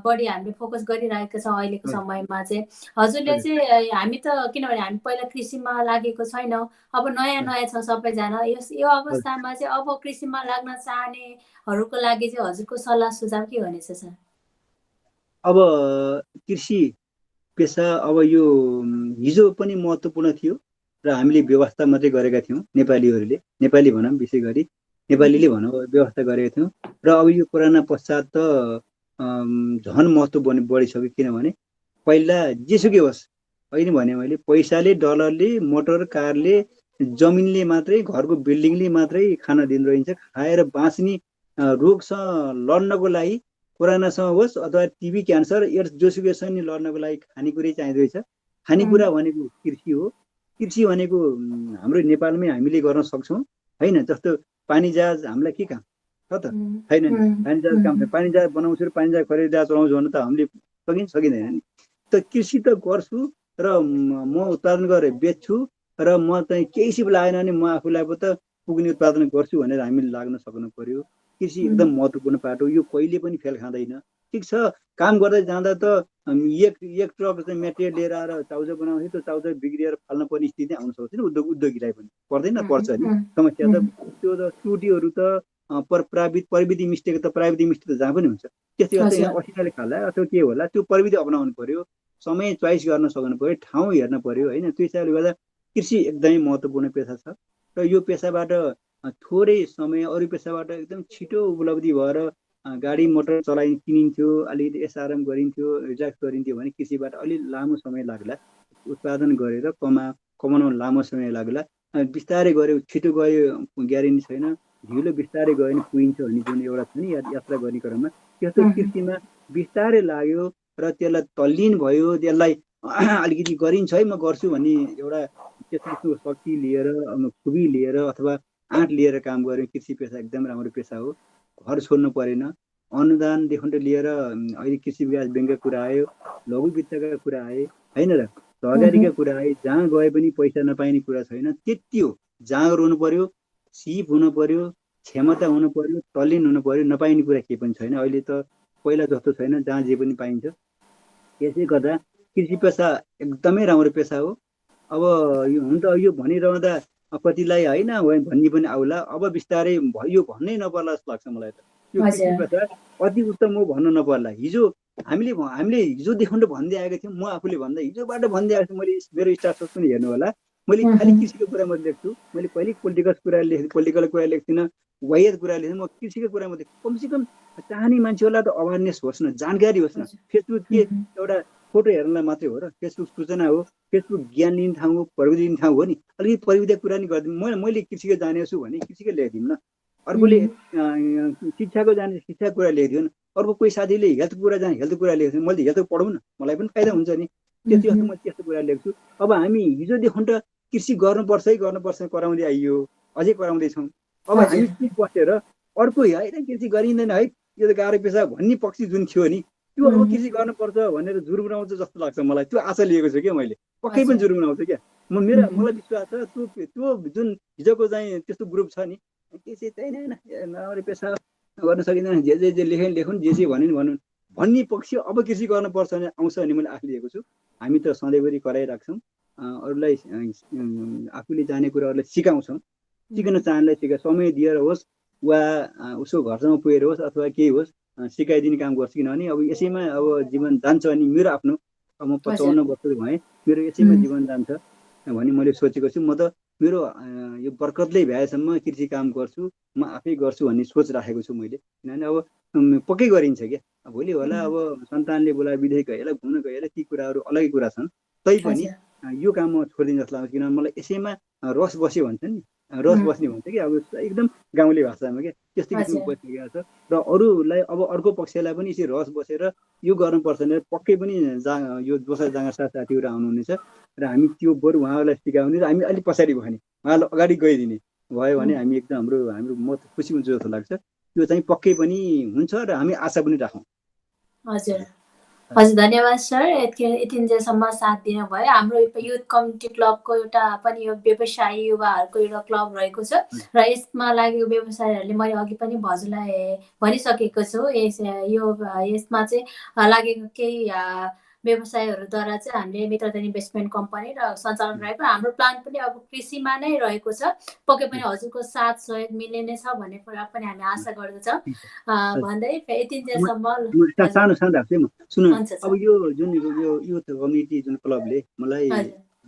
बढी हामीले फोकस गरिरहेको छौँ अहिलेको समयमा चाहिँ। हजुरले चाहिँ हामी त किनभने हामी पहिला कृषिमा लागेको छैनौँ, अब नयाँ छ सबैजना। यो अवस्थामा चाहिँ अब कृषिमा लाग्न चाहनेहरूको लागि चाहिँ हजुरको सल्लाह सुझाव के हुनेछ सर? अब कृषि पेसा अब यो हिजो पनि महत्त्वपूर्ण थियो र हामीले व्यवस्था मात्रै गरेका थियौँ नेपालीहरूले, नेपाली भनौँ विशेष गरी नेपालीले भनौँ व्यवस्था गरेका थियौँ। र अब यो कोरोना पश्चात त झन् महत्त्व बढिसक्यो। किनभने पहिला जेसुकै होस्, अहिले भने मैले पैसाले, डलरले, मोटर कारले, जमिनले मात्रै, घरको बिल्डिङले मात्रै खाना दिँदो रहन्छ। खाएर बाँच्ने रोगसँग लड्नको लागि, कोरोनासँग होस् अथवा टिबी, क्यान्सर, एड्स जोसुकैसँग नि लड्नको लागि खानेकुरै चाहिँदो रहेछ। खानेकुरा भनेको कृषि हो। कृषि भनेको हाम्रो नेपालमै हामीले गर्न सक्छौँ होइन। जस्तो पानी जहाज हामीलाई के काम छ त? छैन नि। पानी जहाज काम छ, पानी जहाज बनाउँछु र पानी जहाज खरिद जहाज चलाउँछु भने त हामीले सकिँदैन नि। त कृषि त गर्छु र म उत्पादन गरेर बेच्छु र म चाहिँ केही सिप लागेन भने म आफूलाई पो त पुग्ने उत्पादन गर्छु भनेर हामीले लाग्न सक्नु पर्यो। कृषि एकदम महत्त्वपूर्ण पाटो, यो कहिले पनि फेल खाँदैन। ठिक छ, काम गर्दै जाँदा त एक ट्रक चाहिँ मेटेरियल लिएर आएर चाउचाउ बनाउँछ, त्यो चाउचाउ बिग्रिएर फाल्न पर्ने स्थिति आउन सक्छ नि उद्योगीलाई पनि। पर्दैन, पर्छ नि समस्या त। त्यो त त्रुटिहरू त प्रविधि मिस्टेक त जहाँ पनि हुन्छ। त्यस्तै गर्दा यहाँ असिनाले खाला अथवा के होला, त्यो प्रविधि अपनाउनु पर्यो, समय चोइस गर्न सक्नु पर्यो, ठाउँ हेर्न पर्यो होइन। त्यो हिसाबले गर्दा कृषि एकदमै महत्त्वपूर्ण पेसा छ र यो पेसाबाट थोरै समय अरू पेसाबाट एकदम छिटो उपलब्धि भएर गाडी मोटर किनिन्थ्यो, अलिकति एसआरएम गरिन्थ्यो, रिल्याक्स गरिन्थ्यो भने कृषिबाट अलिक लामो समय लाग्ला। उत्पादन गरेर कमाउन लामो समय लाग्ला। बिस्तारै गऱ्यो छिटो गयो ग्यारेन्टी छैन, ढिलो बिस्तारै गयो भने पुगिन्छ भन्ने जुन एउटा छ नि यात्रा गर्ने क्रममा, त्यस्तो कृषिमा बिस्तारै लाग्यो र त्यसलाई तल्लीन भयो, त्यसलाई अलिकति गरिन्छ है म गर्छु भन्ने एउटा त्यस्तो शक्ति लिएर, खुबी लिएर अथवा आँट लिएर काम गऱ्यो कृषि पेसा एकदम राम्रो पेसा हो। घर छोड्नु परेन। अनुदानदेखि लिएर अहिले कृषि विकास ब्याङ्कका कुरा आयो, लघु वित्तका कुरा आए होइन र सहकारीका कुरा आए। जहाँ गए पनि पैसा नपाइने कुरा छैन। त्यति हो, जाँगर हुनु पर्यो, सिप हुनु पर्यो, क्षमता हुनु पर्यो, तल्लीन हुनु पर्यो। नपाइने कुरा केही पनि छैन। अहिले त पहिला जस्तो छैन, जहाँ जे पनि पाइन्छ। यसै गर्दा कृषि पेसा एकदमै राम्रो पेसा हो। अब हुन त यो भनिरहँदा कतिलाई होइन भन्ने पनि आउला। अब बिस्तारै यो भन्नै नपर्ला जस्तो लाग्छ मलाई त। यो कृषि पेसा अति उत्तम हो भन्न नपर्ला। हिजो हामीले हिजोदेखि भन्दै आएको थियौँ। म आफूले भन्दा हिजोबाट भन्दै आएको छु। मैले मेरो स्टाटस पनि हेर्नु होला। मैले खालि कृषिको कुरा मात्रै लेख्छु। मैले कहिले पोलिटिकल कुरा लेख्दिनँ, वाहियात कुरा लेख्दिनँ। म कृषिको कुरा मात्रै। कमसेकम चाहने मान्छेहरूलाई त अवेरनेस होस् न, जानकारी होस् न। फेसबुक के एउटा फोटो हेर्नलाई मात्रै हो र? फेसबुक सूचना हो, फेसबुक ज्ञान लिने ठाउँ हो, प्रविधि लिने ठाउँ हो नि। अलिकति प्रविधि कुरा नि गरिदिनु। मैले कृषिको जानेको छु भने कृषिकै लेखिदिउँ न। अर्कोले शिक्षाको जाने शिक्षाको कुरा लेखिदिउँ न। अर्को कोही साथीले हेल्थको कुरा जाने हेल्थको कुरा लेख्छु। मैले हेल्थ पढौँ न, मलाई पनि फाइदा हुन्छ नि। त्यति जस्तो म त्यस्तो कुरा लेख्छु। अब हामी हिजोदेखि त कृषि गर्नुपर्छ कराउँदै आइयो, अझै कराउँदैछौँ। अब हामी चुप बसेर अर्को होइन कृषि गरिँदैन है, यो त गाह्रो पेसा भन्ने पक्ष जुन थियो नि, त्यो अब कृषि गर्नुपर्छ भनेर जुर्मुराउँछ जस्तो लाग्छ मलाई। त्यो आशा लिएको छु क्या मैले। पक्कै पनि जुर्मुराउँछ क्या। मलाई विश्वास छ त्यो जुन हिजोको चाहिँ त्यस्तो ग्रुप छ नि, कृषि चाहिँ नराम्रो पेसा गर्न सकिँदैन, जे लेखुन्, जे भनुन् भन्ने पक्ष अब कृषि गर्नुपर्छ भने आउँछ भने मैले आश लिएको छु। हामी त सधैँभरि कराइराख्छौँ। अरूलाई आफूले जाने कुराहरूलाई सिकाउँछौँ। सिक्न चाहनेलाई सिकाइ समय दिएर होस् वा उसको घरसम्म पुगेर होस् अथवा केही होस्, सिकाइदिने काम गर्छु। किनभने अब यसैमा अब जीवन जान्छ अनि मेरो आफ्नो म 55 वर्षको भएँ, मेरो यसैमा जीवन जान्छ भन्ने मैले सोचेको छु। म त मेरो यो बर्खतले भ्याएसम्म कृषि काम गर्छु, म आफै गर्छु भन्ने सोच राखेको छु मैले। किनभने अब पक्कै गरिन्छ क्या। भोलि होला अब सन्तानले बोलाएर विदेश गएर घुम्न गएर ती कुराहरू अलग्गै कुरा छन्। तैपनि यो काम म छोडिदिन जस्तो लाग्छ। किनभने मलाई यसैमा रस बस्यो भन्छ नि, रस बस्ने भन्छ कि अब एकदम गाउँले भाषामा क्या, त्यस्तै किसिमको बसिसकेको छ। र अरूलाई अब अर्को पक्षलाई पनि यसरी रस बसेर यो गर्नुपर्छ भने पक्कै पनि यो दोस्रो जाँगर साथीहरू आउनुहुनेछ र हामी त्यो बरु उहाँहरूलाई सिकाउने र हामी अलिक पछाडि भयो उहाँलाई अगाडि गइदिने भयो भने हामी एकदम हाम्रो म खुसी हुन्छु जस्तो लाग्छ। त्यो चाहिँ पक्कै पनि हुन्छ र हामी आशा पनि राखौँ। हजुर धन्यवाद सर। यतिन्जेलसम्म साथ दिनुभयो। हाम्रो युथ कम्युनिटी क्लबको एउटा पनि यो व्यवसायी युवाहरूको एउटा क्लब रहेको छ र यसमा लागेको व्यवसायहरूले मैले अघि पनि हजुरलाई भनिसकेको छु। यसमा चाहिँ लागेको केही व्यवसायहरूद्वारा चाहिँ हामीले मित्रधन इन्भेस्टमेन्ट कम्पनी र सञ्चालन रहेको। हाम्रो प्लान पनि अब कृषिमा नै रहेको छ। पक्कै पनि हजुरको साथ सहयोग मिल्ने नै छ भन्ने कुरा पनि हामी आशा गर्दछौँ। भन्दै यतिन्जेलसम्म सानो राख्छु है म। सुन्नु, अब यो जुन यो युथ कम्युनिटी जुन क्लबले मलाई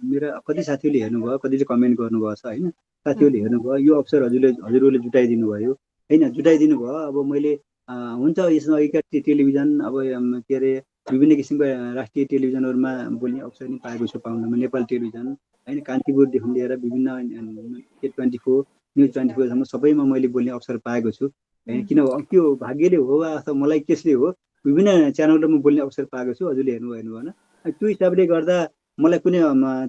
मेरा कति साथीहरूले हेर्नुभयो, कतिले कमेन्ट गर्नुभएको छ होइन। साथीहरूले हेर्नुभयो, यो अवसर हजुरहरूले जुटाइदिनु भयो होइन, जुटाइदिनु भयो। अब मैले हुन्छ यसमा अघिका टेलिभिजन अब के अरे विभिन्न किसिमको राष्ट्रिय टेलिभिजनहरूमा बोल्ने अवसर पनि पाएको छु पाउनमा। नेपाल टेलिभिजन होइन, कान्तिपुरदेखि लिएर विभिन्न K24 न्युज 24सम्म सबैमा मैले बोल्ने अवसर पाएको छु। किन त्यो भाग्यले हो अथवा मलाई त्यसले हो, विभिन्न च्यानलमा बोल्ने अवसर पाएको छु। हजुरले हेर्नु भएन। त्यो हिसाबले गर्दा मलाई कुनै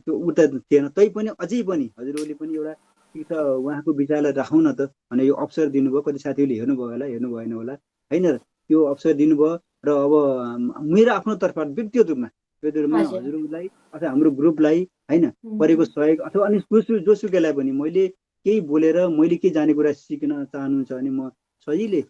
त्यो उता थिएन। तैपनि अझै पनि हजुरहरूले पनि एउटा ठिक छ उहाँको विचारलाई राखौँ न त भने यो अवसर दिनुभयो। कति साथीहरूले हेर्नुभयो होला, हेर्नु भएन होला होइन। त्यो अवसर दिनुभयो र अब मेरो आफ्नो तर्फबाट व्यक्तिगत रूपमा हजुरहरूलाई अथवा हाम्रो ग्रुपलाई होइन परेको सहयोग अथवा अनि जोसुकैलाई पनि मैले केही बोलेर मैले के जाने कुरा सिक्न चाहनुहुन्छ भने म सजिलै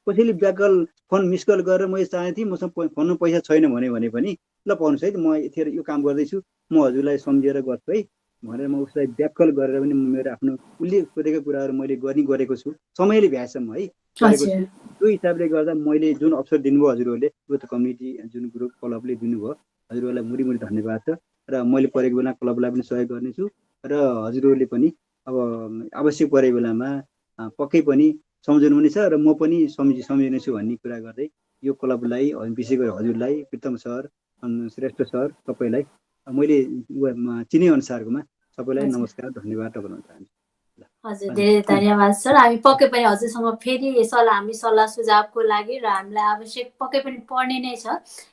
कसैले ब्याकल फोन मिस कल गरेर मैले चाहेको थिएँ मसँग फोनमा पैसा छैन भने पनि ल पाउनुहोस् है त, म यतिखेर यो काम गर्दैछु, म हजुरलाई सम्झेर गर्छु है भनेर म उसलाई ब्याकल गरेर पनि मेरो आफ्नो उसले सोधेको कुराहरू मैले गरेको छु समयले भ्याएसम्म है गरेको छु। त्यो हिसाबले गर्दा मैले जुन अवसर दिनुभयो हजुरहरूले, युथ कम्युनिटी जुन ग्रुप क्लबले दिनुभयो, हजुरहरूलाई मुरी धन्यवाद छ। र मैले परेको बेला क्लबलाई पनि सहयोग गर्नेछु र हजुरहरूले पनि अब आवश्यक परेको बेलामा पक्कै पनि सम्झनु हुनेछ र म पनि सम्झिनेछु भन्ने कुरा गर्दै यो क्लबलाई विशेष गरी हजुरलाई, प्रितम सर, श्रेष्ठ सर, सबैलाई मैले चिने अनुसारकोमा सबैलाई नमस्कार धन्यवाद गर्न चाहन्छु। हजुर धेरै धन्यवाद सर। हामी पक्कै पनि हजुरसँग फेरि सल्लाह सुझावको लागि र हामीलाई आवश्यक पक्कै पनि पर्ने नै छ।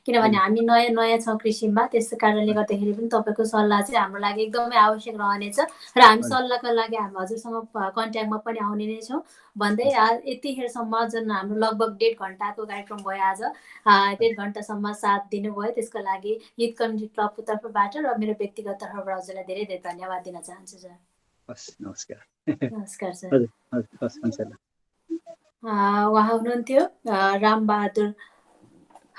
किनभने हामी नयाँ छौँ कृषिमा, त्यसै कारणले गर्दाखेरि पनि तपाईँको सल्लाह चाहिँ हाम्रो लागि एकदमै आवश्यक रहनेछ र हामी सल्लाहका लागि हामी हजुरसँग कन्ट्याक्टमा पनि आउने नै छौँ भन्दै यतिखेरसम्म जुन हाम्रो लगभग 1.5 घन्टाको कार्यक्रम भयो आज, 1.5 घन्टासम्म साथ दिनुभयो त्यसको लागि युथ कम्युनिटी क्लबको तर्फबाट र मेरो व्यक्तिगत तर्फबाट हजुरलाई धेरै धेरै धन्यवाद दिन चाहन्छु सर। नमस्कार। नमस्कार सर। हुन्छ। उहाँ हुनुहुन्थ्यो रामबहादुर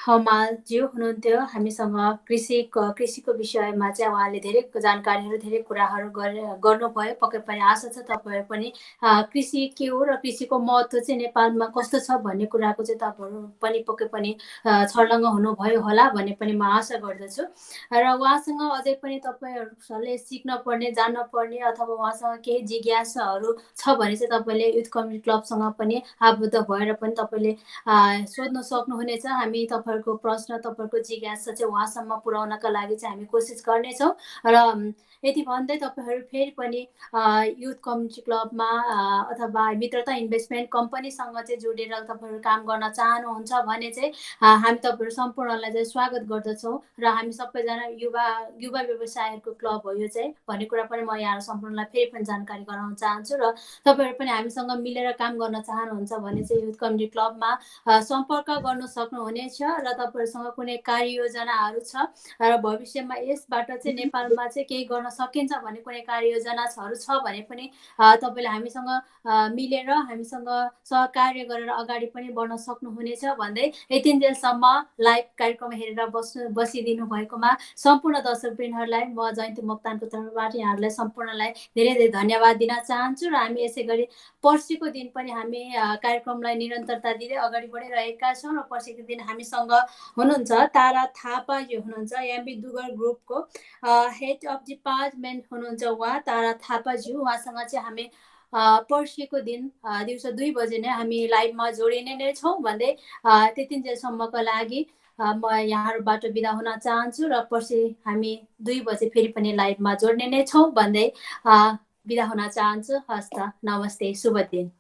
हमालज्यू हुनुहुन्थ्यो। हामीसँग कृषिको विषयमा चाहिँ उहाँले धेरै जानकारीहरू धेरै कुराहरू गर्नुभयो। पक्कै पनि आशा छ तपाईँहरू पनि कृषि के हो र कृषिको महत्त्व चाहिँ नेपालमा कस्तो छ भन्ने कुराको चाहिँ तपाईँहरू पनि पक्कै पनि छर्लङ्ग हुनुभयो होला भन्ने पनि म आशा गर्दछु। र उहाँसँग अझै पनि तपाईँहरूले सिक्न पर्ने जान्न पर्ने अथवा उहाँसँग केही जिज्ञासाहरू छ भने चाहिँ तपाईँले युथ कम्युनिटी क्लबसँग पनि आबद्ध भएर पनि तपाईँले सोध्न सक्नुहुनेछ। हामी तपाईँहरूको प्रश्न तपाईँहरूको जिज्ञासा चाहिँ उहाँसम्म पुर्याउनका लागि चाहिँ हामी कोसिस गर्नेछौँ। र यति भन्दै तपाईँहरू फेरि पनि युथ कम्युनिटी क्लबमा अथवा मित्रता इन्भेस्टमेन्ट कम्पनीसँग चाहिँ जोडेर तपाईँहरू काम गर्न चाहनुहुन्छ भने चाहिँ हामी तपाईँहरू सम्पूर्णलाई चाहिँ स्वागत गर्दछौँ। र हामी सबैजना युवा व्यवसायहरूको क्लब हो यो चाहिँ भन्ने कुरा पनि म यहाँ सम्पूर्णलाई फेरि पनि जानकारी गराउन चाहन्छु। र तपाईँहरू पनि हामीसँग मिलेर काम गर्न चाहनुहुन्छ भने चाहिँ युथ कम्युनिटी क्लबमा सम्पर्क गर्न सक्नुहुनेछ। र तपाईँहरूसँग कुनै कार्ययोजनाहरू छ र भविष्यमा यसबाट चाहिँ नेपालमा चाहिँ केही गर्न सकिन्छ भन्ने कुनै कार्ययोजनाहरू छ भने पनि तपाईँले हामीसँग मिलेर हामीसँग सहकार्य गरेर अगाडि पनि बढ्न सक्नुहुनेछ भन्दै यतिन्जेलसम्म लाइभ कार्यक्रम हेरेर बसिदिनु भएकोमा सम्पूर्ण दर्शकवृन्दहरूलाई म जयन्ती मोक्तानको तर्फबाट यहाँहरूलाई सम्पूर्णलाई धेरै धेरै धन्यवाद दिन चाहन्छु। र हामी यसै गरी पर्सिको दिन पनि हामी कार्यक्रमलाई निरन्तरता दिँदै अगाडि बढिरहेका छौँ। र पर्सिको दिन हामीसँग हुनुहुन्छ तारा थापा जो हुनुहुन्छ एमबी दुगर ग्रुपको हेड अफ डिपार्टमेन्ट हुनुहुन्छ उहाँ तारा थापाज्यू। उहाँसँग चाहिँ हामी पर्सिको दिन दिउँसो 2 बजे नै हामी लाइभमा जोडिने नै छौँ भन्दै त्यतिन्जेलसम्मको लागि म यहाँहरूबाट बिदा हुन चाहन्छु। र पर्सि हामी 2 बजे फेरि पनि लाइभमा जोड्ने नै छौँ भन्दै बिदा हुन चाहन्छु। हस्त नमस्ते, शुभ दिन।